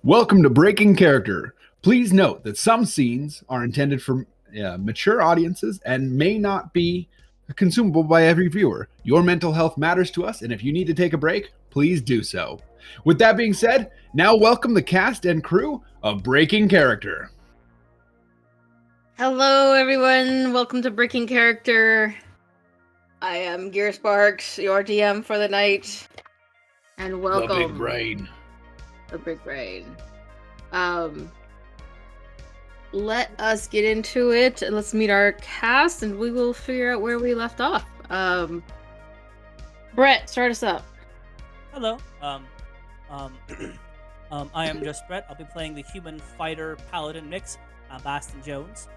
Welcome to Breaking Character. Please note that some scenes are intended for mature audiences and may not be consumable by every viewer. Your mental health matters to us, and if you need to take a break, please do so. With that being said, now welcome the cast and crew of Breaking Character. Hello, everyone. Welcome to Breaking Character. I am Gear Sparks, your DM for the night. And welcome. The Big Brain. The Big Brain. Let us get into it, and let's meet our cast, and we will figure out where we left off. Brett, start us up. Hello. I am just Brett. I'll be playing the human fighter paladin mix, Baston Jones.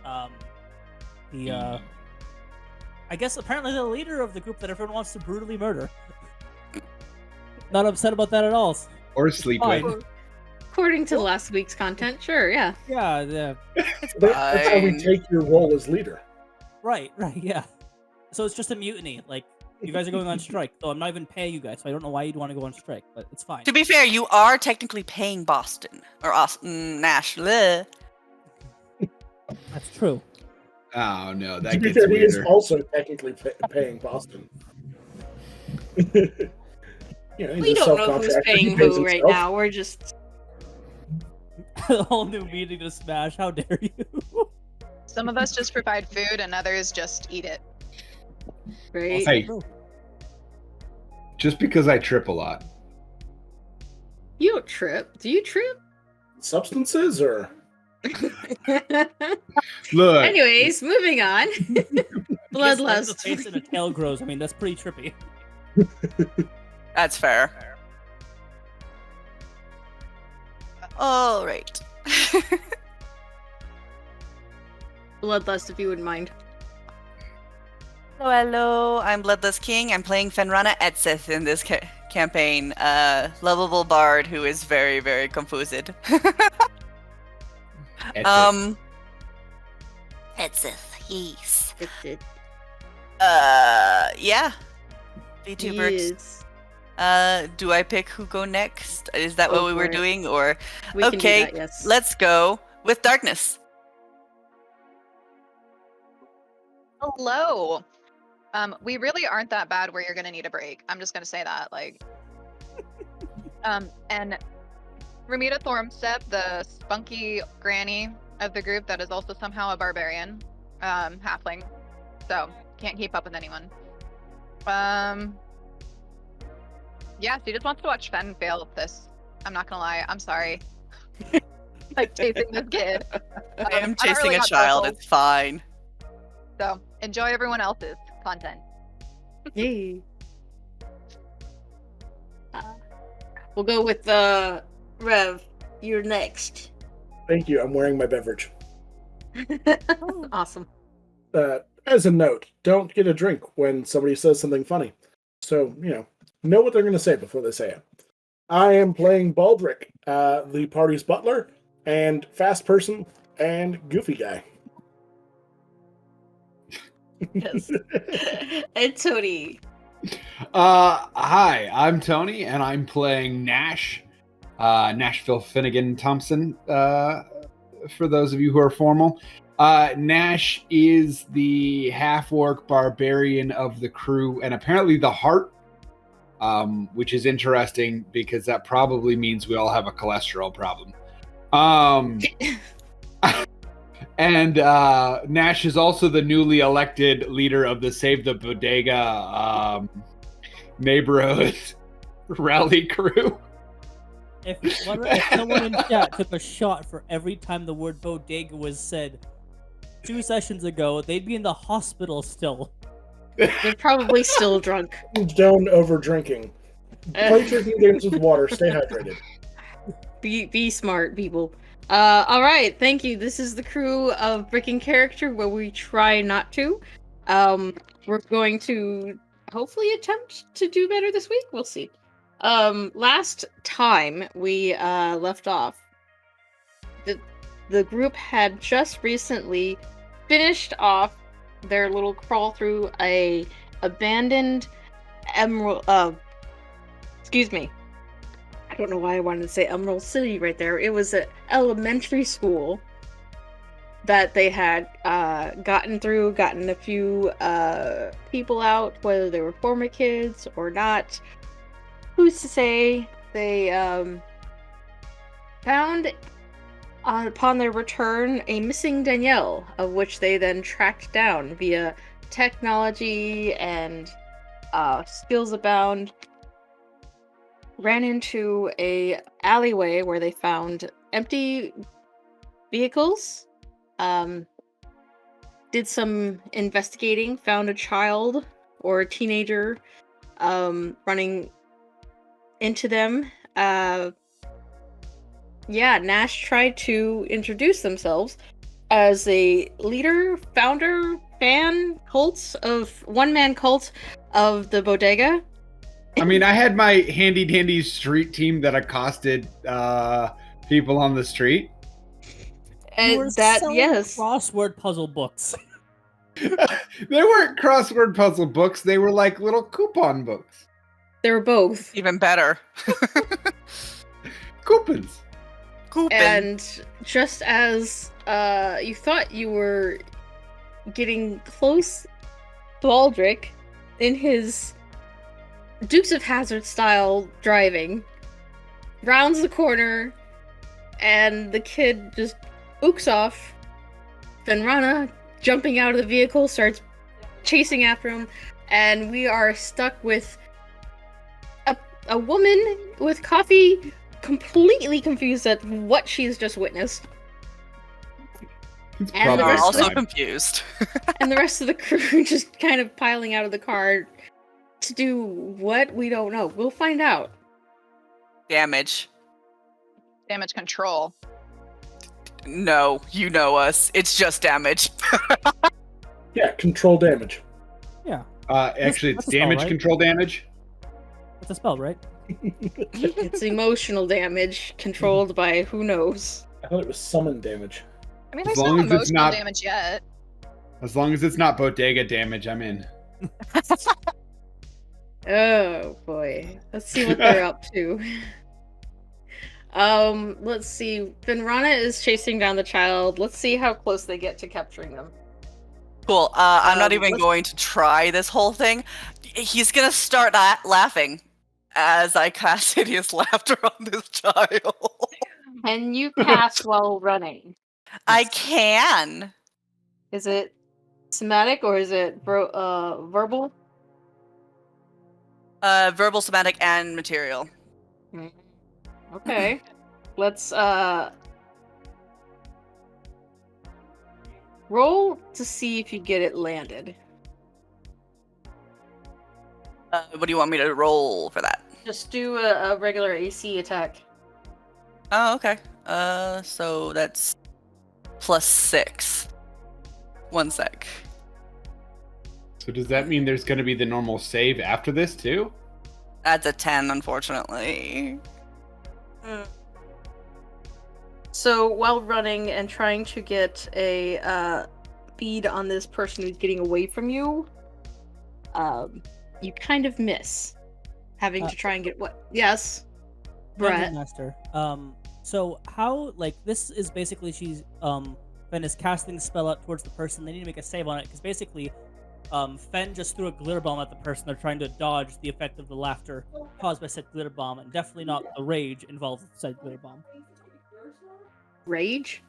I guess apparently the leader of the group that everyone wants to brutally murder. Not upset about that at all. Or sleep with. According to last week's content, sure, yeah. Yeah. That's how we take your role as leader. Right, yeah. So it's just a mutiny. Like, you guys are going on strike. Though I'm not even paying you guys, so I don't know why you'd want to go on strike, but it's fine. To be fair, you are technically paying Boston. Or Nash. Bleh. That's true. Oh, no, that To be gets fair, he is weirder. also technically paying Boston. We don't know who's paying who right now. We're just... A whole new meeting to smash. How dare you? Some of us just provide food and others just eat it. Right? Hey, just because I trip a lot. You don't trip. Do you trip? Substances or? Look. Anyways, moving on. Bloodlust. The face and a tail grows. I mean, that's pretty trippy. That's fair. All right. Bloodlust, if you wouldn't mind. Hello. I'm Bloodless King. I'm playing Fenrana Edsith in this campaign. Lovable bard who is very, very confused. Edsith, yes. Yeah. V2 Burks. Do I pick who go next? Is that what we were doing? Or We can do okay, that, yes. let's go with Darkness. Hello. We really aren't that bad where you're gonna need a break. I'm just gonna say that. And Ramita Thormstep, the spunky granny of the group that is also somehow a barbarian, halfling. So can't keep up with anyone. Yeah, she just wants to watch Fen fail at this. I'm not gonna lie. I'm sorry. Like chasing this kid. I am not chasing really a got child. vocals, It's fine. So enjoy everyone else's content. Yay. We'll go with Rev. You're next. Thank you. I'm wearing my beverage. Awesome. As a note, don't get a drink when somebody says something funny. So, know what they're going to say before they say it. I am playing Baldric, the party's butler, and fast person, and goofy guy. Yes. And Tony. Hi, I'm Tony, and I'm playing Nash. Nashville Finnegan Thompson, for those of you who are formal. Nash is the half-orc barbarian of the crew, and apparently the heart, which is interesting because that probably means we all have a cholesterol problem. And Nash is also the newly elected leader of the Save the Bodega neighborhood rally crew. If someone in chat took a shot for every time the word bodega was said 2 sessions ago, they'd be in the hospital still. They're probably still drunk. Don't over drinking. Play drinking games with water. Stay hydrated. Be smart, people. All right, thank you. This is the crew of Breaking Character, where we try not to. We're going to hopefully attempt to do better this week. We'll see. Last time we left off, the group had just recently finished off their little crawl through a abandoned emerald. Excuse me. don't know why I wanted to say Emerald City right there. It was an elementary school that they had gotten a few people out, whether they were former kids or not. Who's to say? They found, upon their return, a missing Danielle, of which they then tracked down via technology and skills abound. Ran into a alleyway where they found empty vehicles. Did some investigating, found a child or a teenager running into them. Nash tried to introduce themselves as a leader, founder, one-man cult of the bodega. I mean, I had my handy dandy street team that accosted people on the street. You were And that, selling yes. crossword puzzle books. They weren't crossword puzzle books. They were like little coupon books. They were both. Even better. Coupons. Coupon. And just as you thought you were getting close, Baldric, in his Dukes of Hazzard style driving, rounds the corner, and the kid just ooks off. Fenrana, jumping out of the vehicle, starts chasing after him, and we are stuck with a woman with coffee, completely confused at what she's just witnessed. It's And the probably rest also of confused. And the rest of the crew just kind of piling out of the car to do what? We don't know. We'll find out. Damage. Damage control. No, you know us. It's just damage. Yeah, control damage. Yeah, Actually, it's that's a spell, damage right? control damage. that's a spell, right? It's emotional damage controlled by who knows. I thought it was summon damage. I mean, As there's long no as it's emotional not- damage yet. As long as it's not bodega damage, I'm in. Oh boy. Let's see what they're up to. Let's see. Fenrana is chasing down the child. Let's see how close they get to capturing them. Cool. I'm not even let's- going to try this whole thing. He's gonna start laughing as I cast hideous laughter on this child. Can you cast while running? I can. Is it somatic or is it verbal? Verbal, somatic, and material. Okay. Let's roll to see if you get it landed. What do you want me to roll for that? Just do a regular AC attack. Oh, okay. So that's +6. 1 sec. So does that mean there's going to be the normal save after this too? That's a 10, unfortunately. So while running and trying to get a bead on this person who's getting away from you, you kind of miss, having to try and get what? Yes, Brett. Dungeon Master. So how, like, this is basically she's Fen is casting the spell out towards the person. They need to make a save on it because basically Fen just threw a glitter bomb at the person. They're trying to dodge the effect of the laughter caused by said glitter bomb, and definitely not the rage involved with said glitter bomb. Rage?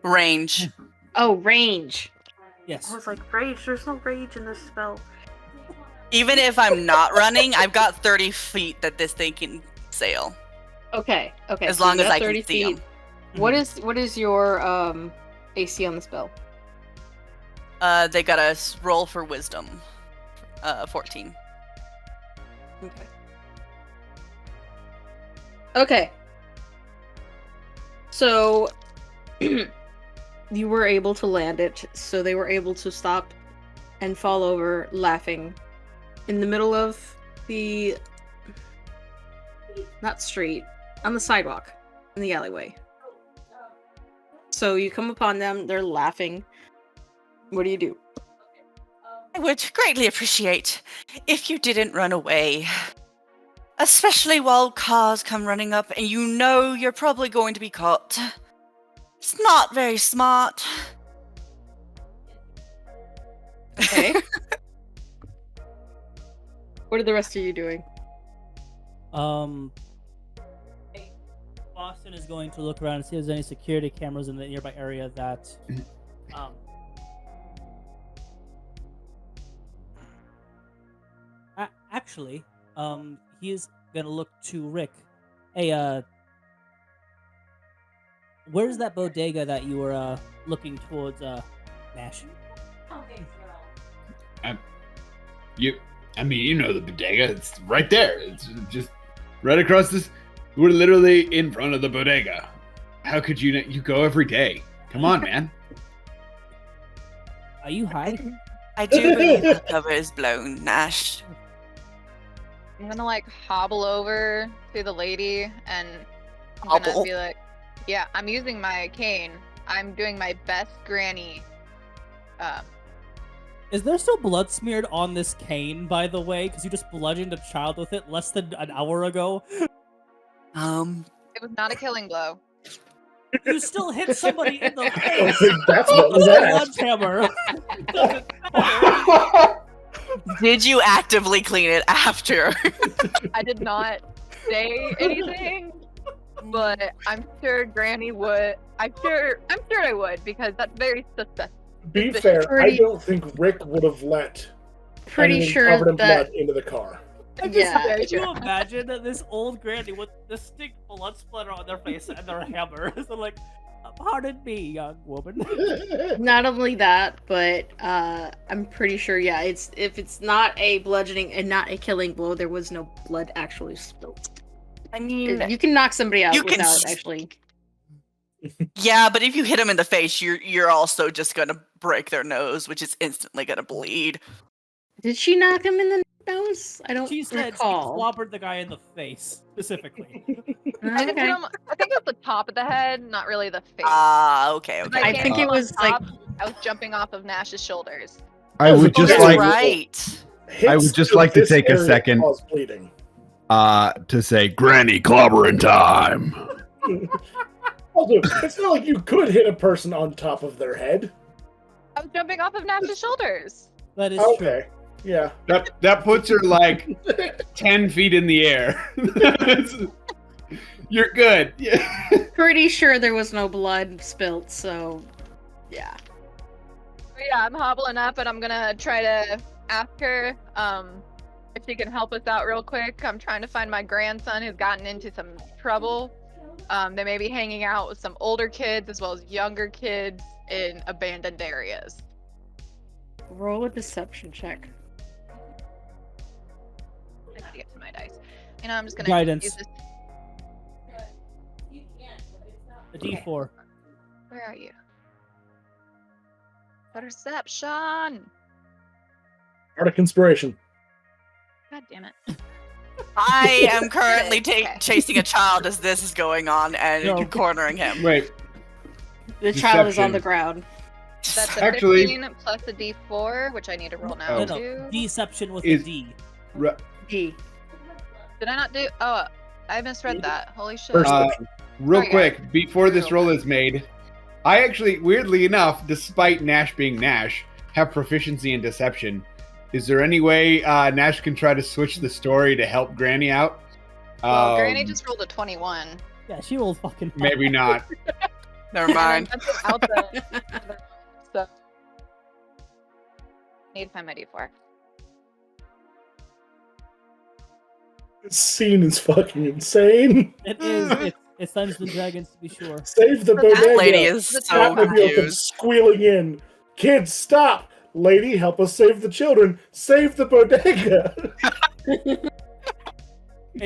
Range. Oh, range. Yes. I was like, rage. There's no rage in this spell. Even if I'm not running, I've got 30 feet that this thing can sail. Okay. As so long you as got I can 30 see feet. them. What is your AC on the spell? They got a roll for wisdom. 14. Okay. So you were able to land it, so they were able to stop and fall over laughing in the middle of the not street, on the sidewalk in the alleyway. So you come upon them, they're laughing. What do you do? I would greatly appreciate if you didn't run away. Especially while cars come running up and you know you're probably going to be caught. It's not very smart. Okay. What are the rest of you doing? Boston is going to look around and see if there's any security cameras in the nearby area that actually, he's gonna look to Rick. Hey, where's that bodega that you were looking towards, Nash? I mean, you know the bodega. It's right there. It's just right across this. We're literally in front of the bodega. How could you? You go every day. Come on, man. Are you high? I do believe the cover is blown, Nash. I'm gonna like hobble over to the lady and I'm gonna Hobble? be like, yeah, I'm using my cane. I'm doing my best granny. Is there still blood smeared on this cane, by the way? Because you just bludgeoned a child with it less than an hour ago. It was not a killing blow. You still hit somebody in the I face think that's what with was a asked. sledgehammer. Doesn't matter. Did you actively clean it after? I did not say anything, but I'm sure Granny would. I'm sure I would because that's very suspect. Be fair, I Pretty- don't think Rick would have let Pretty anything sure covered in that blood into the car. Yeah. Can you imagine this old granny with distinct blood splatter on their face and their hammer? So like, pardon me, young woman. not only that, but I'm pretty sure, yeah, if it's not a bludgeoning and not a killing blow, there was no blood actually spilled. I mean, You can knock somebody out You can without s- actually. yeah, but if you hit them in the face, you're also just gonna break their nose, which is instantly gonna bleed. Did she knock him in the nose? I don't She said she recall. clobbered the guy in the face, specifically. I didn't hit Okay. him. I think it was the top of the head, not really the face. Okay. If I can't think hit it him on was, like- top, I was jumping off of Nash's shoulders. I would Oh, just that's like right. I would just like to take a second. Cause bleeding. To say Granny clobbering time. Also, it's not like you could hit a person on top of their head. I was jumping off of Nash's shoulders. That is true. Okay, yeah. That puts her like 10 feet in the air. You're good. Yeah. Pretty sure there was no blood spilt, so yeah. But yeah, I'm hobbling up and I'm gonna try to ask her if she can help us out real quick. I'm trying to find my grandson who's gotten into some trouble. They may be hanging out with some older kids as well as younger kids in abandoned areas. Roll a deception check. I gotta get to my dice. You know, I'm just gonna Guidance. use this. A D4. Where are you? Perception! Art of Conspiration. God damn it. I am currently Okay. chasing a child as this is going on and No. cornering him. Wait. The child is on Deception. the ground. That's a Actually- 15 plus a d4, which I need to roll now Oh. No, too. Deception with Is- a D. D. Did I not do? Oh, I misread that. Holy shit. Perception. Real Okay. quick, before this roll is made, I actually, weirdly enough, despite Nash being Nash, have proficiency in deception. Is there any way Nash can try to switch the story to help Granny out? Well, Granny Um, just rolled a 21. Yeah, she rolled fucking high. maybe not. Never mind. And then that's without the- so. Need to find my d4. This scene is fucking insane. It is. It's Dungeons and Dragons, to be sure. Save the That bodega. That lady is The so top Batmobile comes confused. squealing in. Kids, stop! Lady, help us save the children. Save the bodega. It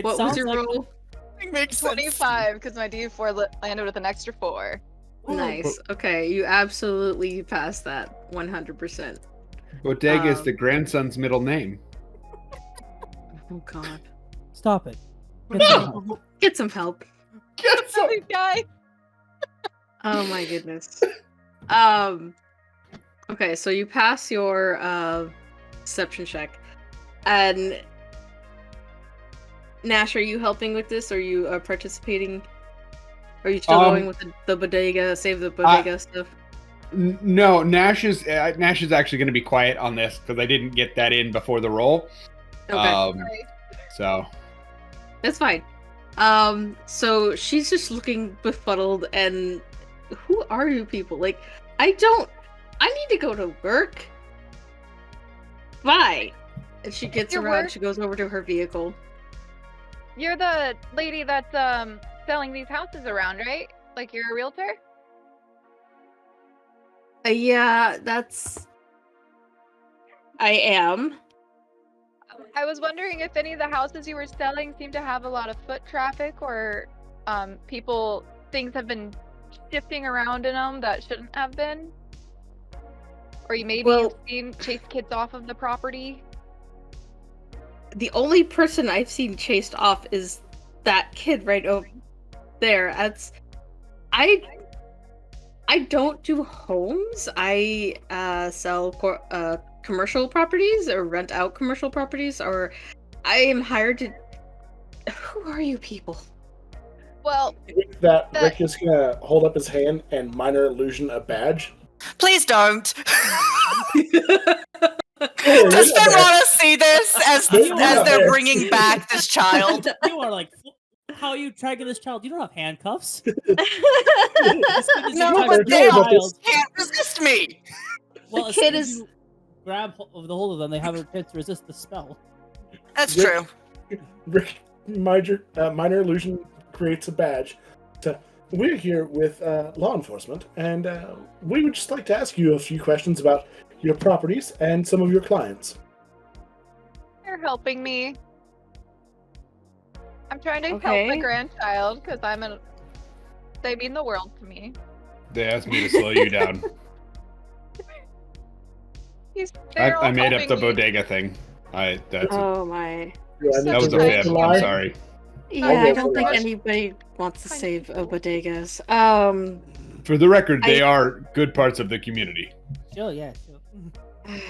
What was sounds your like roll? It makes sense. 25, because my d4 landed with an extra 4. Nice. Okay, you absolutely passed that 100%. Bodega is the grandson's middle name. Oh god. Stop it. Get some help. Get some. This guy. Oh my goodness. Okay, so you pass your deception check, and Nash, are you helping with this? Are you participating? Are you still going with the bodega, save the bodega stuff? No, Nash is actually going to be quiet on this because I didn't get that in before the roll. Okay. So That's fine. So she's just looking befuddled and who are you people? Like, I need to go to work. Bye. And she gets Your around, work? she goes over to her vehicle. You're the lady that's selling these houses around, right? Like you're a realtor? Yeah, I am. I was wondering if any of the houses you were selling seem to have a lot of foot traffic or things have been shifting around in them that shouldn't have been. Or you've seen chase kids off of the property. The only person I've seen chased off is that kid right over there. I don't do homes. I sell commercial properties or rent out commercial properties, or I am hired to. Who are you people? Well, With that, Rick is gonna hold up his hand and minor illusion a badge. Please don't. Oh, Does look at Fenrana see this as Yeah. they're bringing back this child? You are like, how are you dragging this child? You don't have handcuffs. No, No, but they can't resist me. Well, The as kid soon as is- you grab the hold of them, they have a chance to resist the spell. That's Rick- true. Rick, minor illusion creates a badge. So we're here with law enforcement, and we would just like to ask you a few questions about your properties and some of your clients. you're helping me. I'm trying to help Okay. my grandchild because they mean the world to me. they asked me to slow you down. I made up the bodega thing. Oh my. Do I need That was to a roll fib. to I'm lie? sorry. Yeah, I'll I go don't for think that. anybody wants to Fine. save bodegas. For the record, they are good parts of the community. Sure, yeah, sure.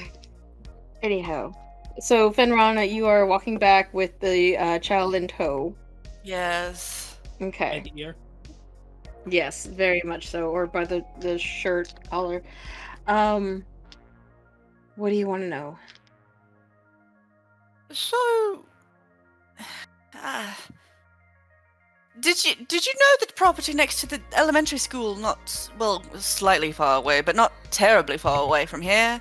Anyhow, so Fenrana, you are walking back with the child in tow. Yes. Okay. By the ear. Yes, very much so, or by the shirt collar. What do you want to know? So, did you know that property next to the elementary school, not well, slightly far away, but not terribly far away from here?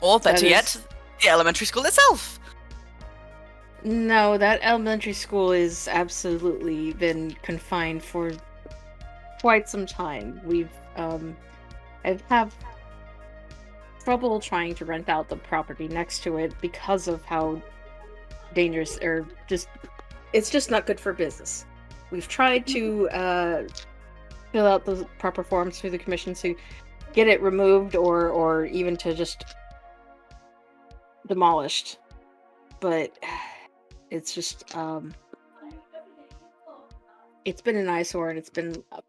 Or better That yet, is- the elementary school itself. No, that elementary school is absolutely been confined for quite some time. I've have trouble trying to rent out the property next to it because of how dangerous or it's just not good for business. We've tried to fill out the proper forms through the commission to get it removed or even to just demolished, but it's just it's been an eyesore and it's been a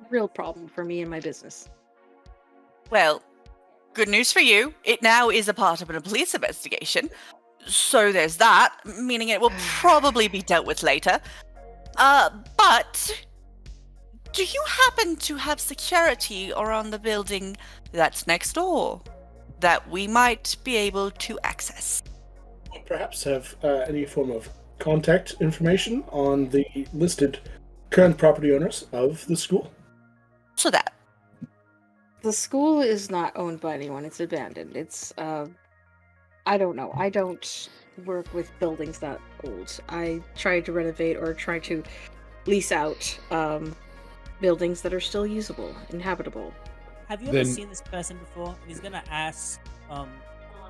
real problem for me and my business. Well, good news for you. It now is a part of a police investigation. So there's that, meaning it will probably be dealt with later. But do you happen to have security around the building that's next door that we might be able to access? Perhaps have any form of contact information on the listed current property owners of the school? So that. The school is not owned by anyone. It's abandoned. It's I don't know. I don't work with buildings that old. I try to renovate or try to lease out buildings that are still usable, inhabitable. Have you ever Then- seen this person before? And he's gonna ask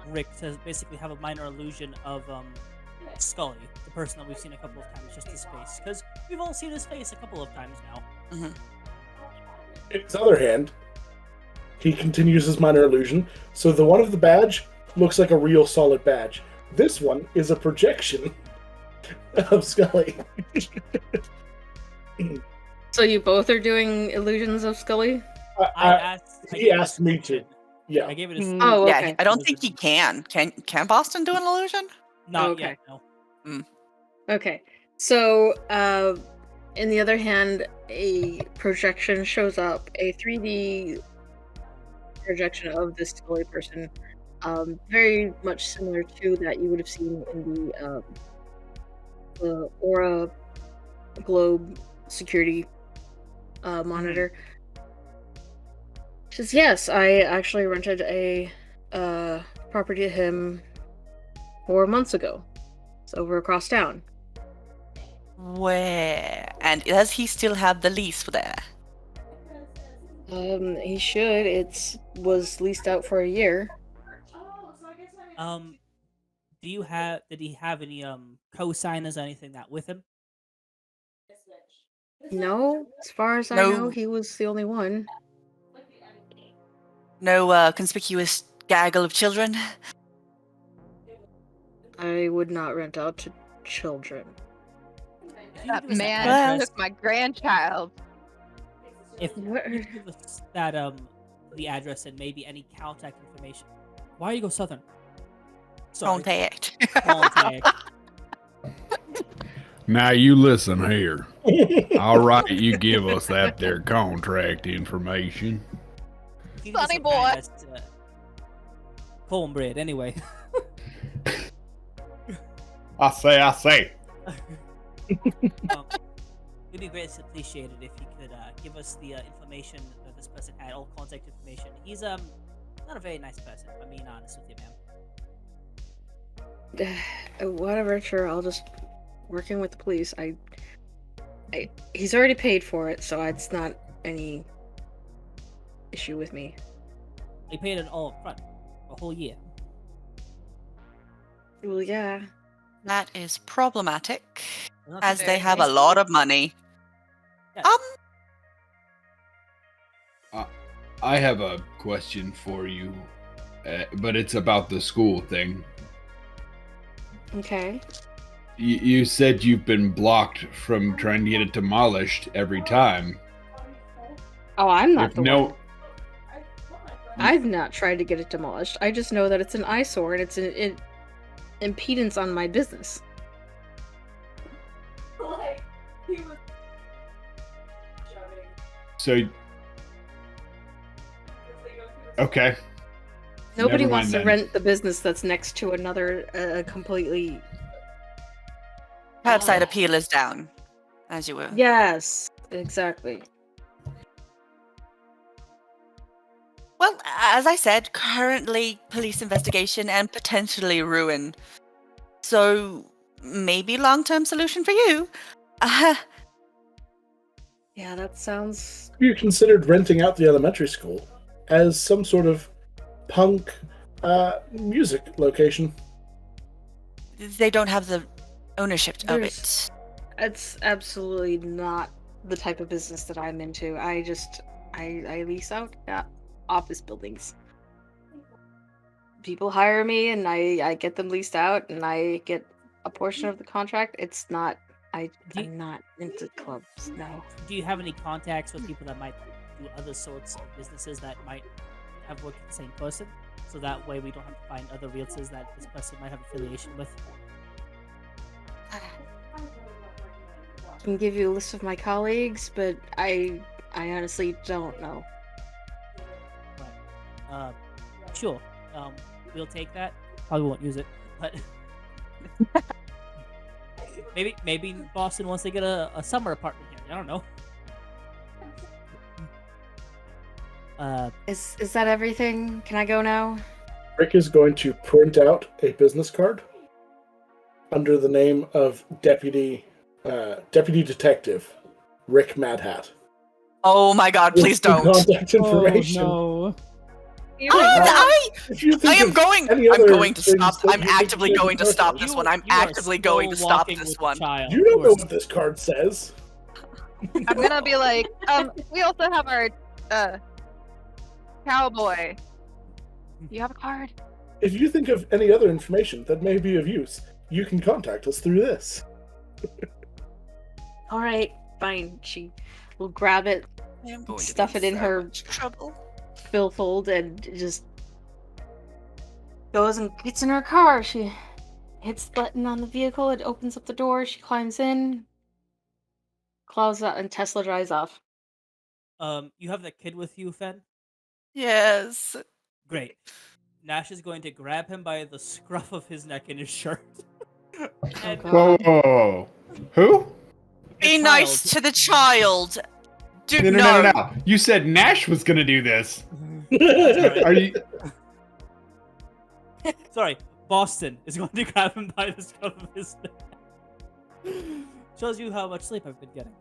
Rick to basically have a minor illusion of Scully, the person that we've seen a couple of times, just his face, because we've all seen his face a couple of times now. In his other hand, he continues his minor illusion, so the one of the badge looks like a real solid badge. This one is a projection of Scully. So you both are doing illusions of Scully? He asked me to. Yeah. I gave it a. Oh, Yeah, okay. I don't think he can. Can Boston do an illusion? Not Okay. yet. No. Okay. So, in the other hand, a projection shows up, a 3D projection of this scully person, very much similar to that you would have seen in the Aura Globe security monitor. Says, yes, I actually rented a property to him 4 months ago. It's over across town. Where? And does he still have the lease for there? He should. Was leased out for a year. Did he have any co-signers or anything that with him? No, as far as I No. know, he was the only one. No conspicuous gaggle of children? I would not rent out to children. If you That give us man address- took my grandchild. If What? you give us that the address and maybe any contact information. Why you go southern? Sorry. Contact. Contact. Now you listen here. All right, you give us that there contract information. If you give us Sonny an boy. address to- Cornbread. Anyway. I say. It'd be greatly appreciated if you could give us the information that this person had, all contact information. He's not a very nice person. I'm being honest with you, ma'am. Whatever, sure. I'll just working with the police. He's already paid for it, so it's not any issue with me. They paid it all up front, a whole year. Well, yeah. That is problematic, Well, not as too they bad. have a lot of money. Yeah. I have a question for you, but it's about the school thing. Okay. You said you've been blocked from trying to get it demolished every time. Oh, I'm not If the no, one. I've not tried to get it demolished. I just know that it's an eyesore and it's an impedance on my business. so okay. Nobody Never wants mind to then. rent the business that's next to another completely. Curbside appeal is down, as you were. Yes, exactly. Well, as I said, currently police investigation and potentially ruin. So maybe long-term solution for you. Yeah, that sounds. You considered renting out the elementary school as some sort of punk music location. They don't have the ownership of it. It's absolutely not the type of business that I'm into. I lease out office buildings. People hire me and I get them leased out and I get a portion of the contract. It's not. I'm not into clubs. No. Do you have any contacts with people that might do other sorts of businesses that might have worked with the same person? So that way we don't have to find other realtors that this person might have affiliation with. I can give you a list of my colleagues, but I honestly don't know. Right. Sure. We'll take that. Probably won't use it, but maybe Boston wants to get a summer apartment here. I don't know. Is that everything? Can I go now? Rick is going to print out a business card under the name of Deputy Detective Rick Madhat. Oh my god, please With the don't. Contact information. Oh, no. If you I think am of going. any I'm other going to things stop. that I'm you actively think going to are stop this one. I'm You are actively going to still stop walking this with one. the child. You don't You know are what this card says. I'm gonna be like, we also have our cowboy. You have a card? If you think of any other information that may be of use, you can contact us through this. All right, fine. She will grab it, I am going to stuff be it in so her much trouble. billfold, and just goes and gets in her car. She hits the button on the vehicle. It opens up the door. She climbs in, claws out, and Tesla drives off. You have the kid with you, Fen? Yes. Great. Nash is going to grab him by the scruff of his neck in his shirt. And Whoa, whoa, whoa. Who? Be nice to the child. Do No. You said Nash was gonna do this. Are you? Sorry, Boston is going to grab him by the scruff of his neck. Shows you how much sleep I've been getting.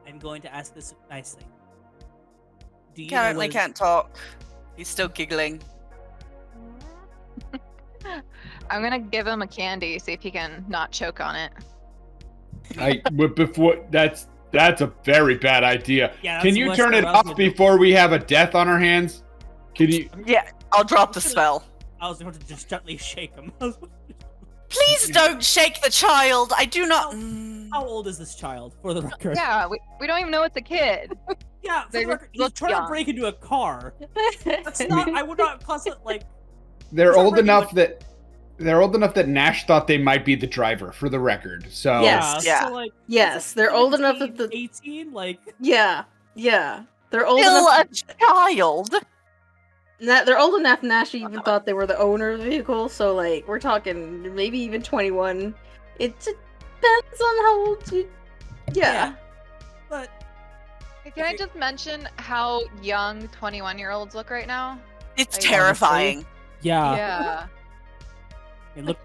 I'm going to ask this nicely. Do you Currently know can't talk. He's still giggling. I'm gonna give him a candy, see if he can not choke on it. Before that's a very bad idea. Yeah, Can that's you less turn than it what I was off gonna do. before we have a death on our hands? Can you? Yeah, I'll drop the spell. I was going to just gently shake him. Please don't shake the child. I do not. How old is this child, for the record? Yeah, we don't even know it's a kid. Yeah, for They the record, he's look trying to young. break into a car. That's not. I would not class it like. They're It's not old really enough like- that they're old enough that Nash thought they might be the driver. For the record, so Yes. Yeah. So like. Yes, they're old enough that the 18, like. yeah. They're old Still enough. a child. They're old enough. Nash even thought they were the owner of the vehicle. So like, we're talking maybe even 21. It depends on how old you. Yeah. But Can I just mention how young 21-year-olds look right now? It's Like, terrifying. yeah. Yeah. I mean, look.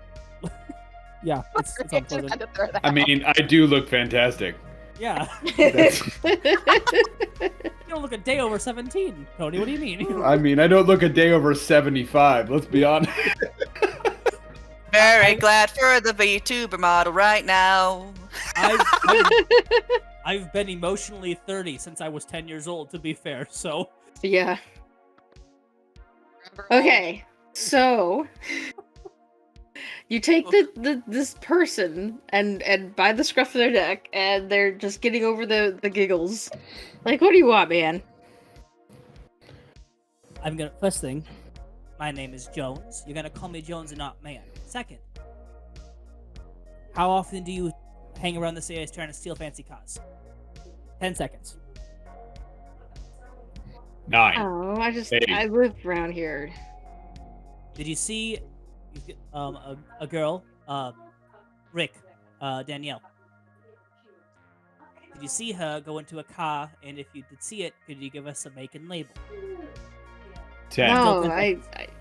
Yeah, it's I just unpleasant. had to throw that I out. mean, I do look fantastic. Yeah. That's- You don't look a day over 17, Tony. What do you mean? I mean, I don't look a day over 75. Let's be honest. Very glad for the VTuber model right now. I've been emotionally 30 since I was 10 years old, to be fair, so. Yeah. Remember old? Okay. So you take this person and by the scruff of their neck, and they're just getting over the giggles. Like, what do you want, man? First thing, my name is Jones. You're gonna call me Jones and not man. Second, how often do you hang around this area trying to steal fancy cars? 10 seconds. 9. Oh, Hey. I live around here. Did you see a girl, Rick, Danielle? Did you see her go into a car? And if you did see it, could you give us a make and label? 10. No,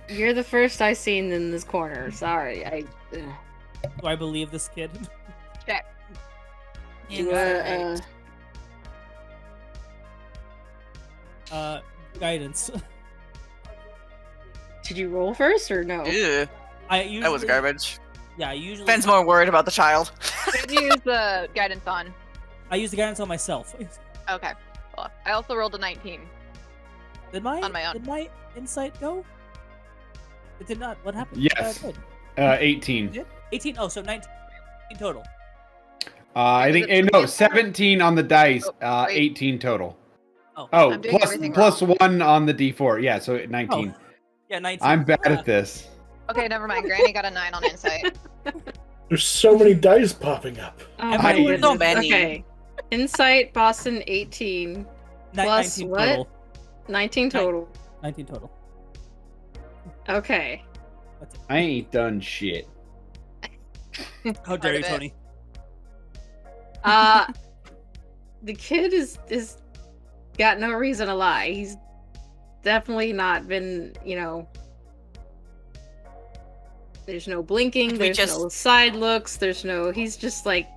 you're the first I seen in this corner. Sorry, Do I believe this kid? Check. Guidance. Did you roll first or no? Ew, I usually, that was garbage. Yeah, I usually. Ben's more worried about the child. What did you use the guidance on? I use the guidance on myself. Okay. Well, I also rolled a 19. Did my On my own. Did my insight go? It did not. What happened? Yes. It did. 18. 18. Oh, so 19 total. I Was think it no, 24? 17 on the dice. Oh, wait. 18 total. Oh. Oh, I'm doing everything plus 1 on the D4. Yeah, so 19. Yeah, 19. I'm bad at this. Okay, never mind. Granny got a 9 on insight. There's so many dice popping up. Oh I my know goodness. so many. Okay. Insight, Boston 18. Plus 19 what? total. 19 total. 19 total. Okay. That's it. I ain't done shit. How dare you, Part of Tony? The kid is got no reason to lie. He's definitely not been, there's no blinking, We there's no side looks, he's just like,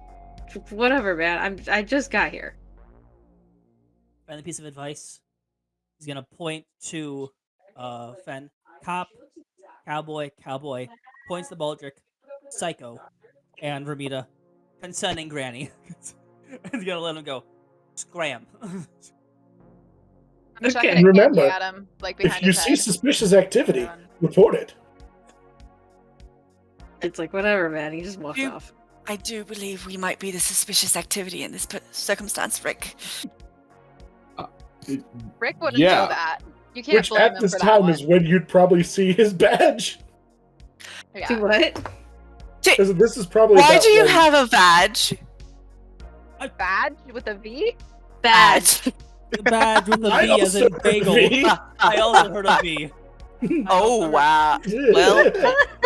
whatever, man. I just got here. Final piece of advice. He's gonna point to Fen. Cop, cowboy, points to Baldric, psycho, and Ramita, concerning Granny. He's gonna let him go. Scram. I'm Okay. chucking a candy Remember, at him, like behind If you his see head. suspicious activity, report it. It's like, whatever, man. He just walked You- off. I do believe we might be the suspicious activity in this circumstance, Rick. Rick wouldn't Yeah. know that. You can't Which blame at him this for that time one. is when you'd probably see his badge. Yeah. Do what? This is probably Why about do you when- have a badge? Badge with a V? Badge. The badge with a I V as in also heard bagel. V. I also heard a V. Oh wow. Well,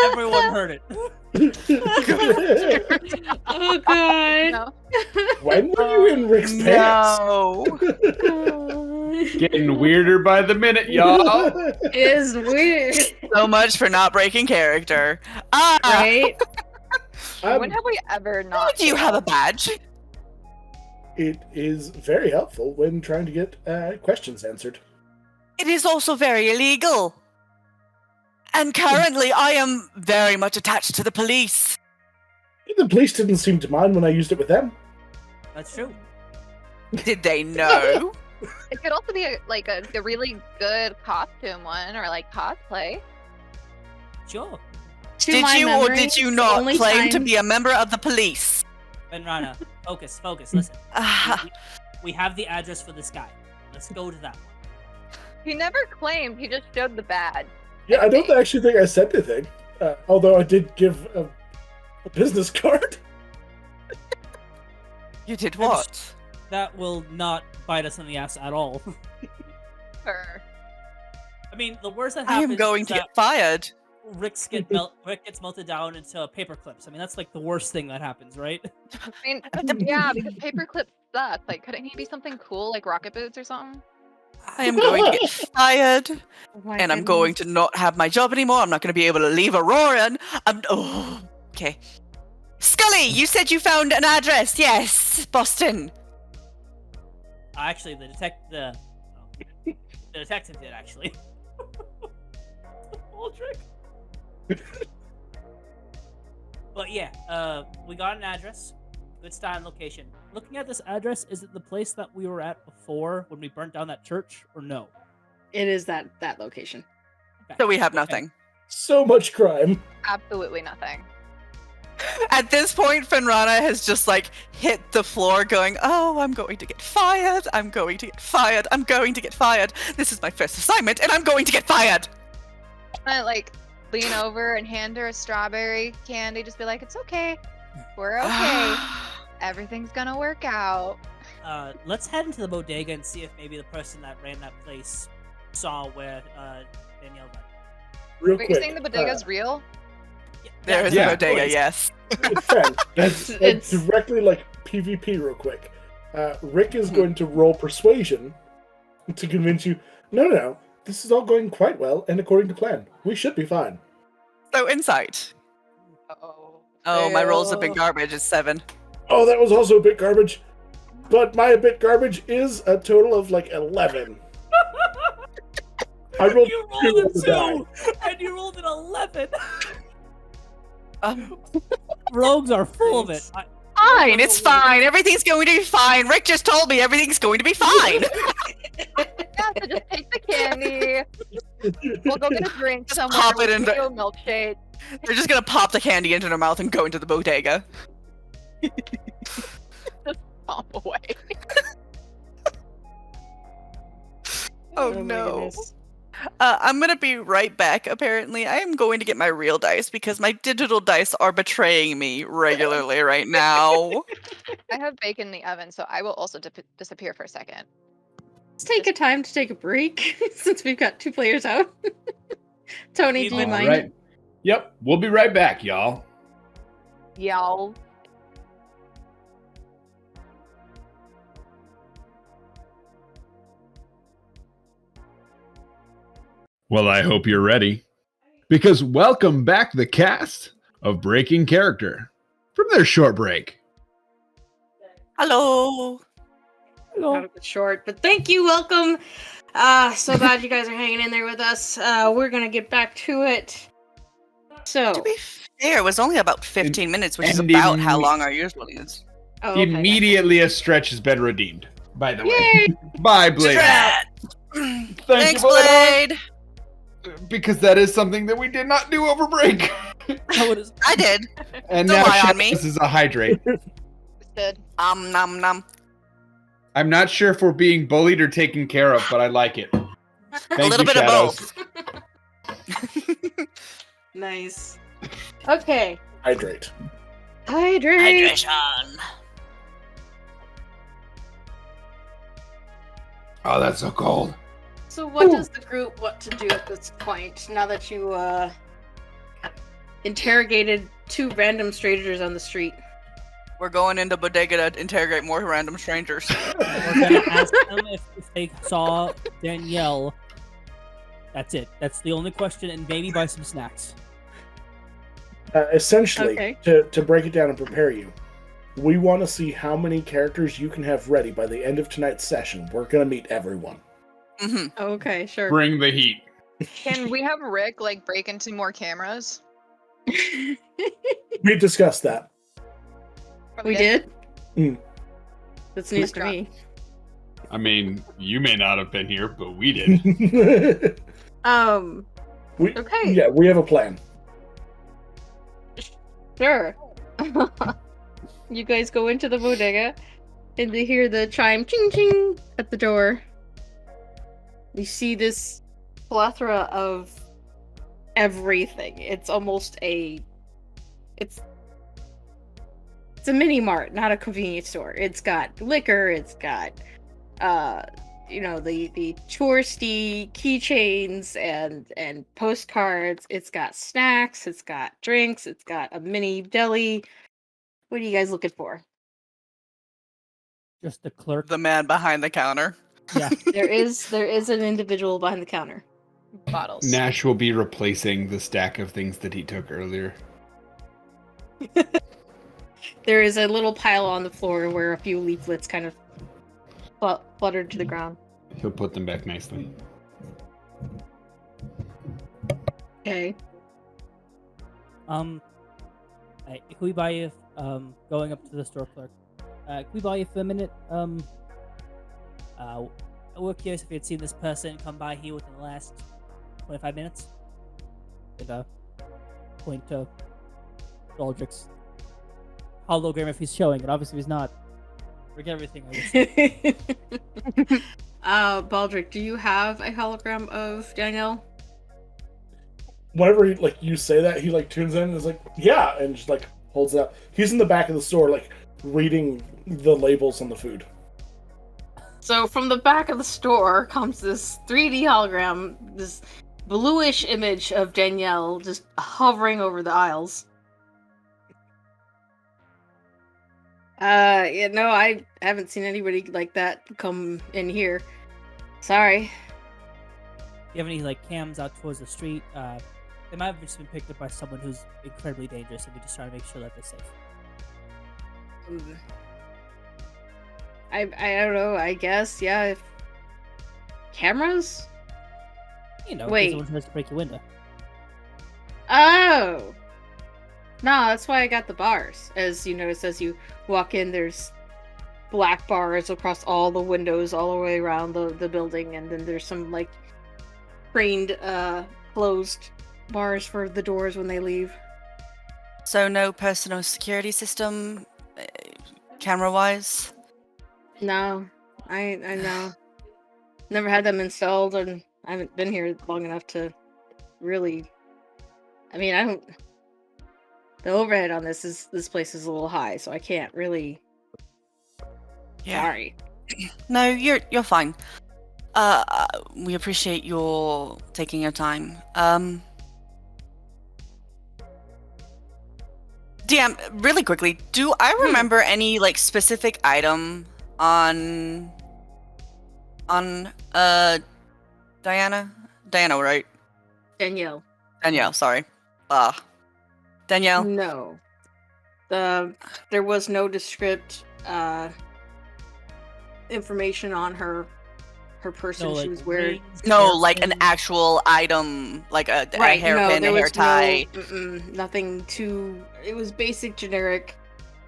Everyone heard it. Oh god. No. When were you in Rick's pants? no. Getting weirder by the minute, y'all. Is weird, So much for not breaking character. right? When have we ever not? Do you have a badge? It is very helpful when trying to get questions answered. It is also very illegal. And currently, I am very much attached to the police. The police didn't seem to mind when I used it with them. That's true. Did they know? It could also be a really good costume one or like cosplay. Sure. To Did my you or memory, did you not only claim to time- be a member of the police? Benrana, focus. Listen. Ah, We have the address for this guy. Let's go to that one. He never claimed. He just showed the badge. Yeah, I don't actually think I said anything. Although I did give a business card. you did what? That will not bite us in the ass at all. Her. I mean, the worst that I happens am going is to that get fired. Rick gets melted down into paper clips. I mean, that's like the worst thing that happens, right? I mean, yeah, because paperclip sucks. Like, couldn't he be something cool like rocket boots or something? I am going to get fired, Oh my and I'm goodness. going to not have my job anymore. I'm not going to be able to leave Aurora. Okay. Scully, you said you found an address. Yes, Boston. Actually, the detective did actually. Old trick. But yeah, we got an address. Good style and location. Looking at this address, is it the place that we were at before when we burnt down that church, or no? It is that location. Okay. So we have Okay. nothing. So much crime. Absolutely nothing. At this point, Fenrana has just like hit the floor going, oh, I'm going to get fired. I'm going to get fired. I'm going to get fired. This is my first assignment and I'm going to get fired. I like lean over and hand her a strawberry candy. Just be like, it's okay. We're okay. Everything's gonna work out. Let's head into the bodega and see if maybe the person that ran that place saw where Danielle went. Real Wait, quick. you're saying the bodega's real? There is Yeah. a bodega, yes. Fen, that's It's- directly like PvP real quick. Rick is going to roll persuasion to convince you, no, this is all going quite well and according to plan. We should be fine. So insight. Oh. Oh, my roll's a big garbage. It's 7. Oh, that was also a bit garbage. But my bit garbage is a total of like 11. I rolled You two rolled on the die. a 2, and you rolled an 11. Um, Rogues are full of it. fine, it's fine. Everything's going to be fine. Rick just told me everything's going to be fine. Yeah, so just take the candy. We'll go get a drink Just somewhere. pop it We'll into- do a milkshake. They're just gonna pop the candy into their mouth and go into the bodega. Pop away. Oh, my no. goodness. I'm gonna be right back, apparently. I am going to get my real dice because my digital dice are betraying me regularly right now. I have bacon in the oven, so I will also disappear for a second. Let's take a time to take a break since we've got 2 players out. Tony, do you All mind? Right. Yep, we'll be right back, y'all. Y'all. Well, I hope you're ready. Because welcome back the cast of Breaking Character from their short break. Hello. Out of it short, but thank you, welcome. So glad you guys are hanging in there with us. We're gonna get back to it. So, To be fair, it was only about 15 minutes, which is and about how imme- long our usual is. oh, okay. Immediately a stretch has been redeemed, by the way. Yay! Bye, Blade. Drat! Thank Thanks, you, Blade. Blade. Because that is something that we did not do over break. How it is. I did. And Don't now lie on me. this is a hydrate. Good. Nom nom. I'm not sure if we're being bullied or taken care of, but I like it. Thank little you, bit of Shadows. both. Nice. Okay, Hydrate. Hydrate. Hydration. Oh, that's so cold. So what does the group want to do at this point, now that you interrogated 2 random strangers on the street? We're going into Bodega to interrogate more random strangers. We're gonna ask them if they saw Danielle. That's it. That's the only question, and maybe buy some snacks. Essentially, Okay. to break it down and prepare you, we want to see how many characters you can have ready by the end of tonight's session. We're going to meet everyone. Mm-hmm. Okay, sure. Bring the heat. Can we have Rick like break into more cameras? We discussed that. We did? Mm. That's news to me. I mean, you may not have been here, but we did. Okay. Yeah, we have a plan. Sure. You guys go into the bodega and they hear the chime ching ching at the door. You see this plethora of everything. It's almost it's a mini mart, not a convenience store. It's got liquor, it's got the touristy keychains and postcards. It's got snacks, it's got drinks, it's got a mini deli. What are you guys looking for? Just the clerk. The man behind the counter. Yeah. There is an individual behind the counter. Bottles. Nash will be replacing the stack of things that he took earlier. There is a little pile on the floor where a few leaflets kind of fluttered to the ground. He'll put them back nicely. Okay. Can we buy you going up to the store clerk? Can we buy you for a minute? We're curious if you had seen this person come by here within the last 25 minutes. With a point to Baldrick's hologram if he's showing it. Obviously, he's not. Forget everything. I guess. Baldrick, do you have a hologram of Danielle? Whenever you say that, he tunes in and is like, yeah, and just holds it up. He's in the back of the store reading the labels on the food. So from the back of the store comes this 3D hologram, this bluish image of Danielle just hovering over the aisles. I haven't seen anybody like that come in here. Sorry. Do you have any cams out towards the street? They might have just been picked up by someone who's incredibly dangerous, and we just try to make sure that they're safe. I don't know. I guess If cameras. Wait. Someone tries to break your window. Oh. No, that's why I got the bars. As you notice, as you walk in, there's black bars across all the windows, all the way around the building, and then there's some trained closed bars for the doors when they leave. So no personal security system, camera-wise? No, I know. Never had them installed, and I haven't been here long enough to really. I mean, I don't. The overhead on this place is a little high, so I can't really. Yeah. Sorry. No, you're fine. We appreciate your taking your time. DM, really quickly, do I remember any specific item on Diana? Diana, right? Danielle. Danielle, sorry. Danielle? No. There was no descript information on her person. She was wearing No, an actual item, a hairpin, a hair tie. Nothing too. It was basic, generic,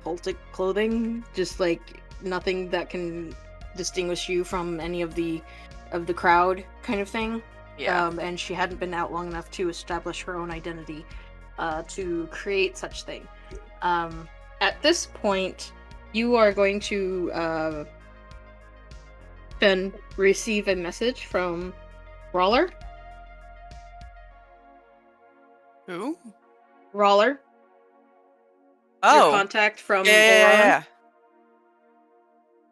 cultic clothing. Just nothing that can distinguish you from any of the crowd, kind of thing. Yeah. And she hadn't been out long enough to establish her own identity to create such thing. At this point, you are going to then receive a message from Rawler. Who? Rawler. Oh. contact from Yeah. Oron.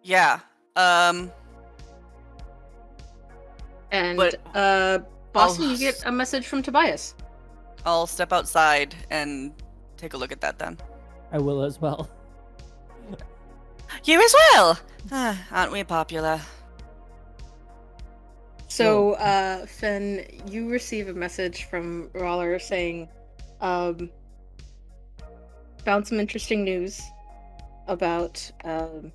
Yeah. And But Boston, I'll you get a message from Tobias. I'll step outside and take a look at that then. I will as well. You as well. Aren't we popular? So, Fen, you receive a message from Roller saying, found some interesting news about the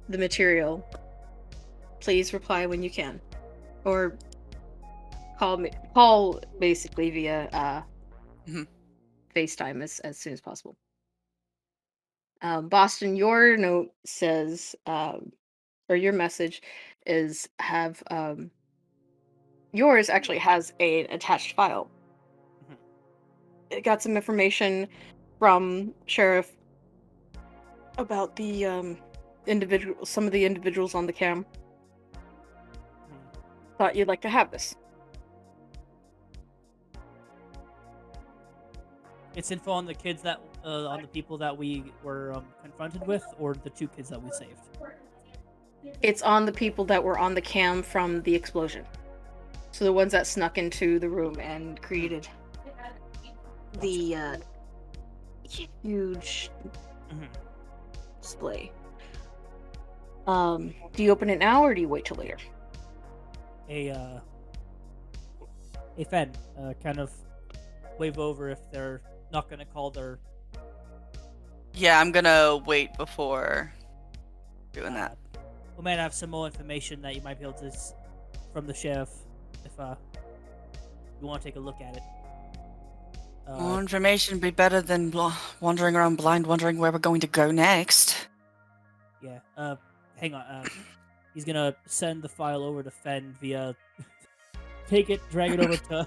material. Please reply when you can, or call basically via FaceTime as soon as possible. Boston, your note says, or your message is yours actually has an attached file. It got some information from Sheriff about the some of the individuals on the cam. Thought you'd like to have this. It's info on the kids that, on the people that we were confronted with, or the 2 kids that we saved. It's on the people that were on the cam from the explosion. So the ones that snuck into the room and created the huge display. Do you open it now or do you wait till later? Hey, Fen, kind of wave over if they're not gonna call their... Yeah, I'm gonna wait before doing that. We might have some more information that you might be able to from the sheriff if you want to take a look at it. More information would be better than wandering around blind, wondering where we're going to go next. Yeah. Hang on. He's gonna send the file over to Fen via. Take it, drag it over to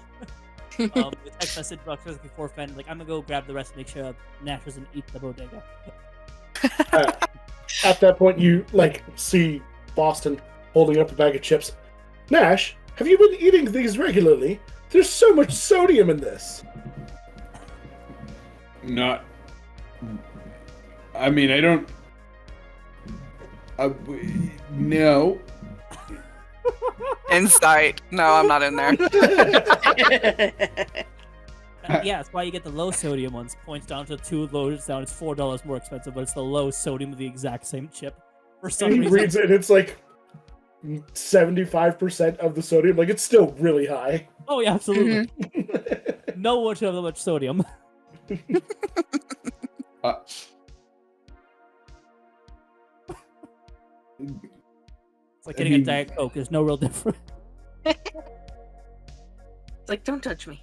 the text message box before Fen. Like, I'm gonna go grab the rest, make sure Nash doesn't eat the bodega. At that point, you see Boston holding up a bag of chips. Nash, have you been eating these regularly? There's so much sodium in this. Not. I mean, I don't. No. Insight. No, I'm not in there. Yeah, that's why you get the low sodium ones. Points down to 2 loads down. It's $4 more expensive, but it's the low sodium of the exact same chip. For some He reason. reads it, and it's like 75% of the sodium. Like, it's still really high. Oh yeah, absolutely. No one should have that much sodium. It's like getting a Diet Coke. There's no real difference. It's like, don't touch me.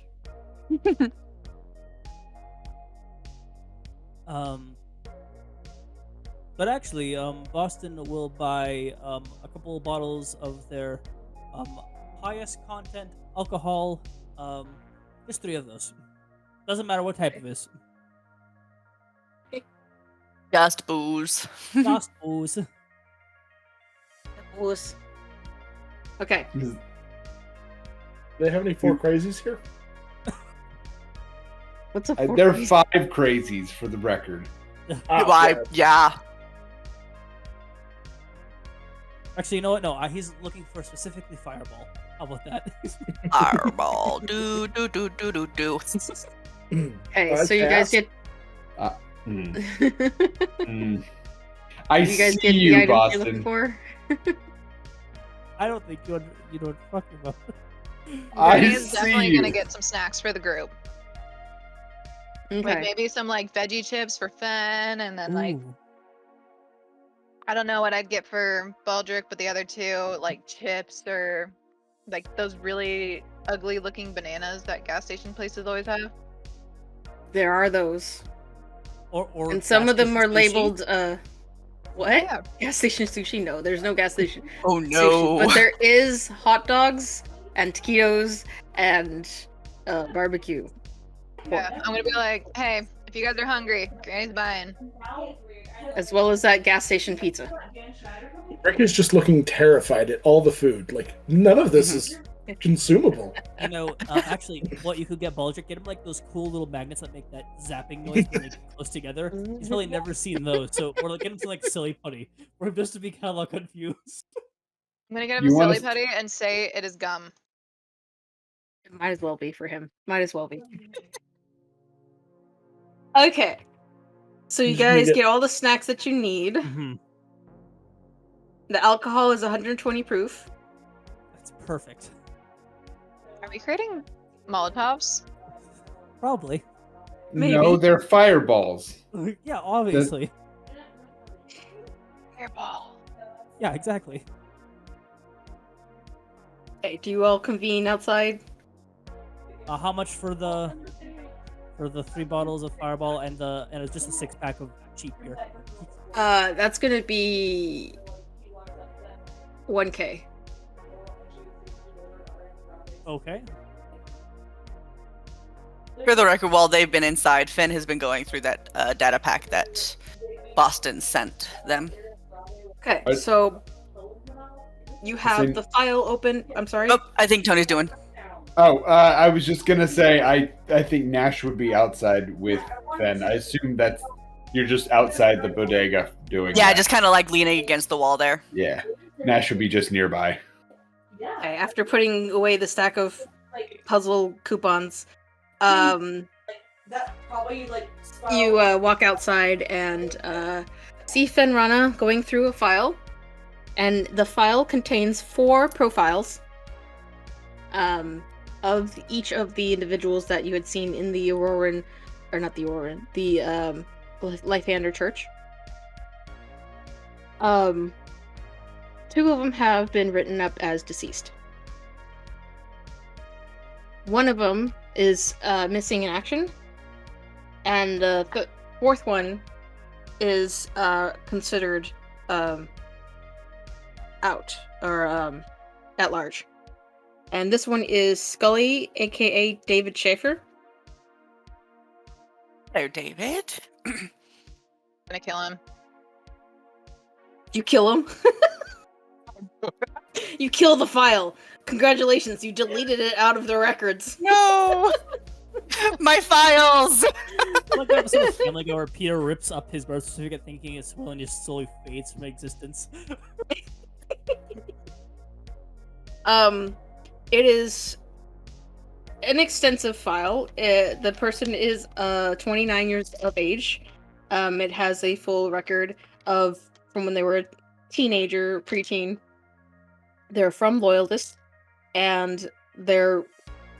But actually, Boston will buy a couple of bottles of their highest content alcohol. Just 3 of those. Doesn't matter what type it is. Just booze. Just booze. Wuss. Okay. Do they have any 4 crazies here? What's a There are 5 crazies for the record. Yeah. Actually, you know what? No, he's looking for specifically Fireball. How about that? Fireball. Do. Okay, so you guys get. I You guys see get the you, items you're looking Boston. for. I don't think you know what I'm talking about. I He's see definitely you. gonna get some snacks for the group. Like Okay. maybe some veggie chips for Fen, and then Ooh. I don't know what I'd get for Baldric, but the other 2 chips or those really ugly looking bananas that gas station places always have. There are those. Or And some gas of them station are sushi. labeled, what? Yeah. Gas station sushi? No, there's no gas station Oh sushi. no. But there is hot dogs and taquitos and barbecue. Yeah, I'm gonna be like, hey, if you guys are hungry, Granny's buying. As well as that gas station pizza. Rick is just looking terrified at all the food. Like, none of this is consumable. You know, actually, what you could get Baldric, get him like those cool little magnets that make that zapping noise when they get close together. He's probably never seen those, so or like get him some like silly putty, for him just to be kind of confused. I'm gonna get him You a want silly us- putty and say it is gum. It might as well be for him. Might as well be. Okay. So you He's gonna guys get- get all the snacks that you need. Mm-hmm. The alcohol is 120 proof. That's perfect. Are we creating Molotovs? Probably. Maybe. No, they're fireballs. Yeah, obviously. Fireball. Yeah, exactly. Okay, do you all convene outside? How much for the 3 bottles of Fireball and just a 6-pack of cheap beer? That's gonna be 1K. Okay. For the record, while they've been inside, Finn has been going through that data pack that Boston sent them. Okay, I- so you have think- the file open. I'm sorry. Oh, I think Tony's doing. Oh, I was just gonna say, I think Nash would be outside with Ben. I assume that you're just outside the bodega doing. Yeah, that. just kind of like leaning against the wall there. Yeah. Nash would be just nearby. Okay, after putting away the stack of puzzle coupons, you walk outside and see Fenrana going through a file, and the file contains 4 profiles of each of the individuals that you had seen in the Auroran, or not the Auroran, the Lythander Church. 2 of them have been written up as deceased. One of them is missing in action, and the 4th one is considered out, or at large. And this one is Scully, aka David Schaefer. Hello, David. Gonna kill him. You kill him. You kill the file. Congratulations, you deleted it out of the records. No! My files! Like that episode of Family Guy where Peter rips up his birth certificate thinking it's will and just slowly fades from existence. It is an extensive file. The person is 29 years of age. It has a full record of from when they were a teenager, preteen. They're from Loyalists, and their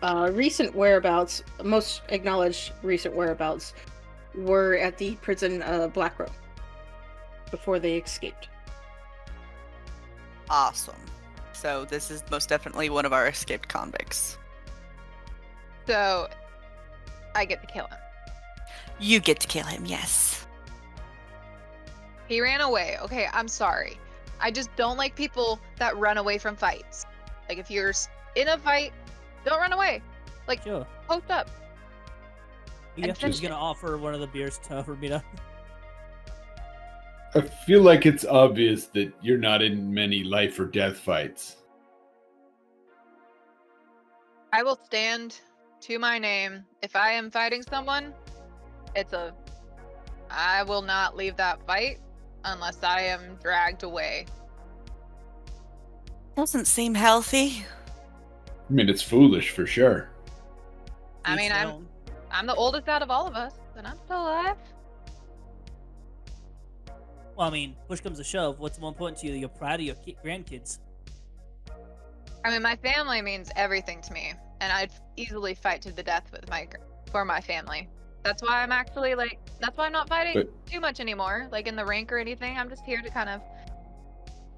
recent whereabouts, most acknowledged recent whereabouts, were at the prison Black Row before they escaped. Awesome. So this is most definitely one of our escaped convicts. So, I get to kill him. You get to kill him, yes. He ran away. Okay, I'm sorry. I just don't like people that run away from fights. Like, if you're in a fight, don't run away. Like, Sure. post up. Yeah, And he's finish gonna offer one of the beers to Ramita. I feel like it's obvious that you're not in many life or death fights. I will stand to my name. If I am fighting someone, I will not leave that fight unless I am dragged away. Doesn't seem healthy. I mean, it's foolish for sure. I Each mean, their own. I'm the oldest out of all of us, and I'm still alive. Well, I mean, push comes to shove. What's more important to you? You're proud of your grandkids. I mean, my family means everything to me, and I'd easily fight to the death with for my family. That's why I'm actually that's why I'm not fighting too much anymore, like in the rank or anything. I'm just here to kind of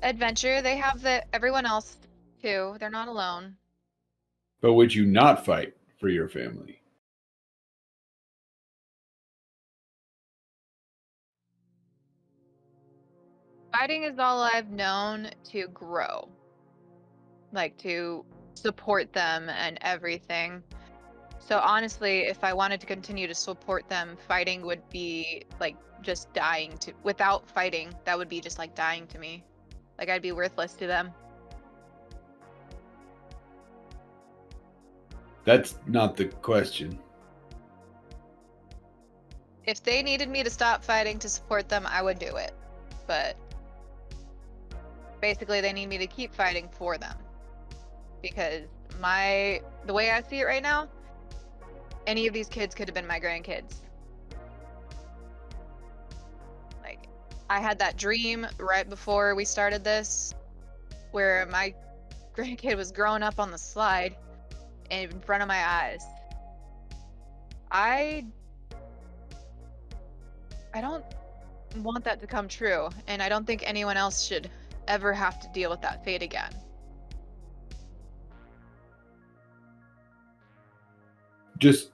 adventure. They have everyone else too. They're not alone. But would you not fight for your family? Fighting is all I've known to grow, like to support them and everything. So honestly, if I wanted to continue to support them, fighting would be like just dying to. Without fighting, that would be just like dying to me. Like I'd be worthless to them. That's not the question. If they needed me to stop fighting to support them, I would do it. But basically, they need me to keep fighting for them. Because the way I see it right now, any of these kids could have been my grandkids. Like, I had that dream right before we started this, where my grandkid was growing up on the slide in front of my eyes. I don't want that to come true, and I don't think anyone else should ever have to deal with that fate again. Just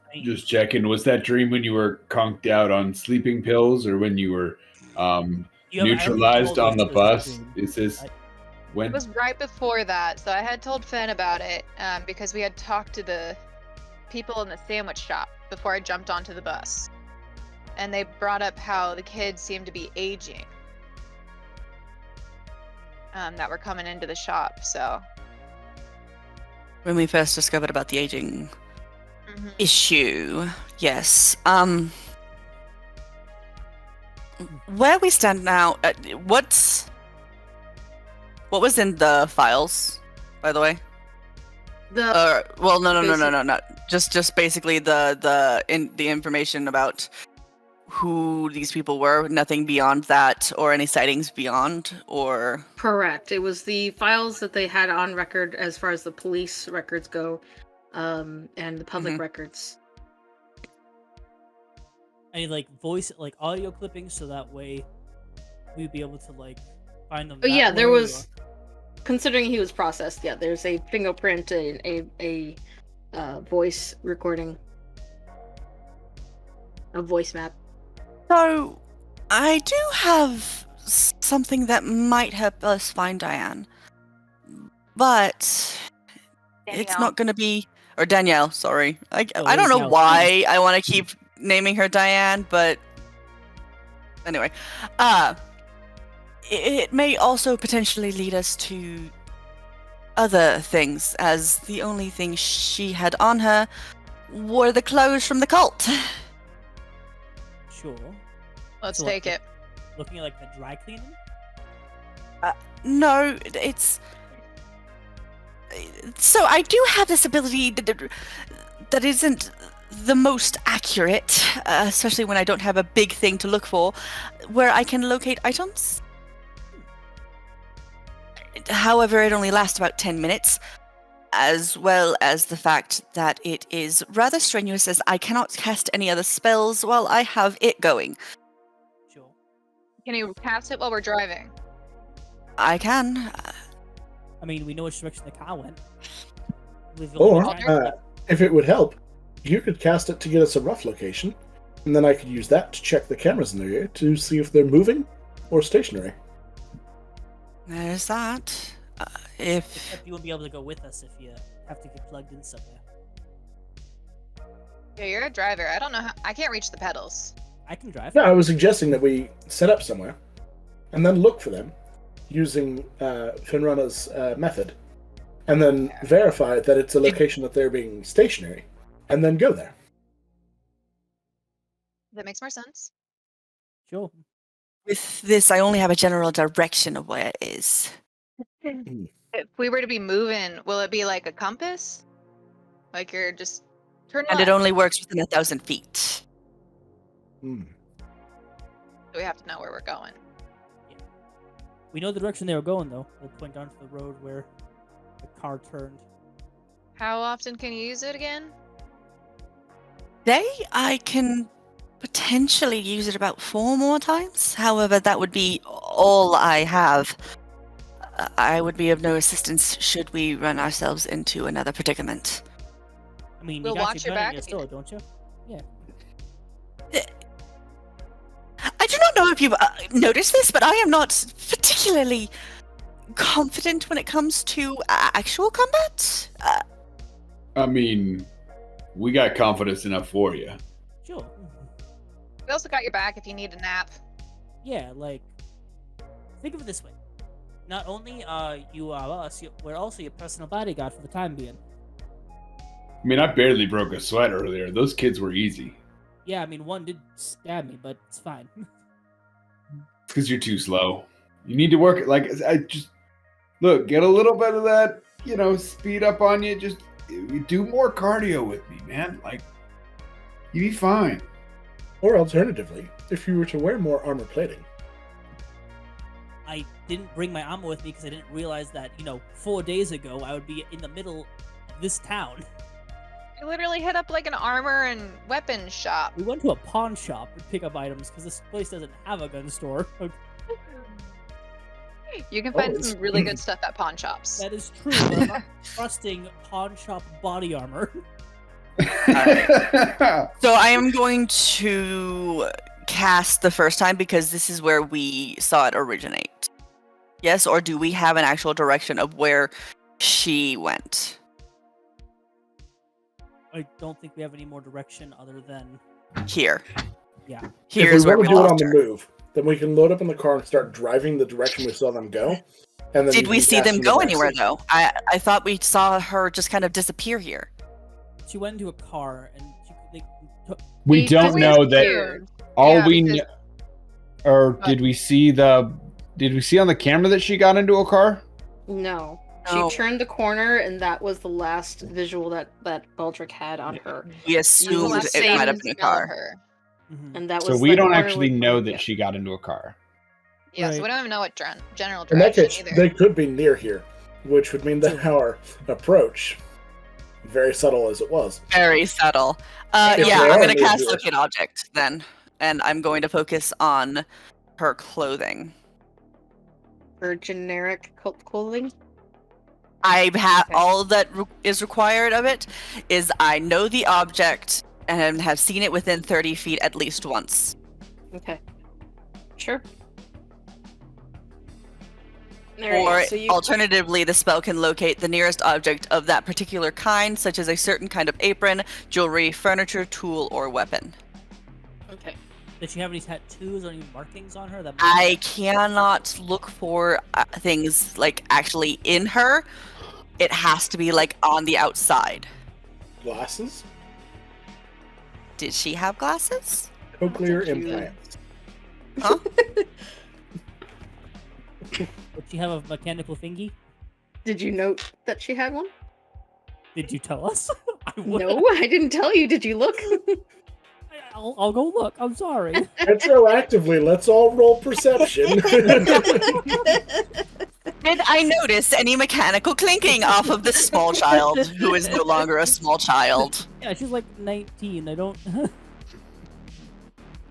checking. Was that dream when you were conked out on sleeping pills, or when you were neutralized on the bus? Is this when? It was right before that, so I had told Finn about it because we had talked to the people in the sandwich shop before I jumped onto the bus. And they brought up how the kids seemed to be aging that were coming into the shop, so. When we first discovered about the aging issue, yes. Where we stand now, what was in the files, by the way? No. Just basically the information about who these people were. Nothing beyond that, or any sightings beyond, or. Correct. It was the files that they had on record as far as the police records go, and the public records. Any audio clippings, so that way we'd be able to find them. Oh yeah, there was. Considering he was processed, yeah, there's a fingerprint and a voice recording, a voice map. So, I do have something that might help us find Diane, but it's not going to be, or Danielle. Sorry, I don't know why I want to keep naming her Diane, but anyway, it may also potentially lead us to other things, as the only thing she had on her were the clothes from the cult. Sure. Let's take it. Looking at the dry cleaning? No, it's. So I do have this ability that isn't the most accurate, especially when I don't have a big thing to look for, where I can locate items. However, it only lasts about 10 minutes, as well as the fact that it is rather strenuous, as I cannot cast any other spells while I have it going. Sure. Can you cast it while we're driving? I can. I mean, we know which direction the car went. Or, if it would help, you could cast it to get us a rough location, and then I could use that to check the cameras in the area to see if they're moving or stationary. There's that. Except you won't be able to go with us if you have to get plugged in somewhere. Yeah, you're a driver. I don't know how. I can't reach the pedals. I can drive. No, I was suggesting that we set up somewhere, and then look for them, using Finrana's method, and then verify that it's a location that they're being stationary, and then go there. That makes more sense. Sure. With this, I only have a general direction of where it is. If we were to be moving, will it be like a compass? Like you're just turn And left. it only works within 1,000 feet. Hmm. So we have to know where we're going. We know the direction they were going, though. We'll point down to the road where the car turned. How often can you use it again? Today, I can potentially use it about 4 more times. However, that would be all I have. I would be of no assistance should we run ourselves into another predicament. I mean, We'll you got watch your your gun in back your if you store, don't you? Yeah. I do not know if you've noticed this, but I am not particularly confident when it comes to actual combat. I mean, we got confidence enough for you. Sure. We also got your back if you need a nap. Yeah, think of it this way. Not only are you us, we're also your personal bodyguard for the time being. I mean, I barely broke a sweat earlier. Those kids were easy. Yeah, I mean, one did stab me, but it's fine. It's because you're too slow. You need to work it. Like, I just look, get a little bit of that, speed up on you. Just do more cardio with me, man. Like, you'd be fine. Or alternatively, if you were to wear more armor plating. I didn't bring my ammo with me because I didn't realize that, 4 days ago I would be in the middle of this town. You literally hit up like an armor and weapons shop. We went to a pawn shop to pick up items because this place doesn't have a gun store. You can find some really good stuff at pawn shops. That is true, but I'm not trusting pawn shop body armor. So I am going to cast the first time because this is where we saw it originate. Yes, or do we have an actual direction of where she went? I don't think we have any more direction other than Here. Yeah. Here's if we where want we to do it on lost the her. move, then we can load up in the car and start driving the direction we saw them go. And then Did we see them go anywhere though? though? I thought we saw her just kind of disappear here. she went into a car and they took. We They don't know that. disappeared. All Yeah, we because- know, or did we see on the camera that she got into a car? No. No. She turned the corner, and that was the last visual that Baldric had on her. We assumed left it same might have been a smell of car. her. Mhm. And that So was we the don't corner actually with- know that yeah. she got into a car. Yeah, so Right. we don't even know what general In that direction case, either. they could be near here, which would mean that our approach, very subtle as it was, Very subtle. If Yeah, they I'm are going to near cast here. Locate Object then. And I'm going to focus on her clothing. Her generic clothing. I have Okay. all that is required of it is I know the object and have seen it within 30 feet at least once. Okay. Sure. Alright, Or so you alternatively, the spell can locate the nearest object of that particular kind, such as a certain kind of apron, jewelry, furniture, tool, or weapon. Okay. Did she have any tattoos or any markings on her? That I cannot look for things like actually in her. It has to be like on the outside. glasses, Did she have glasses? cochlear That's a cute- implants. Huh? Did she have a mechanical thingy? Did you note that she had one? Did you tell us? I would. No, I didn't tell you. Did you look? I'll go look. I'm sorry. Retroactively, let's all roll perception. Did I notice any mechanical clinking off of this small child who is no longer a small child? Yeah, she's like 19. I don't.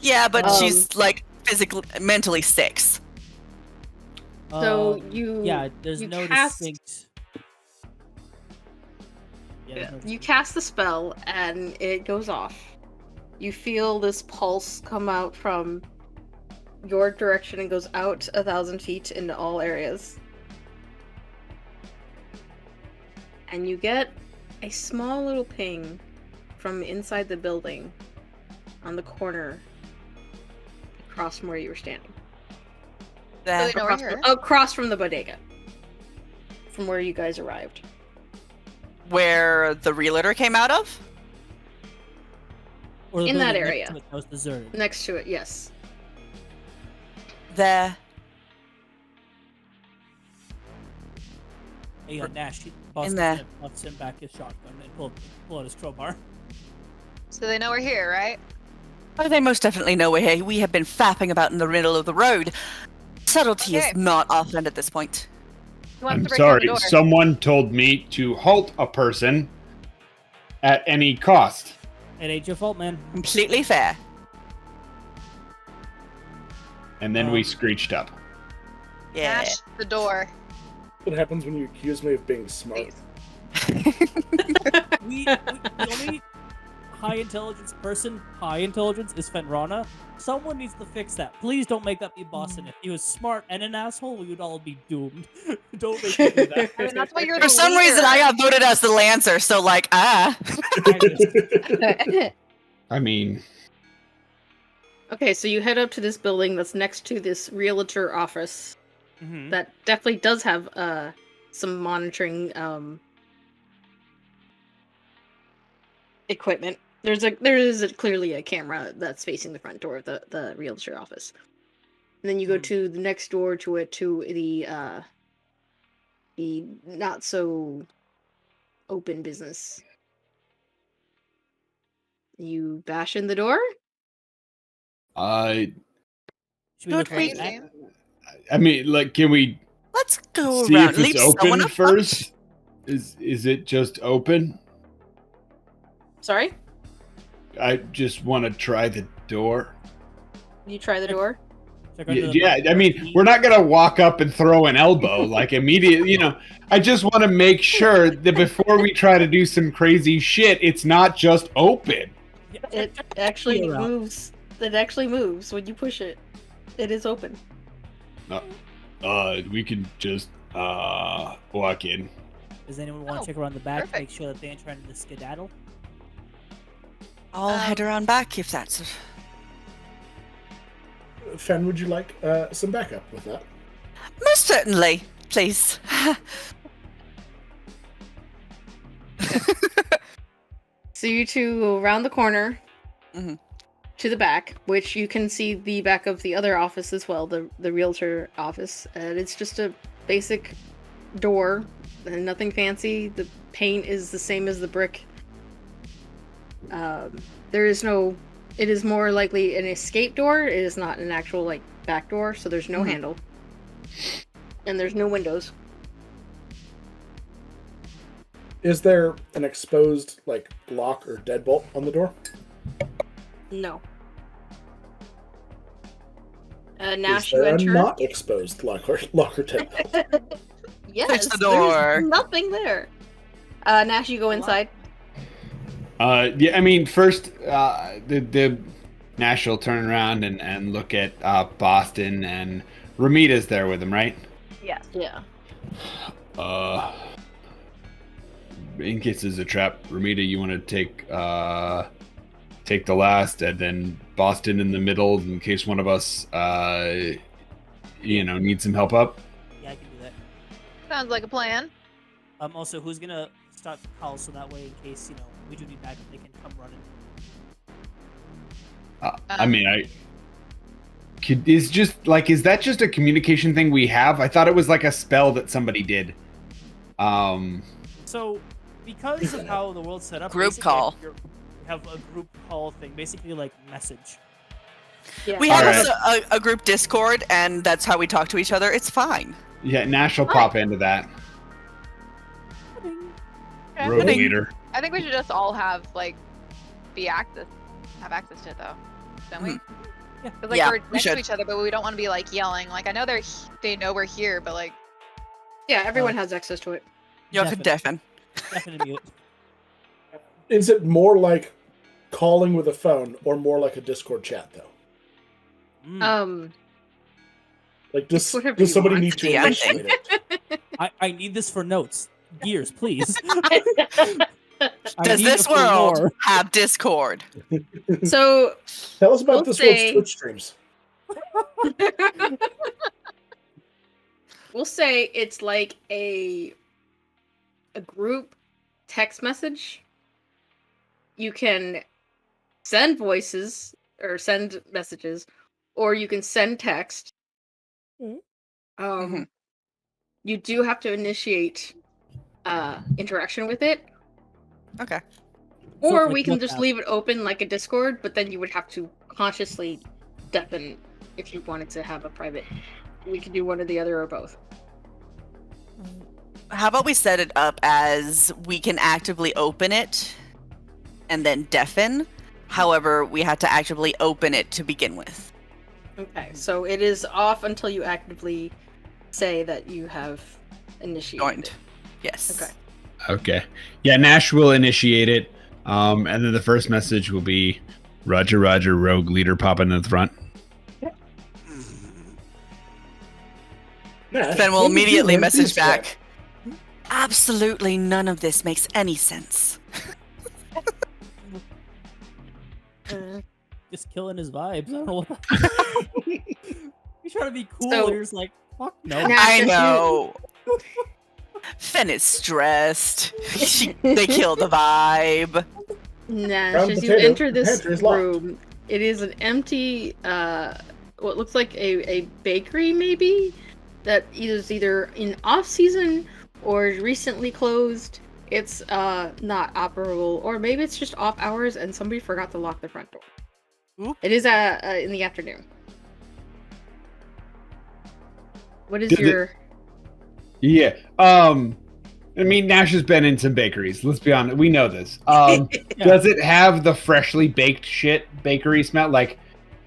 Yeah, but Um, she's like physically, mentally 6. So Um, you Yeah, there's you no cast- distinct. Yeah, there's no you distinct- cast the spell and it goes off. You feel this pulse come out from your direction and goes out 1,000 feet into all areas. And you get a small little ping from inside the building on the corner across from where you were standing. So they know we're Across, here. across from the bodega. From where you guys arrived. Where the realtor came out of? Or the in that building next area. to it that was deserted. Next to it, yes. There. Hey, Nash, boss In there. buffs him back his shotgun and pull out his crowbar. So they know we're here, right? Oh, they most definitely know we're here. We have been fapping about in the middle of the road. Subtlety Okay. is not offhand at this point. Who wants I'm to break down the sorry. door? Someone told me to halt a person at any cost. It ain't your fault, man. Completely fair. And then we Um, screeched up. Yeah. Smash the door. What happens when you accuse me of being smart? Please. The only high intelligence is Fenrana. Someone needs to fix that. Please don't make that be Boston. If he was smart and an asshole, we would all be doomed. Don't make me do that. I mean, that's why you're For the some leader. reason, I got voted as the Lancer, so like, I mean, Okay, so you head up to this building that's next to this realtor office Mhm. that definitely does have some monitoring equipment. There is clearly a camera that's facing the front door of the realtor office. And then you go to the next door to the not so open business. You bash in the door? Should we look Good for Crazy. that? I mean, like, can we Let's go see around. if Leave it's someone open up front. first? Is it just open? Sorry? I just want to try the door. You try the door? Check under the Yeah, I mean, seat. we're not gonna walk up and throw an elbow like immediately. I just want to make sure that before we try to do some crazy shit, it's not just open. Yeah, It check actually the door out. moves. It actually moves when you push it. It is open. We can just walk in. Does anyone want Oh, to check around the back to perfect. make sure that they ain't trying to skedaddle? I'll head around back if that's. Fen, would you like some backup with that? Most certainly, please. So you two go around the corner Mhm. to the back, which you can see the back of the other office as well, the realtor office. And it's just a basic door, and nothing fancy. The paint is the same as the brick. There is no. It is more likely an escape door. It is not an actual like back door, so there's no handle, and there's no windows. Is there an exposed like lock or deadbolt on the door? No. Is Nash, you there a enter. not exposed lock or deadbolt? Yes, the door. there's nothing there. Nash, you go inside. Yeah, I mean, first, the Nash will turn around and look at Boston, and Ramita's there with him, right? Yes. Yeah. In case there's a trap, Ramita, you want to take the last, and then Boston in the middle, in case one of us, need some help up. Yeah, I can do that. Sounds like a plan. Also, who's gonna start the call so that way, in case we do need backup, they can come running. I mean, is that just a communication thing we have? I thought it was like a spell that somebody did. So, because of how the world's set up, Group basically, call. We have a group call thing, basically like message. Yeah. We All have right. a group Discord, and that's how we talk to each other. It's fine. Yeah, Nash will pop into that. Okay. Rogue Pudding. leader. I think we should just all have access to it though, don't we? Yeah. Because Yeah, we're we next to should. each other, but we don't want to be yelling. Like I know they know we're here, but Yeah, everyone has access to it. You have to deafen. Definitely mute. Is it more like calling with a phone or more like a Discord chat though? Like does whatever you somebody want. need to Yeah, I initiate it? I need this for notes. Gears, please. I Does need this it for world lore. have Discord? So Tell us about We'll this say- world's Twitch streams. we'll say it's like a group text message. You can send voices or send messages, or you can send text. Mhm. You do have to initiate interaction with it, Okay. So or it's like we can just WhatsApp. leave it open like a Discord, but then you would have to consciously deafen if you wanted to have a private. We could do one or the other or both. How about we set it up as we can actively open it and then deafen? However, we had to actively open it to begin with. Okay, so it is off until you actively say that you have initiated Joined. it. Yes. Okay. Okay. Yeah, Nash will initiate it. And then the first message will be Roger, Roger, rogue leader popping in the front. Nash, Then we'll when did you immediately learn message this from? back. Absolutely none of this makes any sense. Just killing his vibes. I don't know what. He's trying to be cool, So- and you're just like, fuck no. Nah. I just know. Fen is stressed. They kill the vibe. Nash, Brown as you potato, enter the this pantry is locked. room, it is an empty, what looks like a bakery, maybe, that is either in off-season or recently closed. It's not operable, or maybe it's just off hours and somebody forgot to lock the front door. Oop. It is in the afternoon. What is Did it- your... Yeah. I mean, Nash has been in some bakeries. Let's be honest. We know this. Does it have the freshly baked shit bakery smell? Like,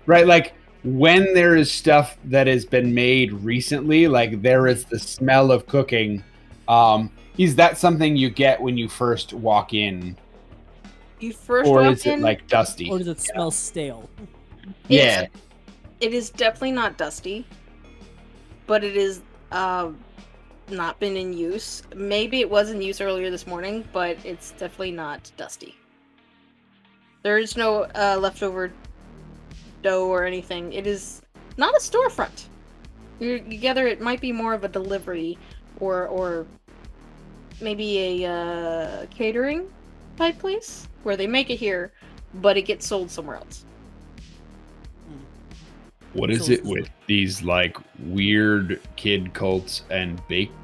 right? Like, when there is stuff that has been made recently, like, there is the smell of cooking. Is that something you get when you first walk in? You first Or walk is it, in, like, dusty? Or does it smell stale? Yeah. It is definitely not dusty, but it is not been in use. Maybe it was in use earlier this morning, but it's definitely not dusty. There is no leftover dough or anything. It is not a storefront. You gather it might be more of a delivery or maybe a catering type place where they make it here, but it gets sold somewhere else. What is it with these, like, weird kid cults and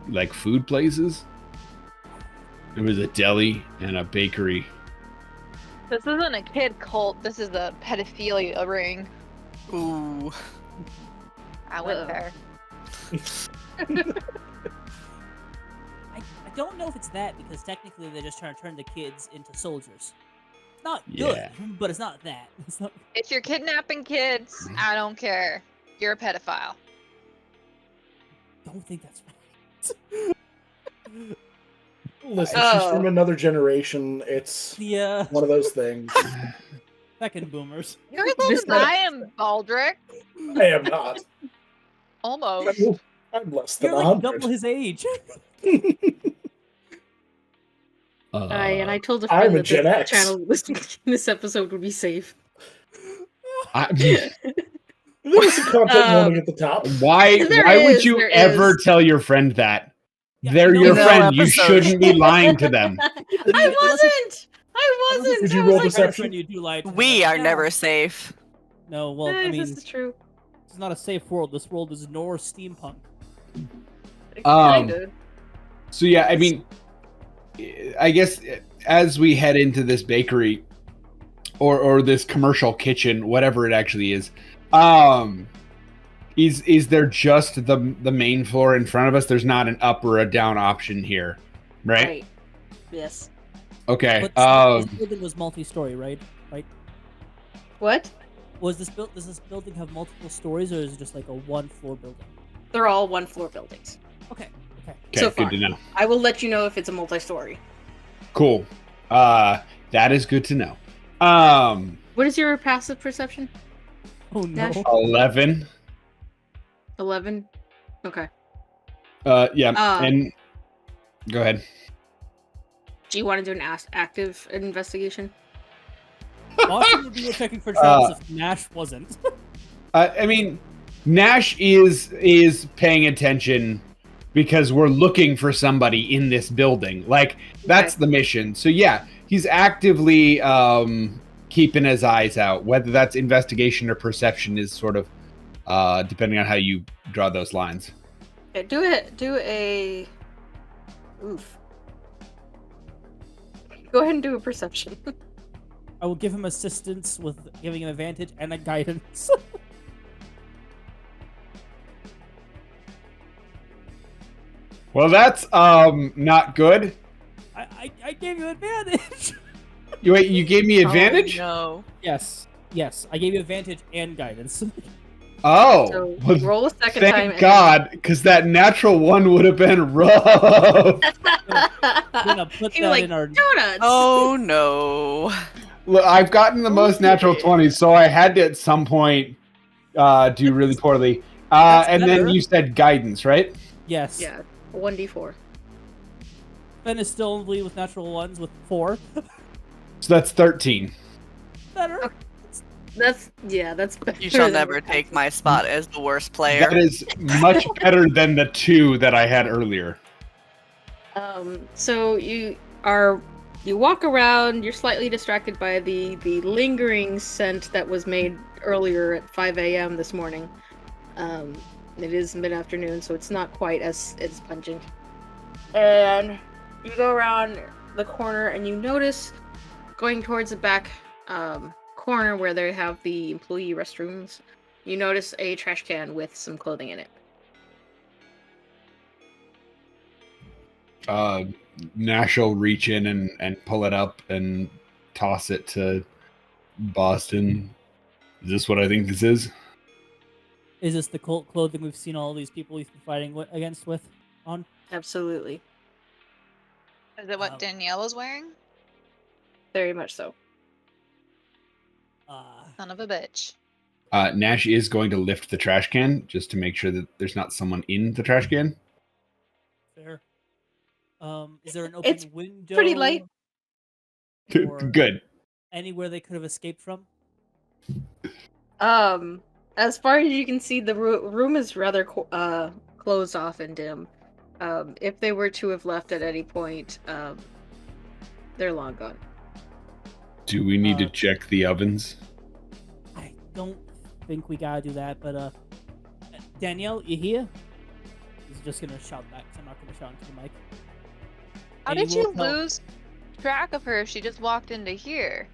like food places? It was a deli and a bakery. This isn't a kid cult. This is a pedophilia ring. Ooh. I went Uh-oh. there. I don't know if it's that, because technically they're just trying to turn the kids into soldiers. It's not Yeah. good, but it's not that. It's not. If you're kidnapping kids, I don't care. You're a pedophile. Don't think that's right. Listen, she's Oh. from another generation. It's Yeah, one of those things. second boomers. You're as old as I am, Baldric. I am not. Almost. I'm less than You're like 100. double his age. And I told a I'm friend a that Gen this X. channel listening to this episode would be safe. There's some content warning at the top. Why There would is, you there ever is. tell your friend that? Yeah, They're no, your no friend. You episode. shouldn't be lying to them. I unless wasn't! I wasn't! Did you I roll was like, deception? When you do lie to him, We like, are yeah. never safe. No, well, I mean, this is true. it's not a safe world. This world is Norse steampunk. Kinda. So yeah, I mean, I guess as we head into this bakery or this commercial kitchen, whatever it actually is there just the main floor in front of us? There's not an up or a down option here, right? Yes. Okay. But this building was multi-story, right? What? Does this building have multiple stories, or is it just like a one-floor building? They're all one-floor buildings. Okay. Okay, so good far. to know. I will let you know if it's a multi-story. Cool. That is good to know. What is your passive perception? Oh no. Nash? 11. 11? Okay. Yeah, and go ahead. Do you want to do an active investigation? Boston would be checking for traps if Nash wasn't. I mean, Nash is paying attention because we're looking for somebody in this building. Like, that's the mission. So yeah, he's actively keeping his eyes out. Whether that's investigation or perception is sort of depending on how you draw those lines. Okay, do a oof. Go ahead and do a perception. I will give him assistance with giving him advantage and a guidance. Well, that's not good. I gave you advantage. You gave me advantage? Oh, Yes, I gave you advantage and guidance. Oh, So well, roll a second thank time. God, because that natural one would have been rough. I'm gonna put You're that like, in our. donuts. Oh no. Look, I've gotten the most natural 20s, so I had to at some point do really poorly. That's And then better. you said guidance, right? Yes. Yeah, 1d4. Ben is still in the lead with natural ones with 4. So that's 13. Better. That's better. You shall than never what take my spot as the worst player. That is much better than the 2 that I had earlier. So you are You walk around, you're slightly distracted by the lingering scent that was made earlier at 5 a.m. this morning. It is mid-afternoon, so it's not quite as pungent. And you go around the corner and you notice, going towards the back corner where they have the employee restrooms, you notice a trash can with some clothing in it. Nash will reach in and pull it up and toss it to Boston. Is this what I think this is? Is this the cult clothing we've seen all these people we've been fighting against with on? Absolutely. Is it what Danielle was wearing? Very much so. Son of a bitch. Nash is going to lift the trash can just to make sure that there's not someone in the trash can. Fair. Is there an open It's window? pretty light. Or Good. anywhere they could have escaped from? As far as you can see, the room is rather closed off and dim. If they were to have left at any point, they're long gone. Do we need to check the ovens? I don't think we gotta do that, but Danielle, you here? He's just gonna shout back, 'cause I'm not gonna shout into the mic. How Any did you will help? lose track of her if she just walked into here?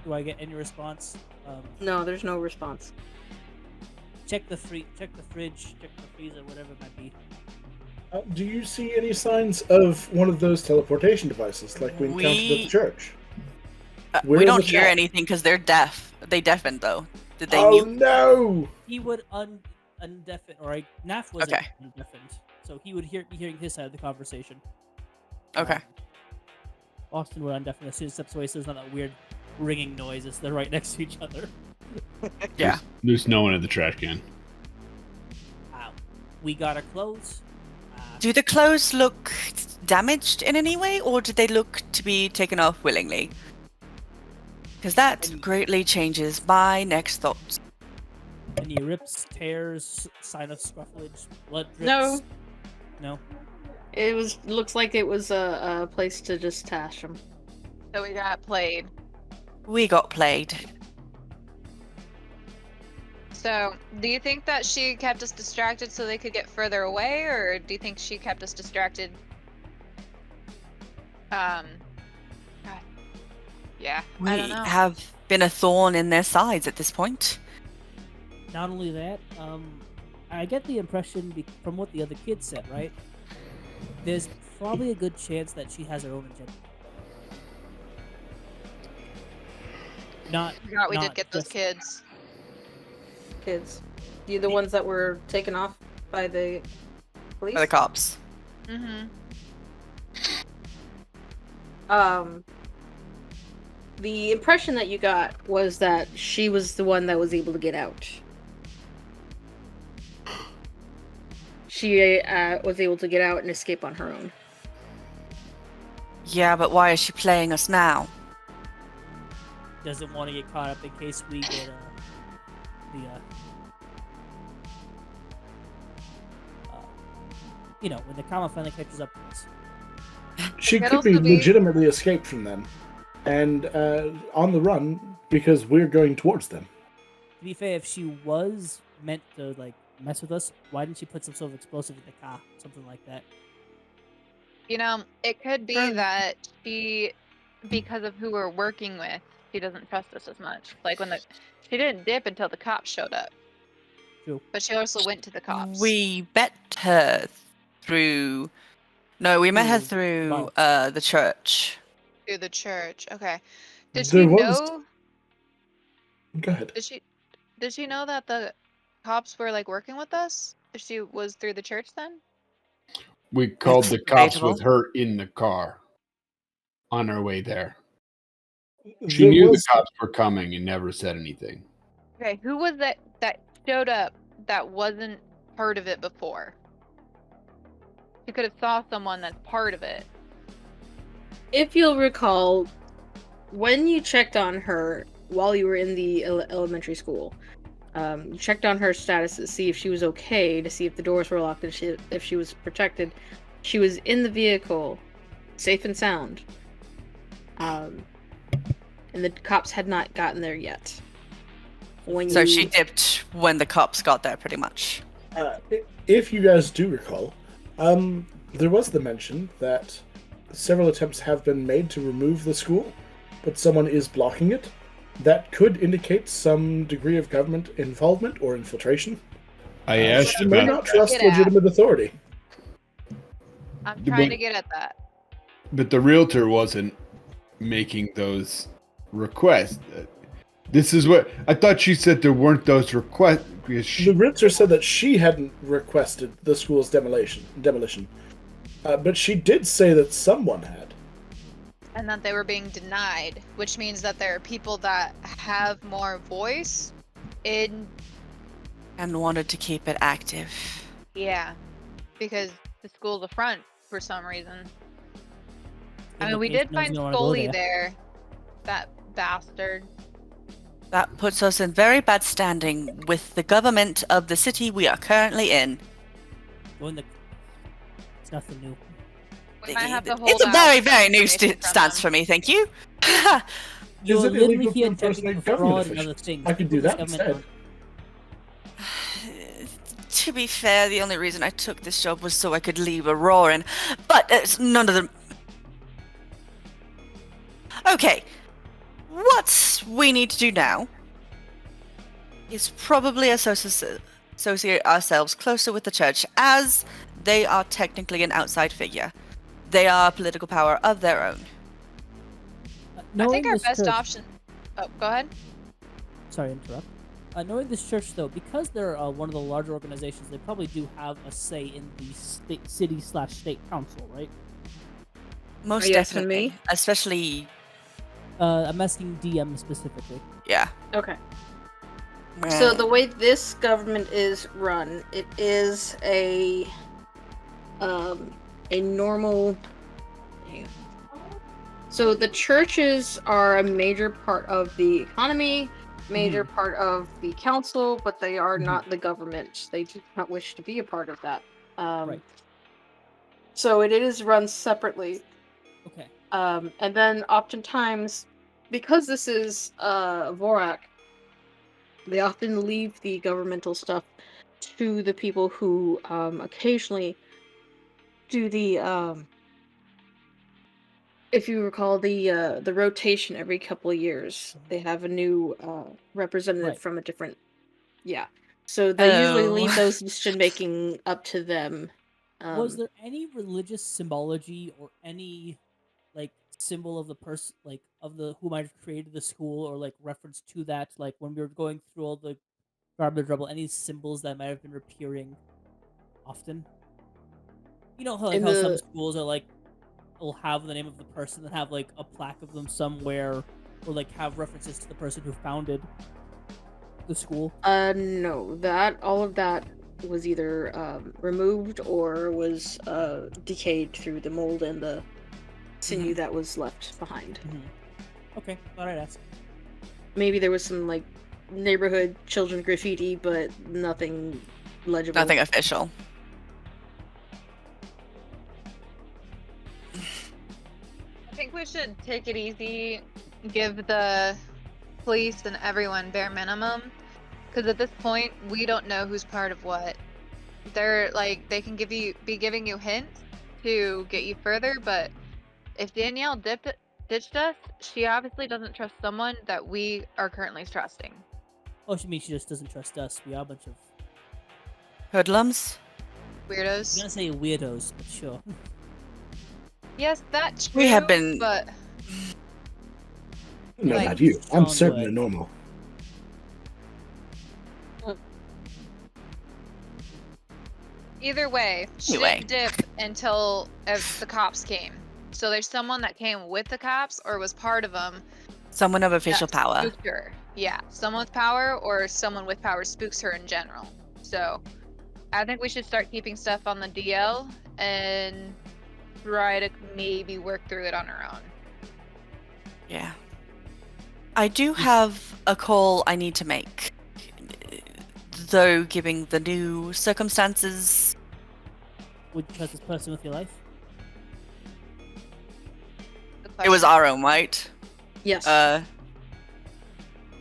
Do I get any response? No, there's no response. Check the fridge, check the freezer, whatever it might be. Do you see any signs of one of those teleportation devices like we encountered at the church? Where We is don't the hear chat? anything because they're deaf. They deafened though. Did they Oh mute? no! He would undeafen, or Naf was Okay. undeafened, so he would be hearing his side of the conversation. Okay. Austin would undeafen as soon as he steps away, so there's not that weird ringing noise as they're right next to each other. Yeah. There's no one at the trash can. We gotta close. Do the clothes look damaged in any way, or do they look to be taken off willingly? Because that greatly changes my next thoughts. Any rips, tears, sign of scruffage, blood drips? No. No. It looks like it was a place to just stash them. So we got played. We got played. So, do you think that she kept us distracted so they could get further away, or do you think she kept us distracted? Yeah, We I don't know. have been a thorn in their sides at this point. Not only that, I get the impression from what the other kids said, right? There's probably a good chance that she has her own agenda. Not. Forgot we not did get those just- kids. Kids. You the ones that were taken off by the police? By the cops. Mm-hmm. The impression that you got was that she was the one that was able to get out. She was able to get out and escape on her own. Yeah, but why is she playing us now? Doesn't want to get caught up in case we get when the karma finally catches up to us. She Could could be also be- legitimately escaped from them and on the run because we're going towards them. To be fair, if she was meant to mess with us, why didn't she put some sort of explosive in the car, something like that? You know, it could be that she, because of who we're working with, she doesn't trust us as much. Like she didn't dip until the cops showed up. True. But she also went to the cops. We met her through. No, we met her through the church. Through the church. Okay. Did There she was- know? Go ahead. Did she know that the cops were working with us? If she was through the church then? We called the cops debatable. with her in the car on our way there. She There knew was- the cops were coming and never said anything. Okay, who was that showed up that wasn't part of it before? You could have saw someone that's part of it. If you'll recall, when you checked on her while you were in the elementary school, You checked on her status to see if she was okay, to see if the doors were locked, and if she was protected. She was in the vehicle, safe and sound. And the cops had not gotten there yet. So she dipped when the cops got there, pretty much. If you guys do recall, there was the mention that several attempts have been made to remove the school, but someone is blocking it. That could indicate some degree of government involvement or infiltration. I asked You may about not that. trust legitimate authority. I'm trying to get at that. But the realtor wasn't making those requests. This is what I thought she said there weren't those requests. The realtor said that she hadn't requested the school's demolition. But she did say that someone had. And that they were being denied, which means that there are people that have more voice in. And wanted to keep it active. Yeah, because the school's a front for some reason. I mean, we did find Scully there. That bastard. That puts us in very bad standing with the government of the city we are currently in. It's nothing new. We might have to hold It's a out very, for very new information from stance them. for me, thank you. You're Is it literally illegal here to impersonate attempting government fraud and other officials? things. I could do This that government instead. To be fair, the only reason I took this job was so I could leave a roaring. But it's none of them. Okay, what we need to do now is probably associate ourselves closer with the church, as they are technically an outside figure. They are political power of their own. I think our best option. Oh, go ahead. Sorry to interrupt. Knowing this church, though, because they're one of the larger organizations, they probably do have a say in the city/state council, right? Most Are you asking definitely. me? Especially, I'm asking DM specifically. yeah. Okay. So the way this government is run, it is a normal. So the churches are a major part of the economy, major part of the council, but they are not the government. They do not wish to be a part of that. Right. So it is run separately. Okay. And then oftentimes, because this is Vorak, they often leave the governmental stuff to the people who occasionally do the if you recall the rotation every couple of years. They have a new representative Right. from a different so they usually Oh. leave those decision making up to them. Was there any religious symbology or any like symbol of the person, like of the who might have created the school, or like reference to that, like when we were going through all the garbage rubble, any symbols that might have been appearing often? You know how, like, In how some the- schools are like will have the name of the person and have like a plaque of them somewhere, or like have references to the person who founded the school. No, that all of that was either removed or was decayed through the mold and the sinew that was left behind. Okay, thought I'd ask. Maybe there was some like neighborhood children graffiti, but nothing legible. Nothing official. I think we should take it easy, give the police and everyone bare minimum, because at this point we don't know who's part of what. They're like, they can be giving you hints to get you further, but if Danielle ditched us, she obviously doesn't trust someone that we are currently trusting. Oh, she means she just doesn't trust us. We are a bunch of Hoodlums? I'm Weirdos. gonna say weirdos, but sure. Yes, that's true. We have been- But No, Like, not you. I'm Sean certainly would. normal. either way, she Anyway. didn't dip until the cops came. So there's someone that came with the cops or was part of them. Someone of official that power. spooked her. Yeah, someone with power or someone with power spooks her in general. So I think we should start keeping stuff on the DL and try to maybe work through it on our own. Yeah. I do have a call I need to make. though, given the new circumstances. Would you trust this person with your life? It was Arwen, right? Yes.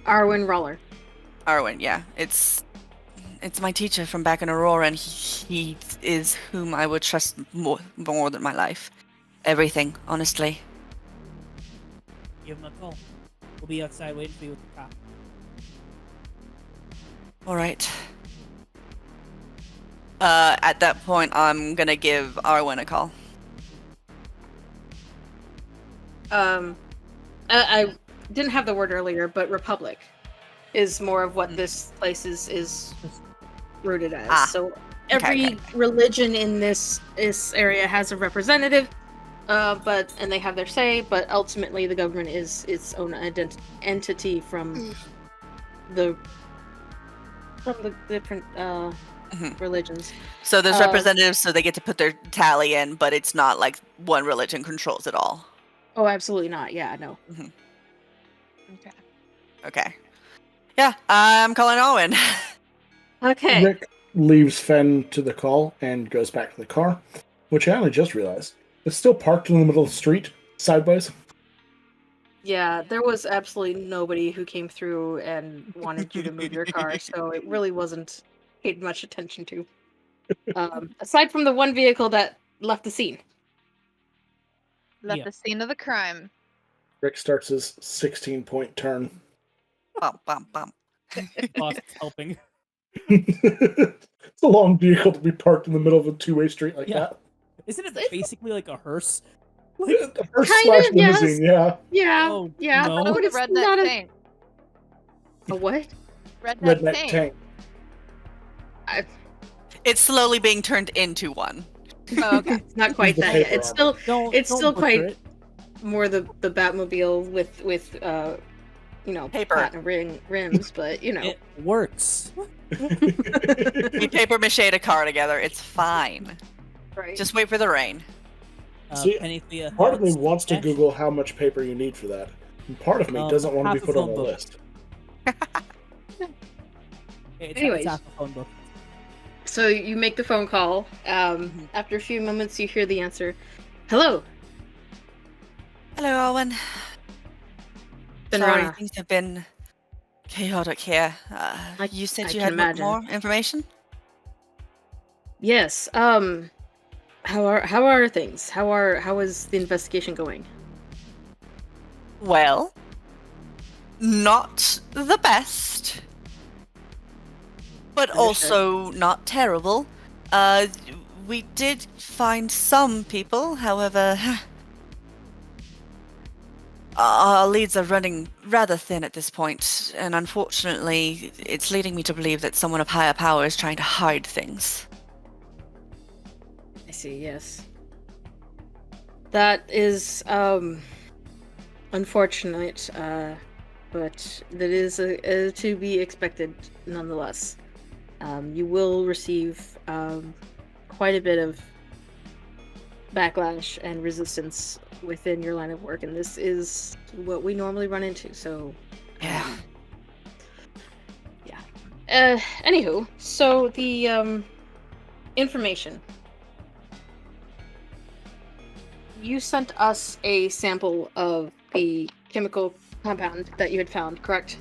Arwen Roller. Arwen, yeah. It's my teacher from back in Aurora, and he is whom I would trust more than my life. Everything, honestly. Give him a call. We'll be outside waiting for you with the car. All right. At that point, I'm gonna give Arwen a call. I didn't have the word earlier, but Republic is more of what this place is rooted as. So every religion in this area has a representative, and they have their say, but ultimately the government is its own entity from the different religions. So there's representatives, so they get to put their tally in, but it's not like one religion controls it all. Oh, absolutely not. Yeah, no. Okay. Yeah, I'm calling Owen. Okay. Rick leaves Fen to the call and goes back to the car, which I only just realized is still parked in the middle of the street, sideways. Yeah, there was absolutely nobody who came through and wanted you to move your car, so it really wasn't paid much attention to. Aside from the one vehicle that left the scene. Left the scene of the crime. Rick starts his 16-point turn. Bum, bum, bum. Boss is helping. It's a long vehicle to be parked in the middle of a two-way street like that. Isn't it basically like a hearse? The first Kind slash of, yes. limousine, yeah. Yeah, Oh, yeah. no. But What a it's redneck not tank. a what? Redneck tank. It's slowly being turned into one. Oh, okay. It's not quite The that yet. paper It's still Don't still butcher quite it. more the Batmobile with Paper. platinum rims, but It works. We paper mache a car together. It's fine. right. Just wait for the rain. See, Penny Thea Part of me has wants to cash. Google how much paper you need for that. And part of me doesn't want to half be a put on phone the book. list. Anyways. Half a phone book. So you make the phone call. After a few moments, you hear the answer. Hello, Hello, Owen. Been Sorry, Rana. things have been chaotic here. You said I you can had imagine. more information? Yes. How are things? How is the investigation going? Well, not the best, but Understood. also not terrible. We did find some people, however, our leads are running rather thin at this point, and unfortunately, it's leading me to believe that someone of higher power is trying to hide things. I see. Yes. That is unfortunate, but that is to be expected nonetheless. You will receive quite a bit of backlash and resistance within your line of work, and this is what we normally run into. So, Yeah. anywho, so the information. You sent us a sample of the chemical compound that you had found, correct?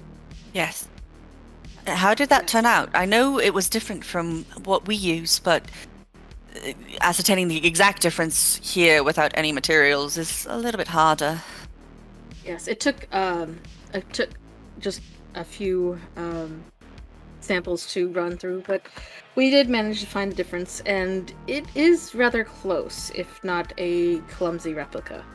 Yes. How did that turn out? I know it was different from what we use, but ascertaining the exact difference here without any materials is a little bit harder. Yes, it took just a few samples to run through, but we did manage to find a difference, and it is rather close, if not a clumsy replica.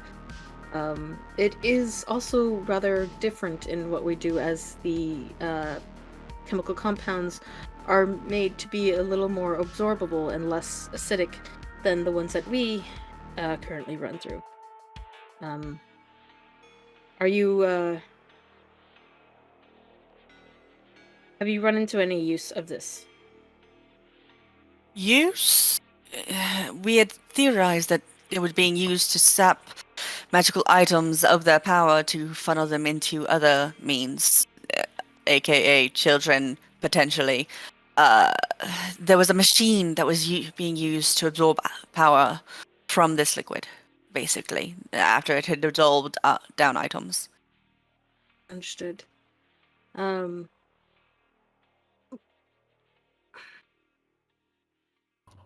It is also rather different in what we do, as the chemical compounds are made to be a little more absorbable and less acidic than the ones that we currently run through. Are you have you run into any use of this? Use? We had theorized that it was being used to sap magical items of their power to funnel them into other means, aka children, potentially. there was a machine that was being used to absorb power from this liquid, basically, after it had dissolved down items. Understood.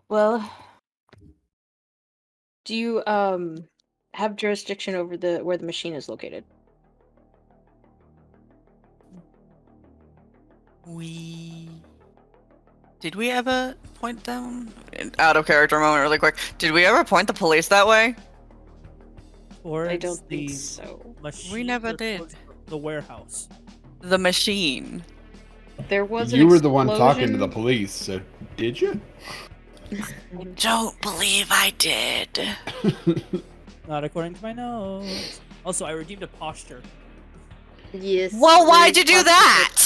Well, do you have jurisdiction over where the machine is located? Did we ever point them? Out of character moment, really quick. Did we ever point the police that way? Towards I don't think the so. machine We never or did. towards the warehouse? The machine. There was You an were the one talking to the explosion. police, so did you? I don't believe I did. Not according to my notes. Also, I redeemed a posture. Yes. Well, why'd you very do that?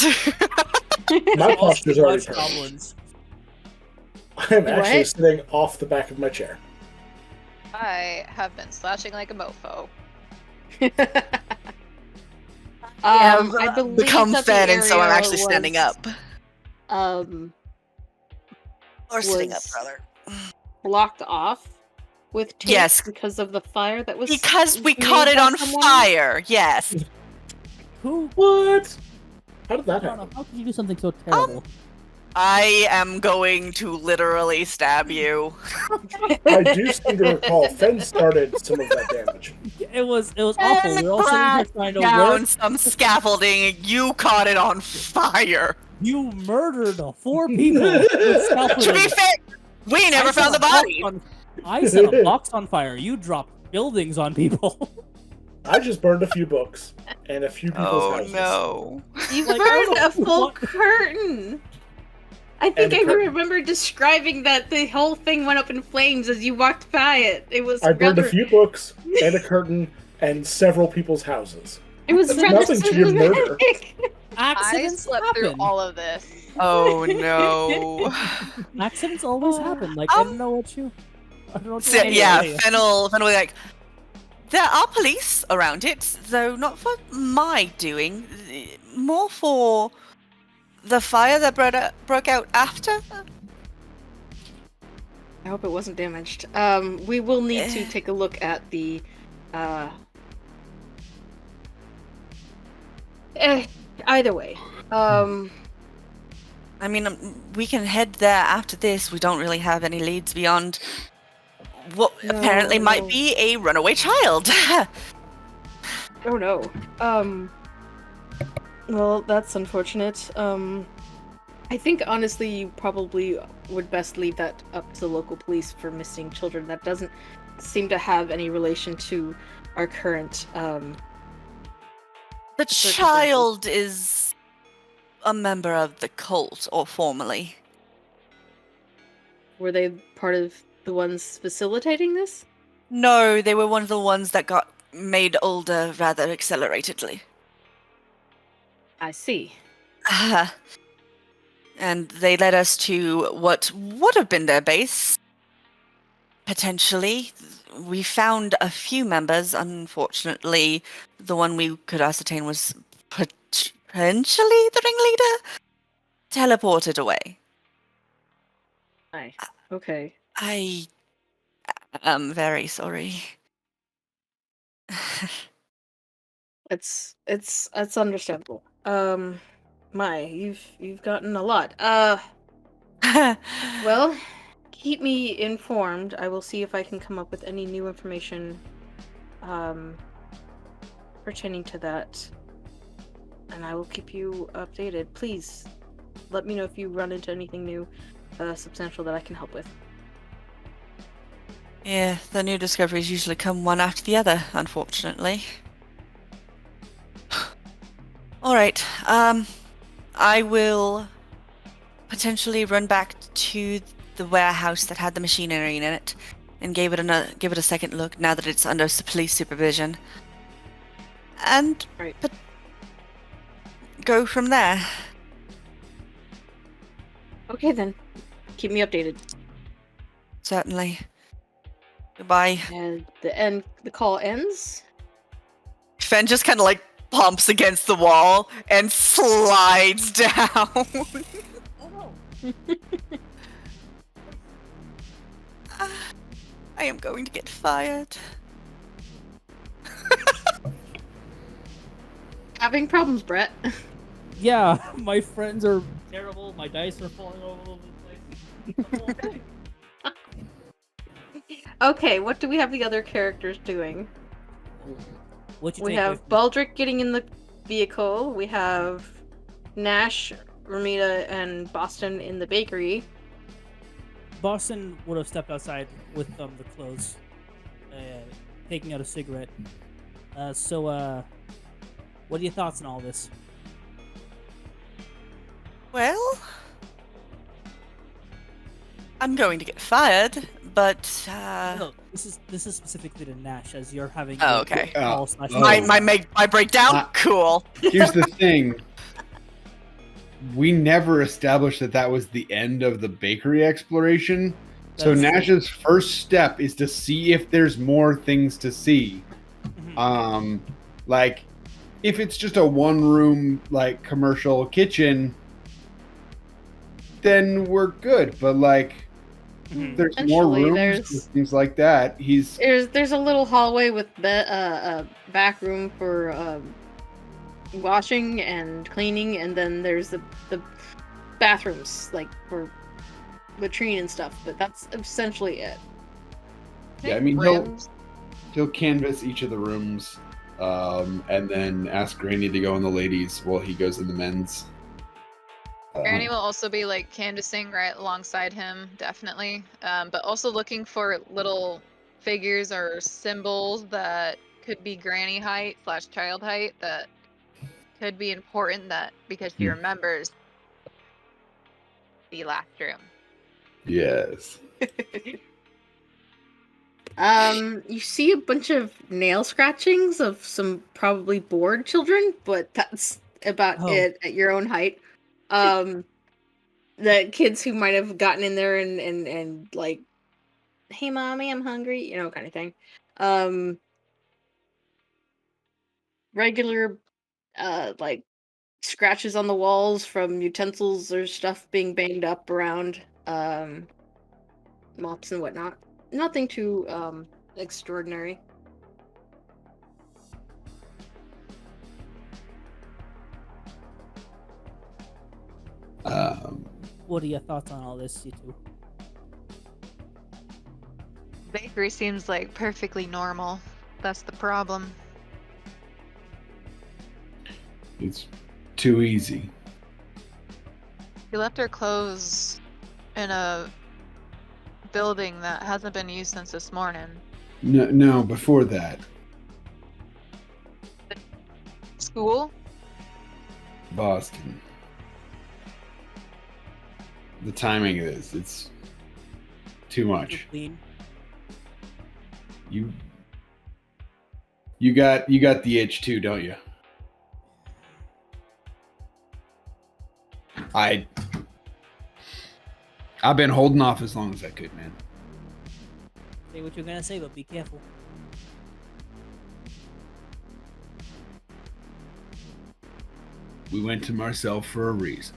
My Also posture's already dodge turned. goblins. I'm actually What? sitting off the back of my chair. I have been slashing like a mofo. I believe become that the fed, and so I'm area actually standing was, up. Or sitting up, was- rather. Blocked off with tape Yes. because of the fire that was Because we made caught it by on someone? fire, yes. Who? What? How did that I don't know. happen? How could you do something so terrible? I am going to literally stab you. I do seem to recall Fen started some of that damage. It was awful. We were all sitting here trying to Down work. some scaffolding, you caught it on fire. You murdered 4 people with scaffolding. To be fair, we never I set found the a box body. I set a box on fire. You dropped buildings on people. I just burned a few books and a few people's Oh houses. no. You Like, I burned don't know a full what- curtain. I think And the I curtain. remember describing that the whole thing went up in flames as you walked by it. It was I burned a rather, few books and a curtain and several people's houses. It was That's rather nothing to your murder. cinematic. I Accidents slept happen. through all of this. Oh no. Accidents always happen. Like I don't know what you. I don't know what you So, want me to yeah, say. Fennel like, there are police around it, though not for my doing, more for the fire that broke out after. I hope it wasn't damaged. We will need to take a look at the either way. I mean, we can head there after this. We don't really have any leads beyond what apparently might No. be a runaway child. Oh no. Well, that's unfortunate. I think honestly you probably would best leave that up to the local police for missing children. That doesn't seem to have any relation to our current The circumstances. child is a member of the cult, or formerly. Were they part of the ones facilitating this? No, they were one of the ones that got made older rather acceleratedly. I see. And they led us to what would have been their base. Potentially. We found a few members. Unfortunately, the one we could ascertain was potentially the ringleader. Teleported away. Aye. Okay. I am very sorry. It's understandable. You've gotten a lot. Well, keep me informed. I will see if I can come up with any new information pertaining to that. And I will keep you updated. Please let me know if you run into anything new substantial that I can help with. Yeah, the new discoveries usually come one after the other, unfortunately. Alright, I will potentially run back to the warehouse that had the machinery in it and give it a second look now that it's under police supervision. And Right. go from there. Okay then. Keep me updated. Certainly. Goodbye. And the call ends. Fen just kind of like pumps against the wall and slides down. I am going to get fired. Having problems, Brett. Yeah, my friends are terrible. My dice are falling all over the place. Okay, what do we have the other characters doing? What you We take away have from- Baldric getting in the vehicle. We have Nash, Ramita, and Boston in the bakery. Boston would have stepped outside with the clothes, taking out a cigarette. So, what are your thoughts on all this? Well, I'm going to get fired, but No, this is specifically to Nash, as you're having. Oh, your okay. call slash- my breakdown. Cool. Here's the thing. We never established that was the end of the bakery exploration. So That's true. Nash's first step is to see if there's more things to see. Mhm. Like if it's just a one-room like commercial kitchen, then we're good. But like Mhm. there's more Eventually, rooms, there's- things like that. There's a little hallway with a back room for washing and cleaning, and then there's the bathrooms like for latrine and stuff. But that's essentially it. Yeah, I mean, Rims. he'll canvas each of the rooms, and then ask Granny to go in the ladies while he goes in the men's. Granny will also be like canvassing right alongside him, definitely. But also looking for little figures or symbols that could be granny height / child height that could be important that because she remembers the last room. Yes. You see a bunch of nail scratchings of some probably bored children, but that's about Oh. it at your own height. The kids who might have gotten in there and like, hey mommy, I'm hungry, you know, kind of thing. Regular like scratches on the walls from utensils or stuff being banged up around, mops and whatnot. Nothing too extraordinary. What are your thoughts on all this, you two? Bakery seems like perfectly normal. That's the problem. It's too easy. She left her clothes in a building that hasn't been used since this morning. No, before that. School? Boston. The timing of this, it's too much. Clean. You got the itch too, don't you? I've been holding off as long as I could, man. Say what you're gonna say, but be careful. We went to Marcel for a reason.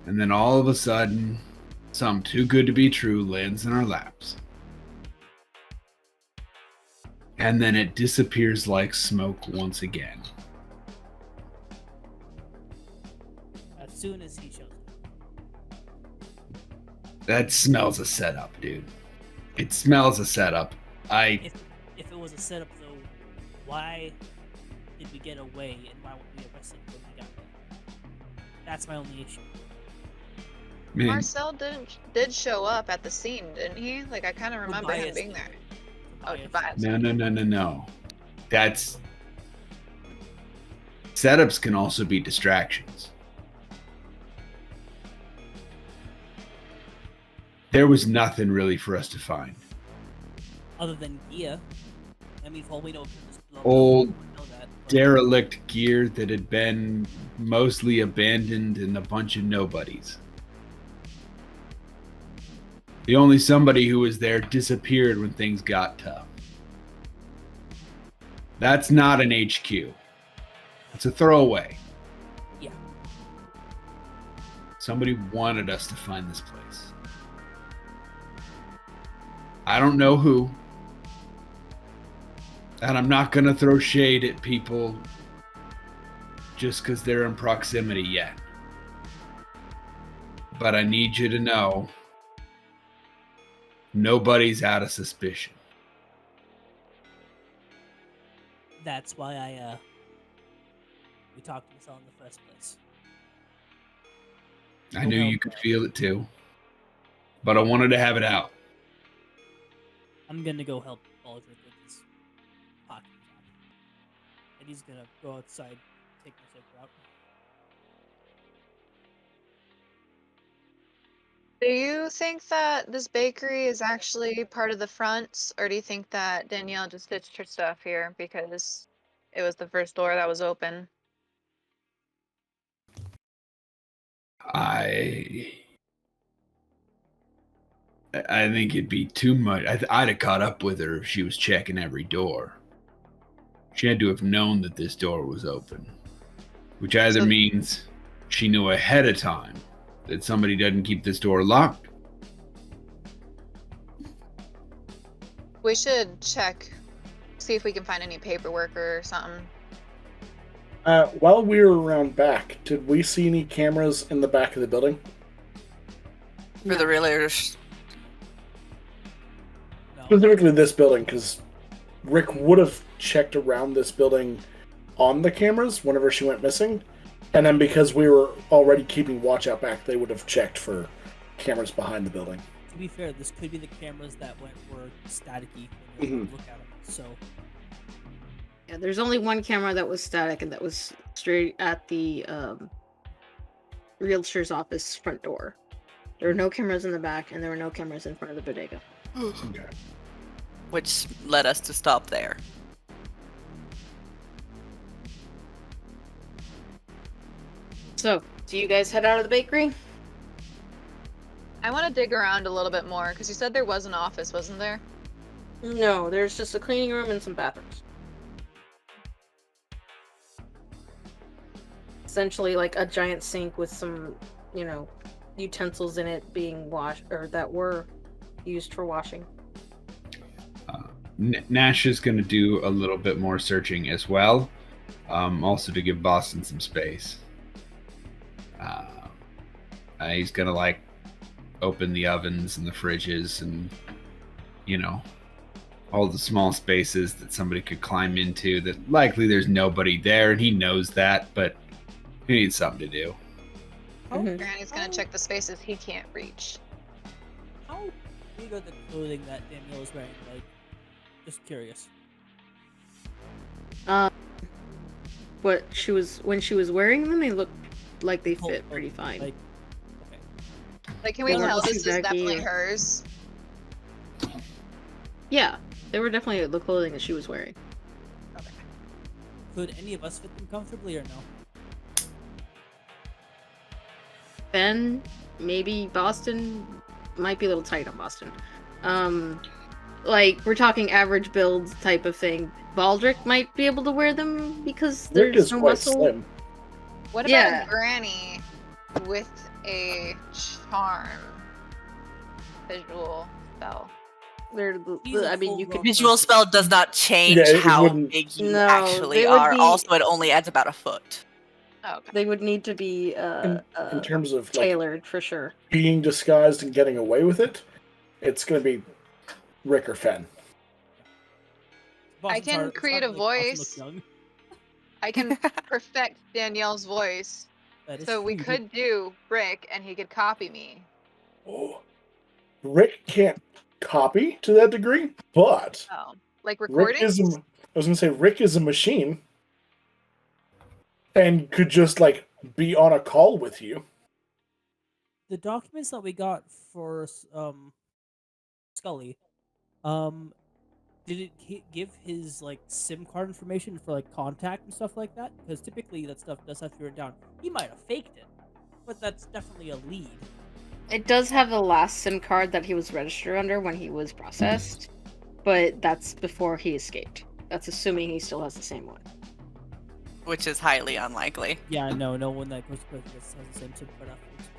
And then all of a sudden, something too good to be true lands in our laps. And then it disappears like smoke once again. As soon as he shows up. That smells a setup, dude. It smells a setup. If it was a setup, though, why did we get away and why weren't we arrested when we got there? That's my only issue. Man, Marcel did show up at the scene, didn't he? Like I kind of remember him Tobias being did. there. Oh, Tobias. Tobias. no. That's setups can also be distractions. There was nothing really for us to find. Other than gear. I mean, for all we know, Old know that, but- derelict gear that had been mostly abandoned and a bunch of nobodies. The only somebody who was there disappeared when things got tough. That's not an HQ. It's a throwaway. Yeah. Somebody wanted us to find this place. I don't know who. And I'm not going to throw shade at people just because they're in proximity yet. But I need you to know nobody's out of suspicion. That's why we talked to Michelle in the first place. I knew you could feel it too. But I wanted to have it out. I'm gonna go help Baldrick with his pocket job. And he's gonna go outside, take the safe route. Do you think that this bakery is actually part of the front, or do you think that Danielle just ditched her stuff here because it was the first door that was open? I think it'd be too much. I'd have caught up with her if she was checking every door. She had to have known that this door was open, which either means she knew ahead of time that somebody doesn't keep this door locked. We should check, see if we can find any paperwork or something. While we were around back, did we see any cameras in the back of the building? For the realers. No. Specifically this building, because Rick would have checked around this building on the cameras whenever she went missing. And then because we were already keeping watch out back, they would have checked for cameras behind the building. To be fair, this could be the cameras that were staticky when you look at them. So Yeah, there's only one camera that was static, and that was straight at the realtor's office front door. There were no cameras in the back, and there were no cameras in front of the bodega. Okay. Which led us to stop there. So, do you guys head out of the bakery? I want to dig around a little bit more, because you said there was an office, wasn't there? No, there's just a cleaning room and some bathrooms. Essentially, like a giant sink with some, utensils in it being washed, or that were used for washing. Nash is going to do a little bit more searching as well, also to give Boston some space. He's going to open the ovens and the fridges and all the small spaces that somebody could climb into that likely there's nobody there, and he knows that, but he needs something to do. Granny's gonna check the spaces he can't reach. how big are the clothing that Danielle is wearing? Just curious. When she was wearing them, they looked like they fit pretty fine. Like, can we Well, tell she's this is baggy definitely or- hers? Yeah, they were definitely the clothing that she was wearing. Could any of us fit them comfortably or no? Ben, maybe Boston, might be a little tight on Boston. We're talking average build type of thing. Baldrick might be able to wear them because Rick there's is no quite muscle. slim. What about Yeah. a granny with a charm visual spell? He's a I mean, you full-grown could. Visual spell does not change Yeah, it how wouldn't- big you No, actually they would are. be- Also, it only adds about a foot. Oh, okay. They would need to be In terms of tailored for sure. being disguised and getting away with it, it's going to be Rick or Fen. Boston's can hard- it's create hard a to make Boston look voice. young. I can perfect Danielle's voice, That is so we true. could do Rick, and he could copy me. Oh. Rick can't copy to that degree, but Oh, like Rick recordings? is I was going to say Rick is a machine and could just be on a call with you. The documents that we got for Scully, did it give his SIM card information for contact and stuff like that? Because typically that stuff does have to be written down. He might have faked it, but that's definitely a lead. It does have the last SIM card that he was registered under when he was processed, but that's before he escaped. That's assuming he still has the same one. Which is highly unlikely. Yeah, no one that goes to prison has the same SIM card afterwards.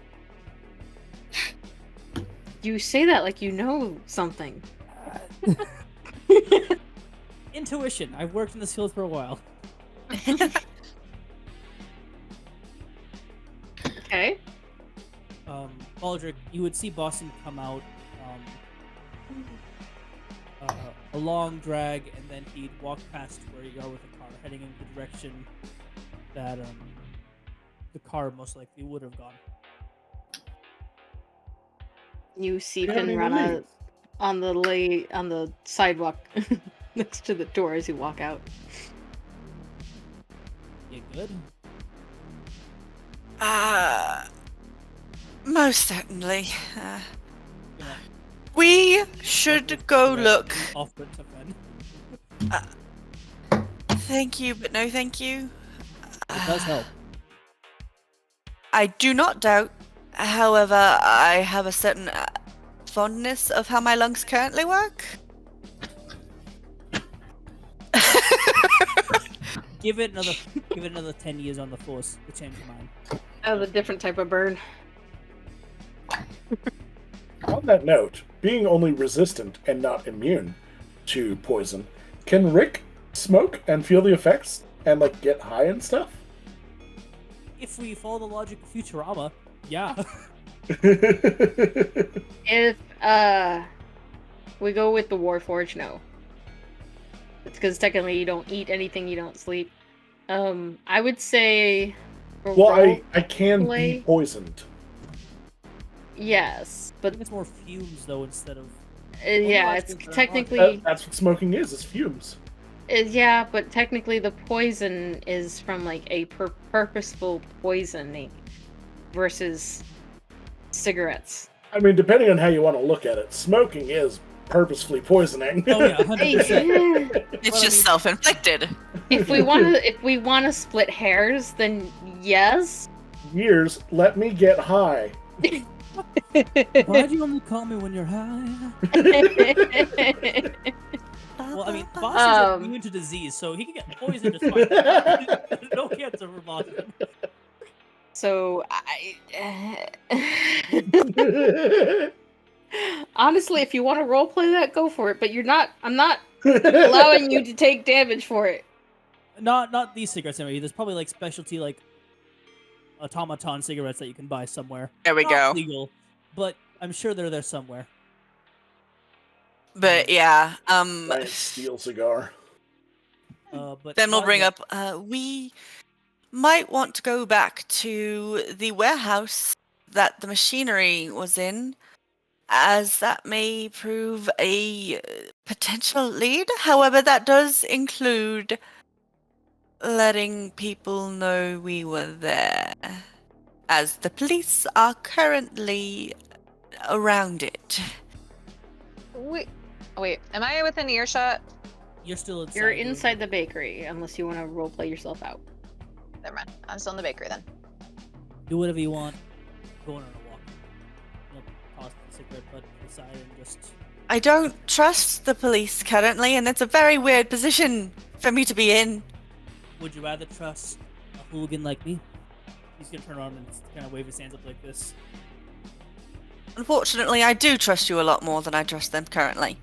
You say that like you know something. Intuition. I've worked in this field for a while. Okay. Baldric, you would see Boston come out, a long drag, and then he'd walk past where you are with the car, heading in the direction that the car most likely would have gone. You see Do you have Finn any run out leads? on the sidewalk next to the door as you walk out. You good? Most certainly. You know, We should go look. Offer it to Finn. Thank you, but no thank you. It does help. I do not doubt. However, I have a certain fondness of how my lungs currently work. Give it another 10 years on the force to change your mind. That was a different type of burn. On that note, being only resistant and not immune to poison, can Rick smoke and feel the effects and like get high and stuff? If we follow the logic of Futurama, yeah. If we go with the Warforged, no. It's because technically you don't eat anything, you don't sleep. I would say. Well, I can Roleplay? be poisoned. Yes, I but think it's more fumes though instead of. yeah, I it's think they're technically. That's what smoking is fumes. Yeah, but technically the poison is from like a purposeful poisoning versus cigarettes. I mean, depending on how you want to look at it, smoking is purposefully poisoning. Oh yeah, 100%. It's just self-inflicted. If we want to split hairs, then yes. Years, let me get high. Why do you only call me when you're high? Well, I mean, Boston's like immune to disease, so he can get poisoned just fine. No cancer for Boston. So honestly, if you want to roleplay that, go for it. But I'm not allowing you to take damage for it. Not these cigarettes anyway. There's probably like specialty like automaton cigarettes that you can buy somewhere. There we Not go. legal, but I'm sure they're there somewhere. But yeah, Giant steel cigar. But then we'll bring Claudia- up, we might want to go back to the warehouse that the machinery was in, as that may prove a potential lead. However, that does include letting people know we were there, as the police are currently around it. Wait, am I within earshot? You're still inside. You're inside the bakery, unless you want to roleplay yourself out. Never mind. I'm still in the bakery then. Do whatever you want. Go on a walk. Toss the cigarette butt to the side and just. I don't trust the police currently, and it's a very weird position for me to be in. Would you rather trust a hooligan like me? He's gonna turn around and kind of wave his hands up like this. Unfortunately, I do trust you a lot more than I trust them currently.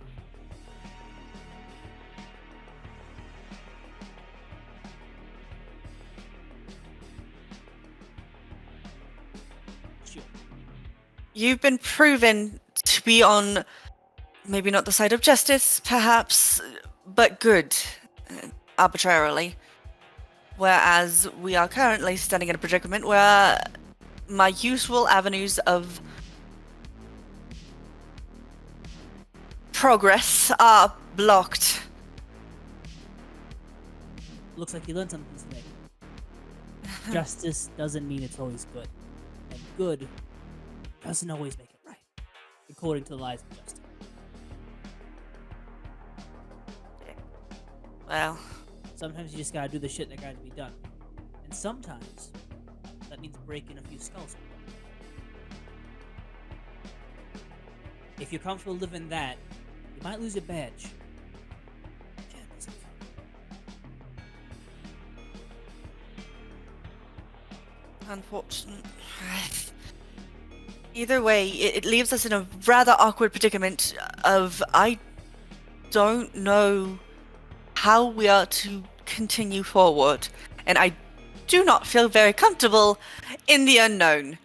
Sure. You've been proven to be on maybe not the side of justice, perhaps, but good, arbitrarily. Whereas we are currently standing in a predicament where my usual avenues of progress are blocked. Looks like you learned something today. Justice doesn't mean it's always good, and good doesn't always make it right, according to the lies of justice. Well, Sometimes you just gotta do the shit that gotta be done, and sometimes that means breaking a few skulls. If you're comfortable living that, you might lose your badge. Jen doesn't count. unfortunate. Either way, it leaves us in a rather awkward predicament of I don't know how we are to continue forward, and I do not feel very comfortable in the unknown.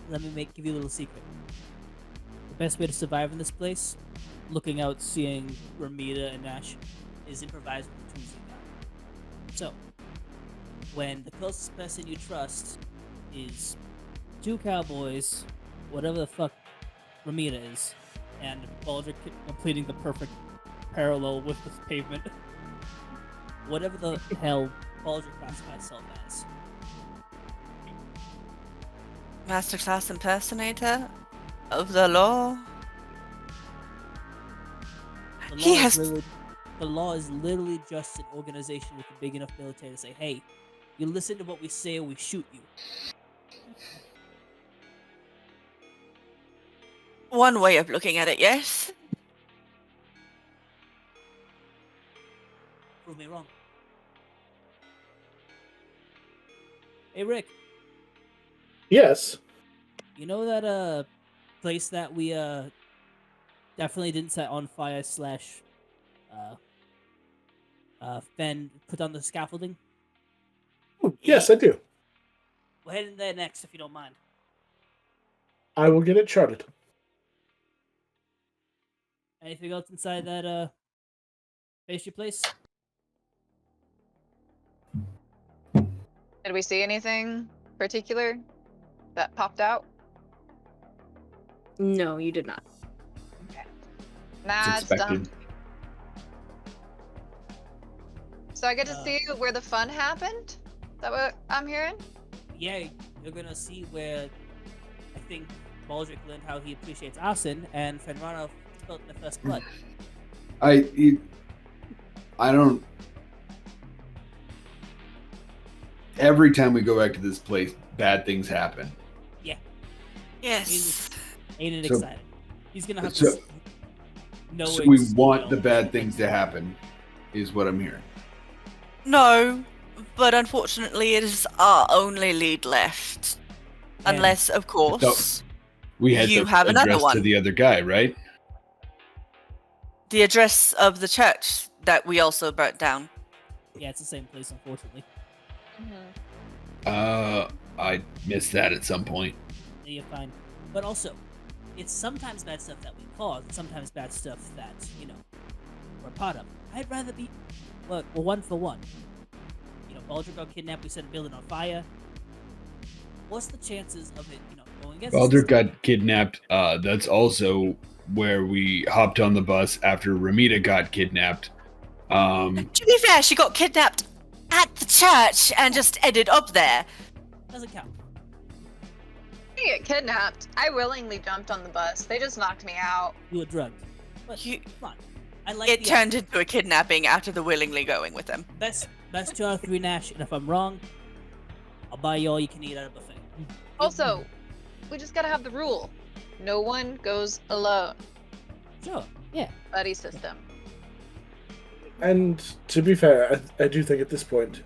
Let me give you a little secret. The best way to survive in this place, looking out, seeing Ramita and Nash, is improvise with the tools you got. So, when the closest person you trust is 2 cowboys, whatever the fuck Ramita is, and Baldric completing the perfect parallel with this pavement, whatever the hell Baldric classifies himself as. Masterclass impersonator of the law. The He law, has- the law is literally just an organization with a big enough military to say, hey, you listen to what we say or we shoot you. One way of looking at it, yes. Prove me wrong. Hey, Rick, Yes. you know that place that we definitely didn't set on fire slash Fen put on the scaffolding? Oh, yes, I do. We're heading there next, if you don't mind. I will get it charted. Anything else inside that pastry place? Did we see anything particular that popped out? No, you did not. Nah, It's it's done. expected. So I get to see where the fun happened? Is that what I'm hearing? Yeah, you're gonna see where I think Baldric learned how he appreciates arson, and Fenrana felt the first blood. I don't. Every time we go back to this place, bad things happen. Yes. Ain't it So- exciting? He's gonna have so- to know. So we want the bad things to happen, is what I'm hearing. No, but unfortunately it is our only lead left. And- Unless, of course, We had You the have another address to one. the other guy, right? the address of the church that we also burnt down. Yeah, it's the same place, unfortunately. I missed that at some point. Yeah, you're fine. But also, it's sometimes bad stuff that we cause, and sometimes bad stuff that, we're part of. I'd rather be, well, one for one. Baldric got kidnapped, we set a building on fire. What's the chances of it, going against us? Baldric got kidnapped. That's also where we hopped on the bus after Ramita got kidnapped. To be fair, she got kidnapped at the church and just ended up there. Doesn't count. I get kidnapped. I willingly jumped on the bus. They just knocked me out. You were drugged. But, You- come on. I like It the turned into a kidnapping after the willingly going with them. best 2 out of 3 Nash, and if I'm wrong, I'll buy you all you can eat at a buffet. Also, we just gotta have the rule. No one goes alone. Sure, yeah. Buddy system. And to be fair, I do think at this point,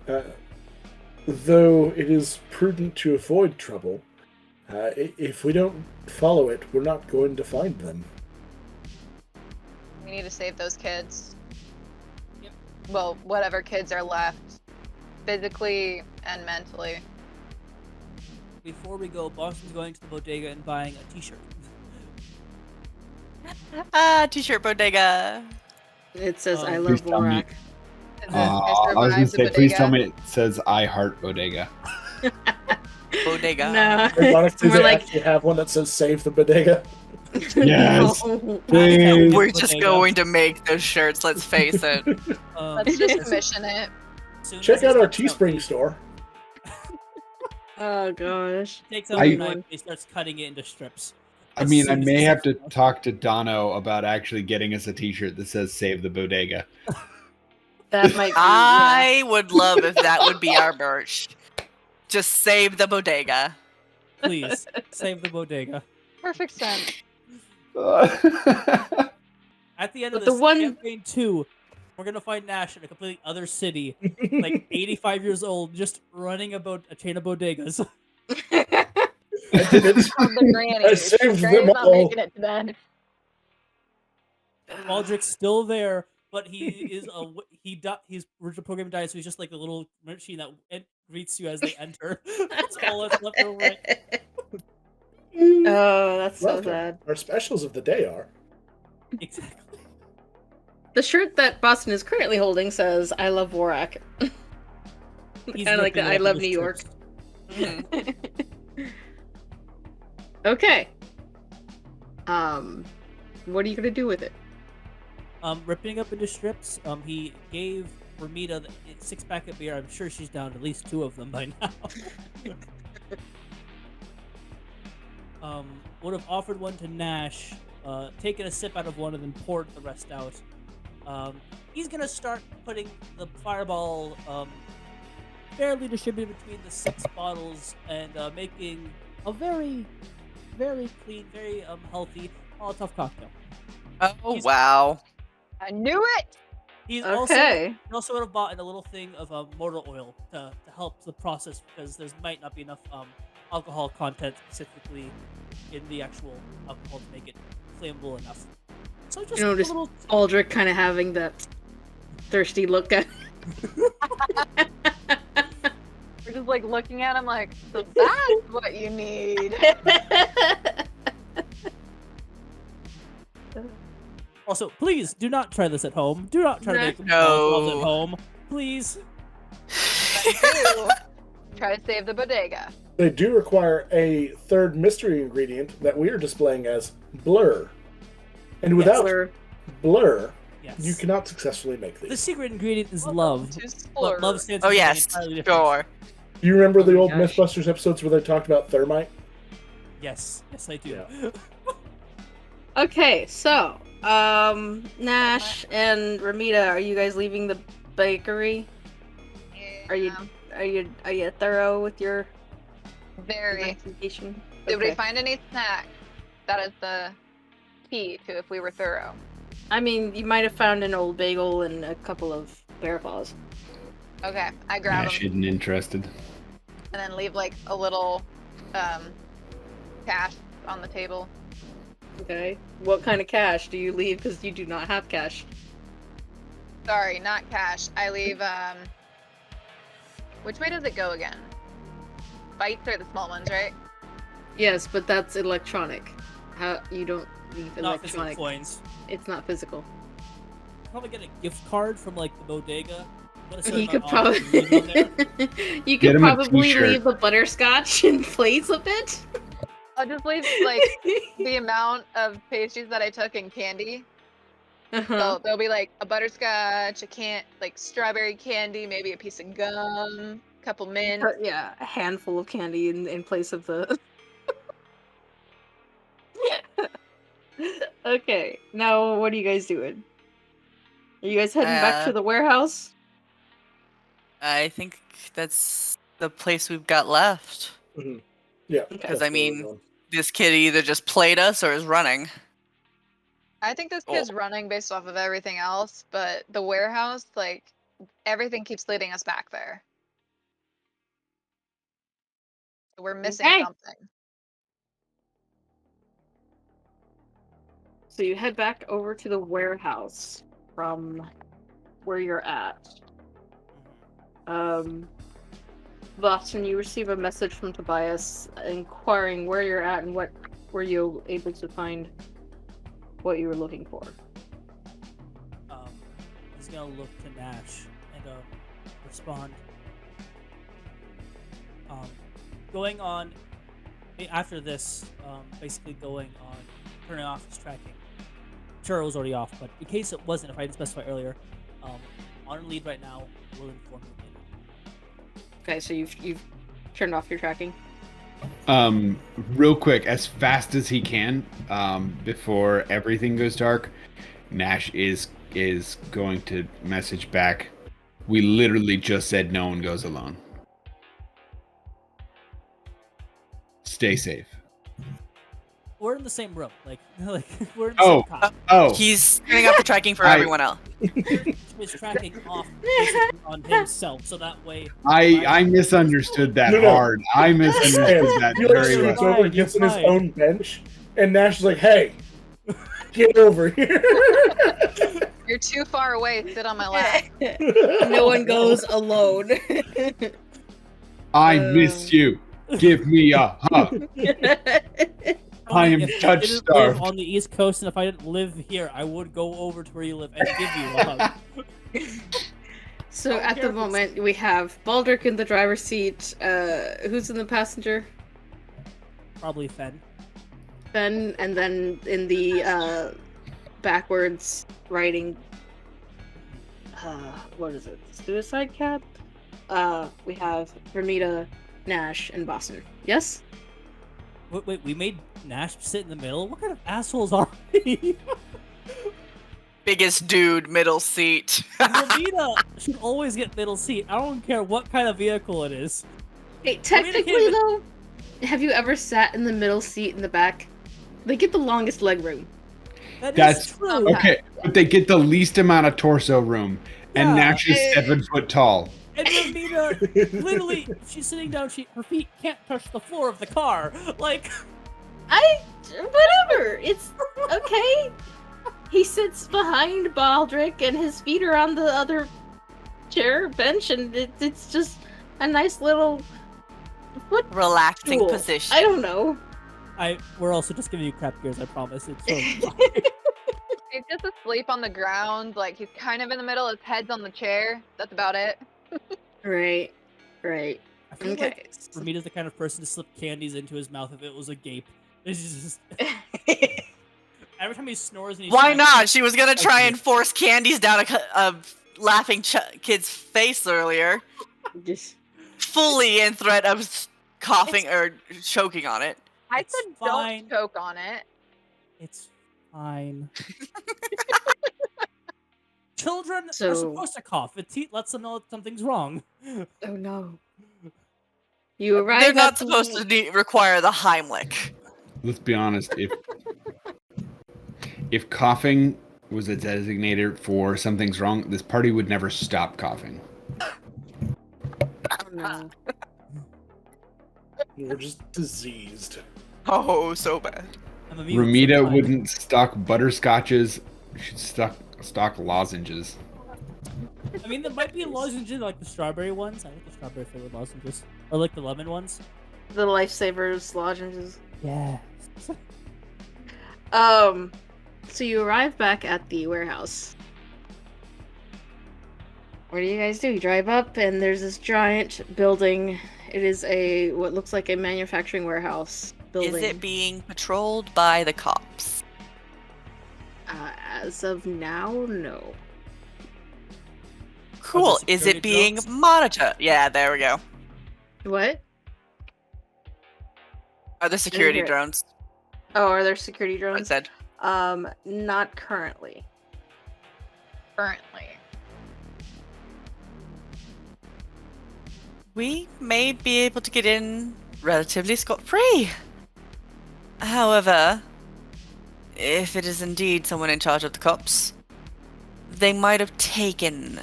though it is prudent to avoid trouble, if we don't follow it, we're not going to find them. We need to save those kids. Yep. Well, whatever kids are left. Physically and mentally. Before we go, Boston's going to the bodega and buying a t-shirt. T-shirt bodega. It says, I Please love tell me. Borak. It says, I was survived gonna the say, please tell bodega. me it says I heart Bodega. Bodega. No. Ironically, We're they like, actually have one that says "Save the Bodega." Yes. no. Please. We're just Bodega. going to make those shirts, let's face it. Let's just commission it. soon Check as he out our starts Teespring store. Oh gosh. Takes out I- the knife and he starts cutting it into strips. I As mean, I soon as may he have to starts- talk to Dono about actually getting us a T-shirt that says "Save the Bodega." That might be. I would love if that would be our merch. Just save the bodega. Please, save the bodega. Perfect sense. At the end of But the this, one- campaign 2, We're gonna find Nash in a completely other city, like 85 years old, just running about a chain of bodegas. I did it. Called the granny. I saved them Granny's not all. making it to bed. Baldrick's still there, but he is he's original program died, so he's just like a little machine that greets you as they enter. That's all that's left over. Right? Oh, that's so Welcome. sad. Our specials of the day are Exactly. The shirt that Boston is currently holding says, I love Warak. He's Kind of like the ripping I off love his New York. strips. Okay. What are you gonna do with it? Ripping up into strips. He gave Ramita the 6-pack of beer. I'm sure she's down at least 2 of them by now. Would have offered one to Nash, taken a sip out of one and then poured the rest out. He's gonna start putting the fireball fairly distributed between the 6 bottles and making a very, very clean, very healthy Molotov cocktail. Oh, wow. I knew it. He's Okay. also would have bought in a little thing of motor oil to help the process because there might not be enough alcohol content specifically in the actual alcohol to make it flammable enough. So just You a notice little. Aldrich kind of having that thirsty look at. We're just like looking at him like, so that's what you need. Also, please do not try this at home. Do not try to make No. Molotovs at home, please. I do. Try to save the bodega. they do require a third mystery ingredient that we are displaying as blur. And without Blur. blur, Yes. you cannot successfully make The these. secret ingredient is love. To But splurge. love stands Oh, for something yes. entirely different. Sure. Do you remember the Oh my old gosh. Mythbusters episodes where they talked about thermite? Yes, I do. Yeah. Okay, so Nash and Ramita, are you guys leaving the bakery? Yeah, Are you thorough with your very? investigation? Did we Okay. find any snacks? That is the key to if we were thorough. I mean, you might have found an old bagel and a couple of bear paws. Okay, I grab Nash them isn't interested. and then leave like a little cash on the table. Okay. What kind of cash do you leave? Because you do not have cash. Sorry, not cash. I leave which way does it go again? Bites are the small ones, right? Yes, but that's electronic. How you don't leave Not physical electronic? coins. It's not physical. Probably get a gift card from like the bodega. Put a certain You could amount on it probably and leave it on there. you Get could him a probably t-shirt. leave the butterscotch in place of it. I'll just leave like the amount of pastries that I took in candy. Uh-huh. So there'll be like a butterscotch, like strawberry candy, maybe a piece of gum, a couple mint. Yeah, a handful of candy in place of the. Okay, now what are you guys doing? Are you guys heading back to the warehouse? I think that's the place we've got left. Mhm. Yeah. Okay. that's I where we're mean- going. This kid either just played us or is running. I think this kid's running based off of everything else, but the warehouse, like, everything keeps leading us back there. So we're missing Okay. something. So you head back over to the warehouse from where you're at. Boston, you receive a message from Tobias inquiring where you're at and what were you able to find what you were looking for. He's gonna look to Nash and respond. Going on after this, basically going on turning off his tracking. Sure, it was already off, but in case it wasn't, if I didn't specify earlier, on lead right now. We'll inform you later. Okay, so you've turned off your tracking. Real quick, as fast as he can, before everything goes dark, Nash is going to message back. We literally just said no one goes alone. Stay safe. We're in the same room, like we're in the same car. Oh, He's turning off the tracking for I- everyone else. is tracking off basically on himself, so that way. I misunderstood that No, no. hard. I misunderstood And that he like very shoots well. over and gets in his Fine. own bench, and Nash is like, "Hey, get over here." You're too far away. Sit on my lap. No one goes alone. I miss you. Give me a hug. I am If touch I didn't starved. live on the East Coast, and if I didn't live here, I would go over to where you live and give you a hug. So I don't at care the if it's- moment, we have Baldric in the driver's seat. Who's in the passenger? Probably Fen. Ben, and then in the backwards riding. What is it? Suicide cab. We have Vermita, Nash, and Boston. Yes. Wait, we made Nash sit in the middle? What kind of assholes are we? Biggest dude, middle seat. Romita should always get middle seat. I don't care what kind of vehicle it is. Hey, Vermita technically can't even- though, have you ever sat in the middle seat in the back? They get the longest leg room. That's- true. Okay, but they get the least amount of torso room, and Yeah. Nash is 7 foot tall. And Romita, literally, she's sitting down. Her feet can't touch the floor of the car. Like, Whatever. It's okay. He sits behind Baldric, and his feet are on the other chair bench, and it's just a nice little foot Relaxing stool. position. I don't know. we're also just giving you crap gears. I promise. It's so. He's just asleep on the ground. Like he's kind of in the middle. His head's on the chair. That's about it. Right. I feel Okay. like Romita's the kind of person to slip candies into his mouth if it was a gape. It's just every time he snores and he Why snacks, not? She was gonna try Okay. and force candies down a laughing kid's face earlier, Just fully in threat of coughing or choking on it. I It's said fine. don't choke on it. It's fine. Children So- are supposed to cough. It lets them know that something's wrong. oh no. You arrive They're at not the- supposed to require the Heimlich. Let's be honest. If coughing was a designator for something's wrong, this party would never stop coughing. Oh no. You're just diseased. Oh, so bad. I'm immune to Romita sometimes. wouldn't stock butterscotches. She'd stock lozenges. I mean, there might be lozenges like the strawberry ones. I like the strawberry flavored lozenges, or like the lemon ones. The lifesavers lozenges. Yeah. So you arrive back at the warehouse. What do you guys do? You drive up, and there's this giant building. It is what looks like a manufacturing warehouse building. Is it being patrolled by the cops? As of now, no. Cool. the Is security it being drones? monitored? Yeah, there we go. What? Are the security hear it. drones? Oh, are there security I drones? said. Not currently. Currently. We may be able to get in relatively scot-free. However, if it is indeed someone in charge of the cops, they might have taken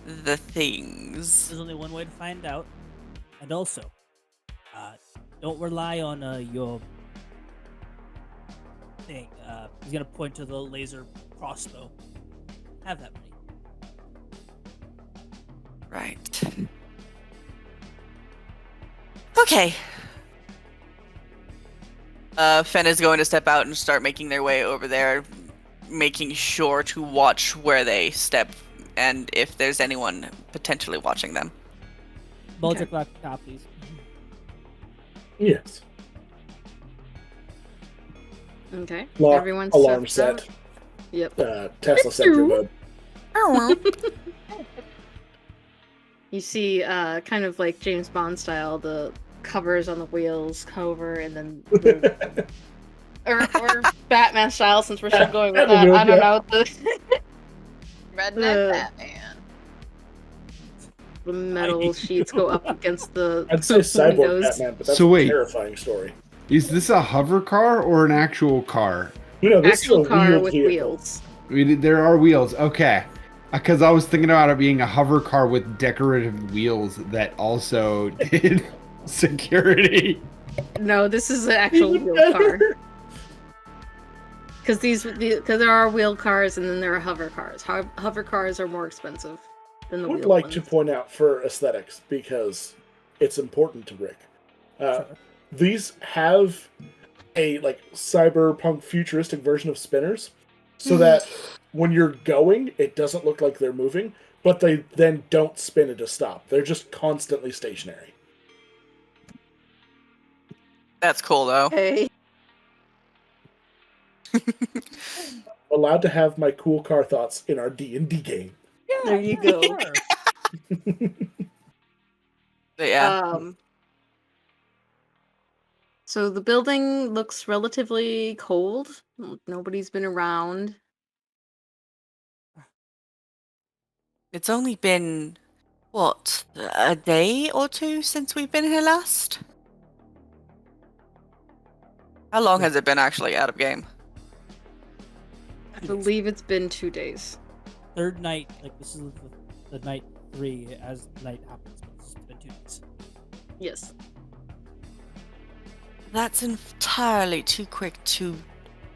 the things. There's only one way to find out, and also, don't rely on your thing. He's gonna point to the laser crossbow. Have that ready. Right. Okay. Fen is going to step out and start making their way over there, making sure to watch where they step and if there's anyone potentially watching them. Baldric laptop, please. Yes. Okay. Lock, Everyone's alarm stepped set. out? Yep. Tesla sensor mode. You see, kind of like James Bond style, the covers on the wheels come over, and then or Batman style, since we're still going with that. I don't know. Redneck Uh, Batman. The metal sheets go up against the I'd say cyborg windows. Batman, but that's So wait. a terrifying story. Is this a hover car or an actual car? You know, this Actual is a car wheeled with vehicle. wheels. There are wheels. Okay. Because I was thinking about it being a hover car with decorative wheels that also did security. No, this is an actual Even wheel car. better. Because there are wheel cars and then there are hover cars. Hover cars are more expensive than the I would wheel like ones. to point out for aesthetics, because it's important to Rick. These have a cyberpunk futuristic version of spinners, so that when you're going, it doesn't look like they're moving, but they then don't spin at a stop. They're just constantly stationary. That's cool, though. Hey. Allowed to have my cool car thoughts in our D&D game. There you go. Sure. But yeah. So the building looks relatively cold. Nobody's been around. It's only been, what, a day or two since we've been here last? How long has it been actually out of game? I believe it's been 2 days. Third night, this is the night 3 as night happens, but it's been 2 days. Yes. That's entirely too quick to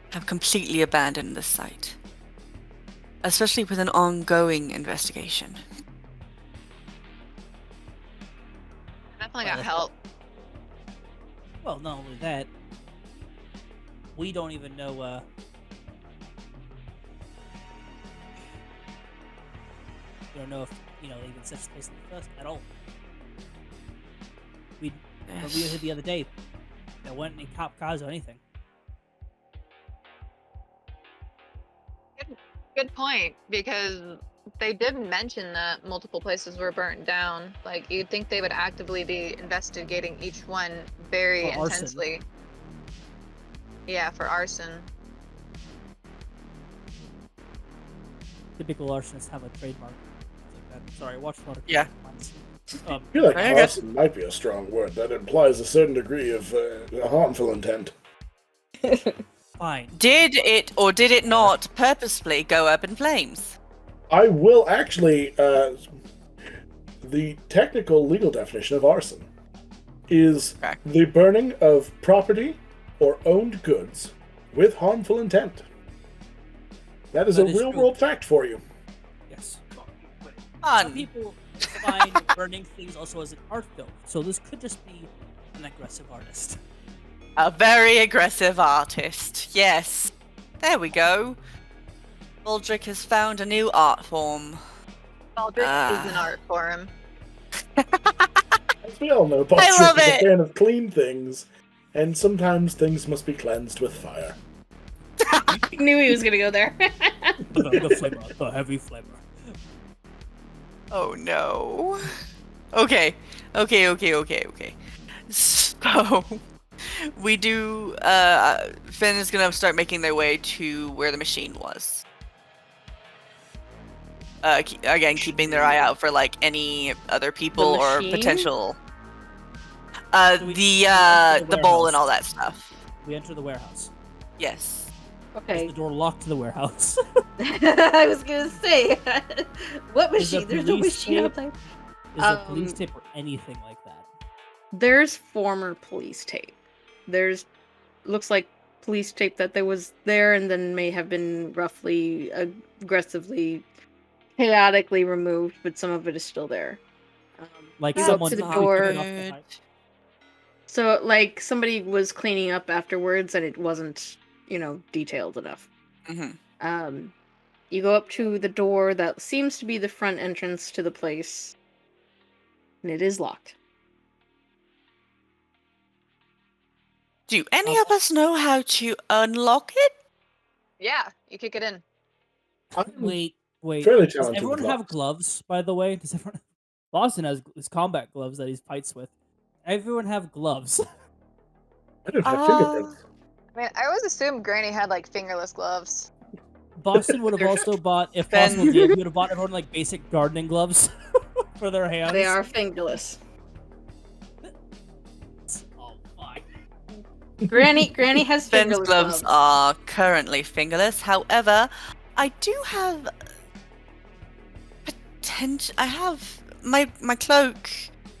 have completely abandoned the site. Especially with an ongoing investigation. Definitely got help. Well, not only that, we don't even know. We don't know if they even such a place in the first at all. When we were here the other day, there weren't any cop cars or anything. Good point, because they did mention that multiple places were burnt down. Like, you'd think they would actively be investigating each one very For arson. intensely. Yeah, for arson. Typical arsonists have a trademark. Like that. Sorry, watch a lot of Yeah. I feel like I guess- arson might be a strong word. That implies a certain degree of harmful intent. Fine. Did it or did it not purposefully go up in flames? I will actually. The technical legal definition of arson is Okay. the burning of property or owned goods with harmful intent. That is That a is real true. world fact for you. Yes. Some Fun. people define burning things also as an art though, so this could just be an aggressive artist. A very aggressive artist. Yes. There we go. Baldric has found a new art form. Baldric is an art form. As we all know, Bob I love is a it! fan of clean things, and sometimes things must be cleansed with fire. I knew he was gonna go there. The flavor, the heavy flavor. Oh no. Okay. So we do Finn is gonna start making their way to where the machine was. Again, keeping their eye out for any other people or machine? potential So we the enter the bowl and warehouse. all that stuff. We enter the warehouse. Yes. Is Okay. the door locked to the warehouse? I was gonna say, what Is there machine? There's no police machine tape? outside. Is there police tape or anything like that? There's former police tape. There's looks like police tape that there was there and then may have been roughly aggressively chaotically removed, but some of it is still there. Like You go up someone to the quickly door. took it off the pipe? So somebody was cleaning up afterwards and it wasn't, detailed enough. Mm-hmm. You go up to the door that seems to be the front entrance to the place, and it is locked. Do any of us know how to unlock it? Yeah, you kick it in. Wait. Fairly Does talented everyone with have locks. gloves, by the way? Does everyone... Boston has his combat gloves that he fights with. Everyone have gloves. I don't have fingerprints. I mean, I always assumed Granny had fingerless gloves. Boston would have also bought, if Ben. possible, he would have bought everyone basic gardening gloves for their hands. They are fingerless. Oh, fine. Granny has Ben's fingerless gloves are currently fingerless. However, I do have I have my cloak.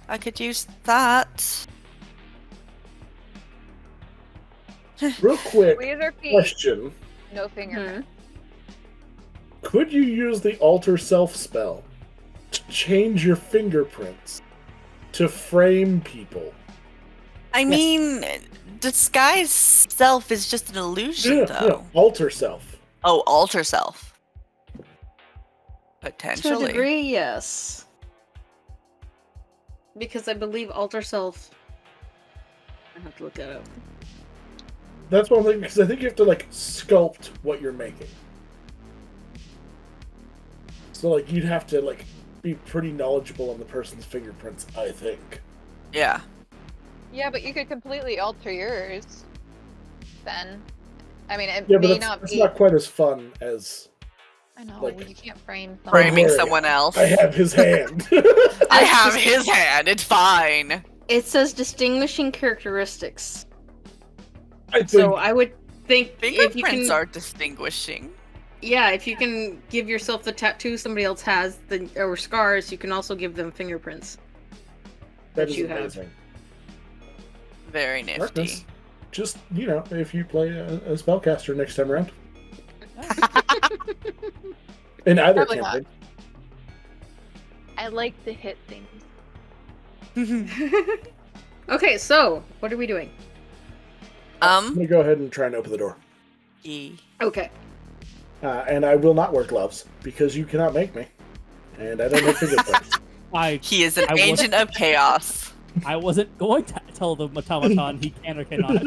I could use that. Real quick Squeeze our feet. question. No finger. Could you use the alter self spell to change your fingerprints to frame people? I mean, disguise self is just an illusion, though. No, alter self. Oh, alter self. To a Potentially. degree, yes. Because I believe alter self. I have to look that up. That's one thing, because I think you have to, like, sculpt what you're making. So, like, you'd have to, like, be pretty knowledgeable on the person's fingerprints, I think. Yeah. Yeah, but you could completely alter yours. Then, I mean, it Yeah, but may it's not be. not quite as fun as... I know like- you can't frame. Framing worry. someone else. I have his hand. I have his hand. It's fine. It says distinguishing characteristics. I think So I would think if you Fingerprints can, are distinguishing. yeah, if you can give yourself the tattoo somebody else has, then or scars, you can also give them fingerprints. that is you have. amazing. Very nifty. Darkness. Just, you know, if you play a spellcaster next time around. In either Probably not. campaign. I like to hit things. Okay, so what are we doing? I'm going to go ahead and try and open the door. Ye- Okay. And I will not wear gloves, because you cannot make me. And I don't have fingerprints. He is an I was- agent of chaos. I wasn't going to tell the automaton he can or cannot.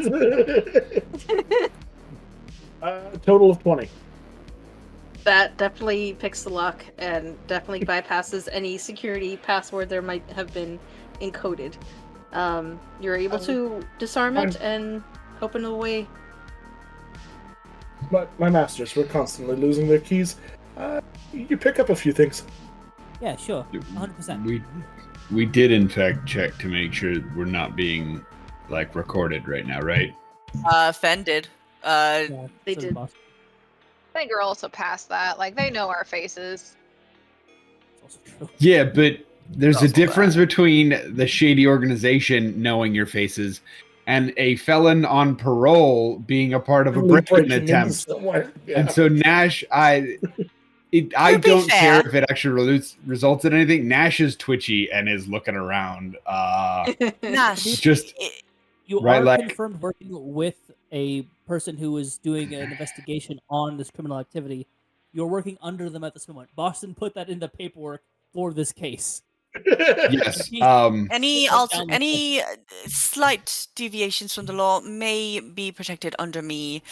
Total of 20. That definitely picks the lock and definitely bypasses any security password there might have been encoded. You're able to disarm it and open a way. My masters were constantly losing their keys. You pick up a few things. Yeah, sure. 100%. We did in fact check to make sure we're not being like recorded right now, right? Offended. Yeah, They so the did. boss- I think we're also past that. Like they know our faces. it's also true. Yeah, but there's a Also difference between the shady organization knowing your faces and a felon on parole being a part of a Really break-in breaking into attempt. somewhere. Yeah. And so Nash, I To be don't care fair- if it actually results in anything. Nash is twitchy and is looking around. Nash. Just You Right, are like- confirmed working with a person who is doing an investigation on this criminal activity. You're working under them at this moment. Boston put that in the paperwork for this case. yes. Any Down the any slight deviations from the law may be protected under me.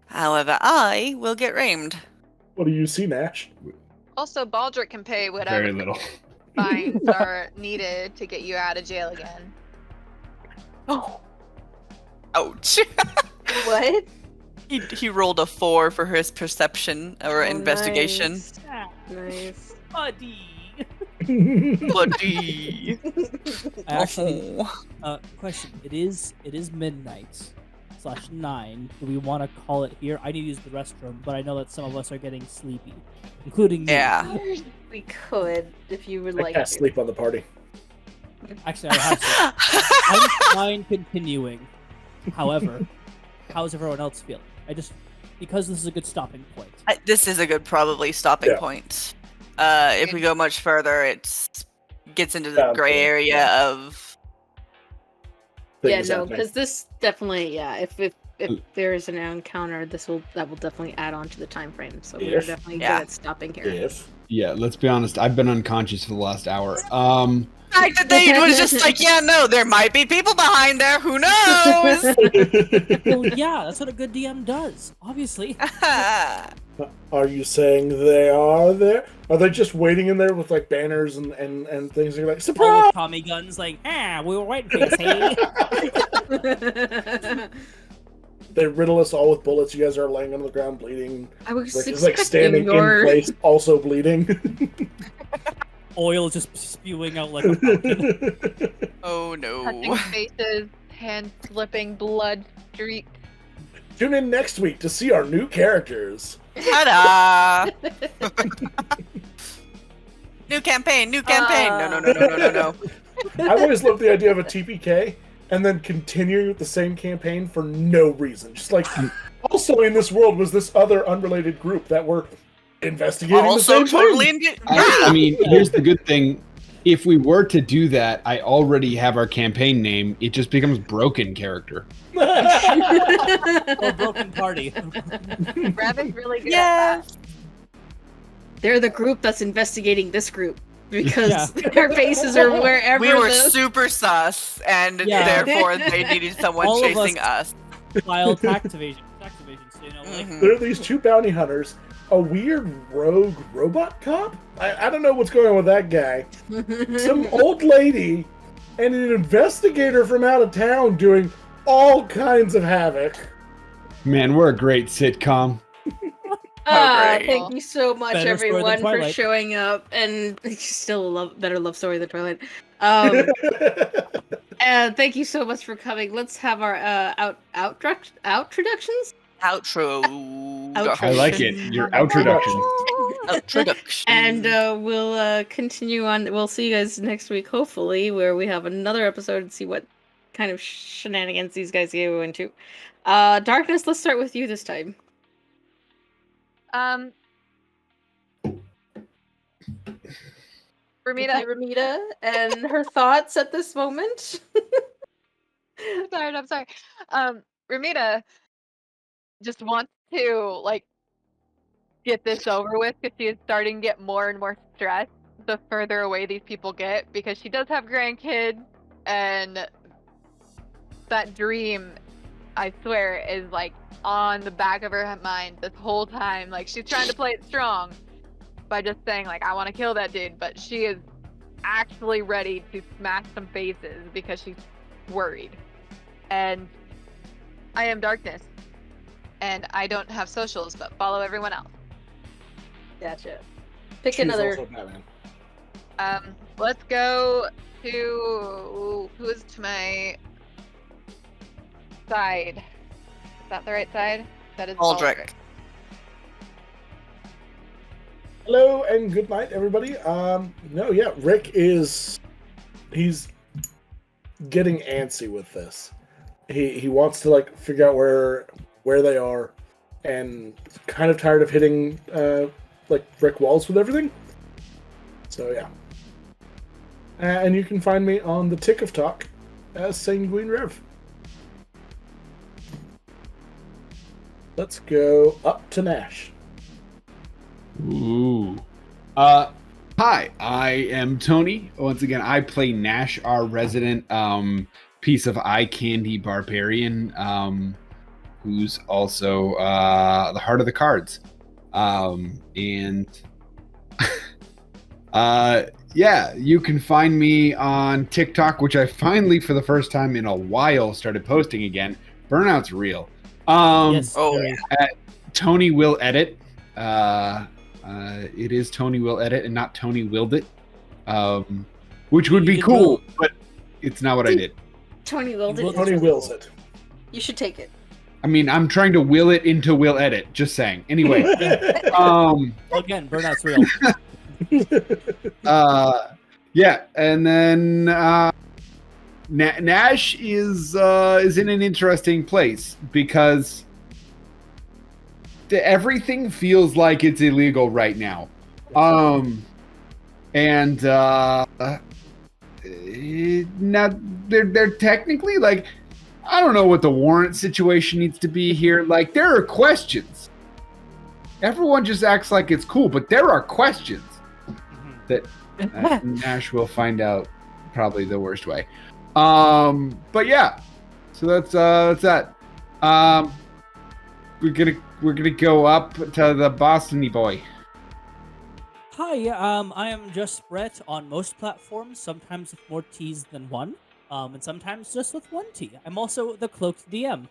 However, I will get reamed. What do you see, Nash? Also, Baldric can pay whatever Very little. fines are needed to get you out of jail again. Oh. Ouch. What? He rolled a 4 for his perception or Oh, investigation. Nice. Buddy. Bloody. Actually, Oh. question. It is midnight/9. Do we want to call it here? I need to use the restroom, but I know that some of us are getting sleepy, including me. Yeah. We could, if you would I like can't to. sleep on the party. Actually, I have to. I'm fine continuing. However, how's everyone else feeling? Because this is a good stopping point. This is a good probably stopping Yeah. point. If we go much further, it gets into the Down gray to- area of Yeah, Things no, happening. because this definitely, yeah. If there is an encounter, that will definitely add on to the time frame. So we're If- definitely yeah. good at stopping here. If Yeah, let's be honest. I've been unconscious for the last hour. fact that they was just like, yeah, no, there might be people behind there. Who knows? Well, yeah, that's what a good DM does. Obviously. Are you saying they are there? Are they just waiting in there with like banners and things? And you're like, All surprise! with Tommy guns, like, we were waiting for you, hey. They riddle us all with bullets. You guys are laying on the ground bleeding. I was Rick is expecting like standing your... in place, also bleeding. Oil just spewing out like a fountain. Oh Touching no. faces, hands slipping, blood streaked. Tune in next week to see our new characters. Ta-da! New campaign. New campaign. No. I've always loved the idea of a TPK and then continuing with the same campaign for no reason. Just like, also in this world was this other unrelated group that were investigating Also the same totally thing. I mean, here's the good thing. If we were to do that, I already have our campaign name. It just becomes Broken Character. Or Broken Party. Ravik's really good at that. They're the group that's investigating this group because Yeah. their faces are wherever. We were the- super sus, and Yeah. therefore they needed someone All of chasing us. File tax evasion. So, you know, like, Mhm. There are these two bounty hunters, a weird rogue robot cop. I don't know what's going on with that guy. Some old lady and an investigator from out of town doing all kinds of havoc. Man, we're a great sitcom. great. Thank you so much, Better story than everyone, for Twilight. showing up, and still a better love story than Twilight. Thank you so much for coming. Let's have our outroductions. Outro. I like it. Your introduction. Outroduction. And we'll continue on. We'll see you guys next week, hopefully, where we have another episode and see what kind of shenanigans these guys go into. Darkness, let's start with you this time. Ramita. And her thoughts at this moment. I'm sorry. Ramita just wants to like get this over with because she is starting to get more and more stressed the further away these people get, because she does have grandkids, and that dream, I swear, is like on the back of her mind this whole time. Like, she's trying to play it strong by just saying like, I want to kill that dude, but she is actually ready to smash some faces because she's worried. And I am Darkness, and I don't have socials, but follow everyone else. Gotcha. Pick She's another. also Batman. Let's go to who is to my side. Is that the right side? That is Aldrich. Hello and good night, everybody. Rick he's getting antsy with this. He wants to like figure out where they are, and kind of tired of hitting like brick walls with everything. So yeah. And you can find me on the Tick of Talk as Sanguine Rev. Let's go up to Nash. Ooh. Hi, I am Tony. Once again, I play Nash, our resident piece of eye candy barbarian, who's also the heart of the cards. Yeah, you can find me on TikTok, which I finally, for the first time in a while, started posting again. Burnout's real. yes. Oh, very- Tony will edit. It is Tony will edit and not Tony willed it, which would You be did cool, will. but it's not what I did. Tony willed You it. will- Tony wills it. You should take it. I mean, I'm trying to will it into will edit. Just saying. Anyway, Again, burnout's real. yeah, and then Nash is in an interesting place because everything feels like it's illegal right now. Now they're technically like, I don't know what the warrant situation needs to be here. Like, there are questions. Everyone just acts like it's cool, but there are questions that Nash will find out probably the worst way. But yeah, so that's that. We're gonna go up to the Boston-y boy. Hi, I am just Brett on most platforms, sometimes with more T's than one, and sometimes just with one T. I'm also the cloaked DM.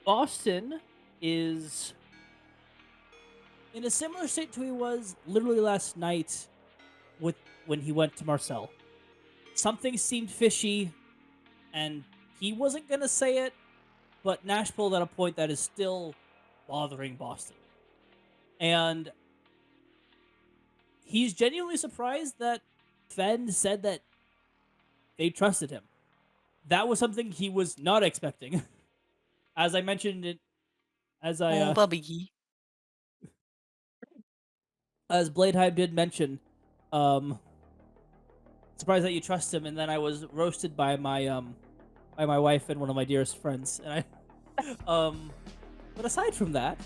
Boston is in a similar state to he was literally last night when he went to Marcel. Something seemed fishy, and he wasn't gonna say it, but Nash pulled at a point that is still bothering Boston. And he's genuinely surprised that Fen said that they trusted him. That was something he was not expecting. As I mentioned it, as Bubby. as Bladehive did mention, surprised that you trust him, and then I was roasted by my wife and one of my dearest friends, and but aside from that,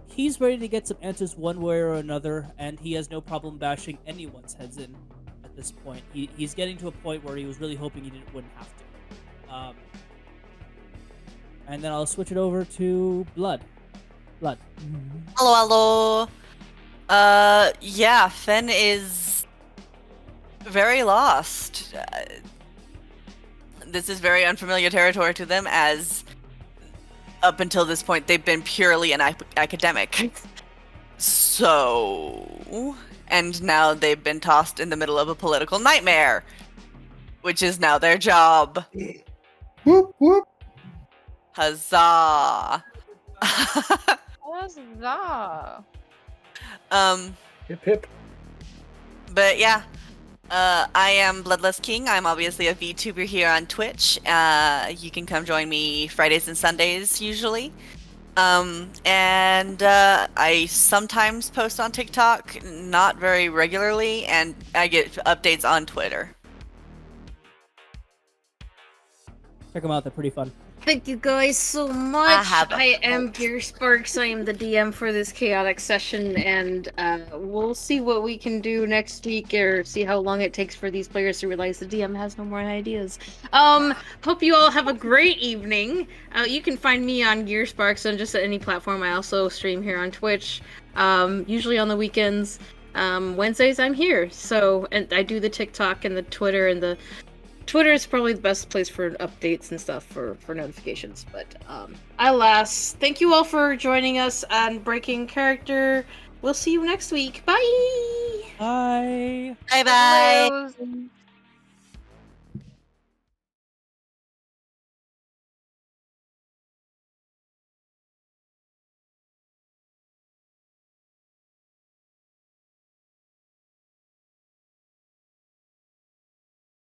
he's ready to get some answers one way or another, and he has no problem bashing anyone's heads in at this point. He's getting to a point where he was really hoping he wouldn't have to. And then I'll switch it over to Blood. Hello. Yeah, Fen is very lost. This is very unfamiliar territory to them, as up until this point they've been purely an academic. So, and now they've been tossed in the middle of a political nightmare, which is now their job. Whoop whoop. Huzzah! Huzzah! Hip hip. But yeah, I am Bloodless King. I'm obviously a VTuber here on Twitch. You can come join me Fridays and Sundays usually. And I sometimes post on TikTok, not very regularly, and I get updates on Twitter. Check them out; they're pretty fun. Thank you guys so much. I am Gear Sparks. I am the DM for this chaotic session, and we'll see what we can do next week, or see how long it takes for these players to realize the DM has no more ideas. Hope you all have a great evening. You can find me on Gear Sparks on just any platform. I also stream here on Twitch, usually on the weekends. Wednesdays I'm here, and I do the TikTok and the Twitter, and the Twitter is probably the best place for updates and stuff for notifications. But alas, thank you all for joining us on Breaking Character. We'll see you next week. Bye! Bye! Bye bye! Hello.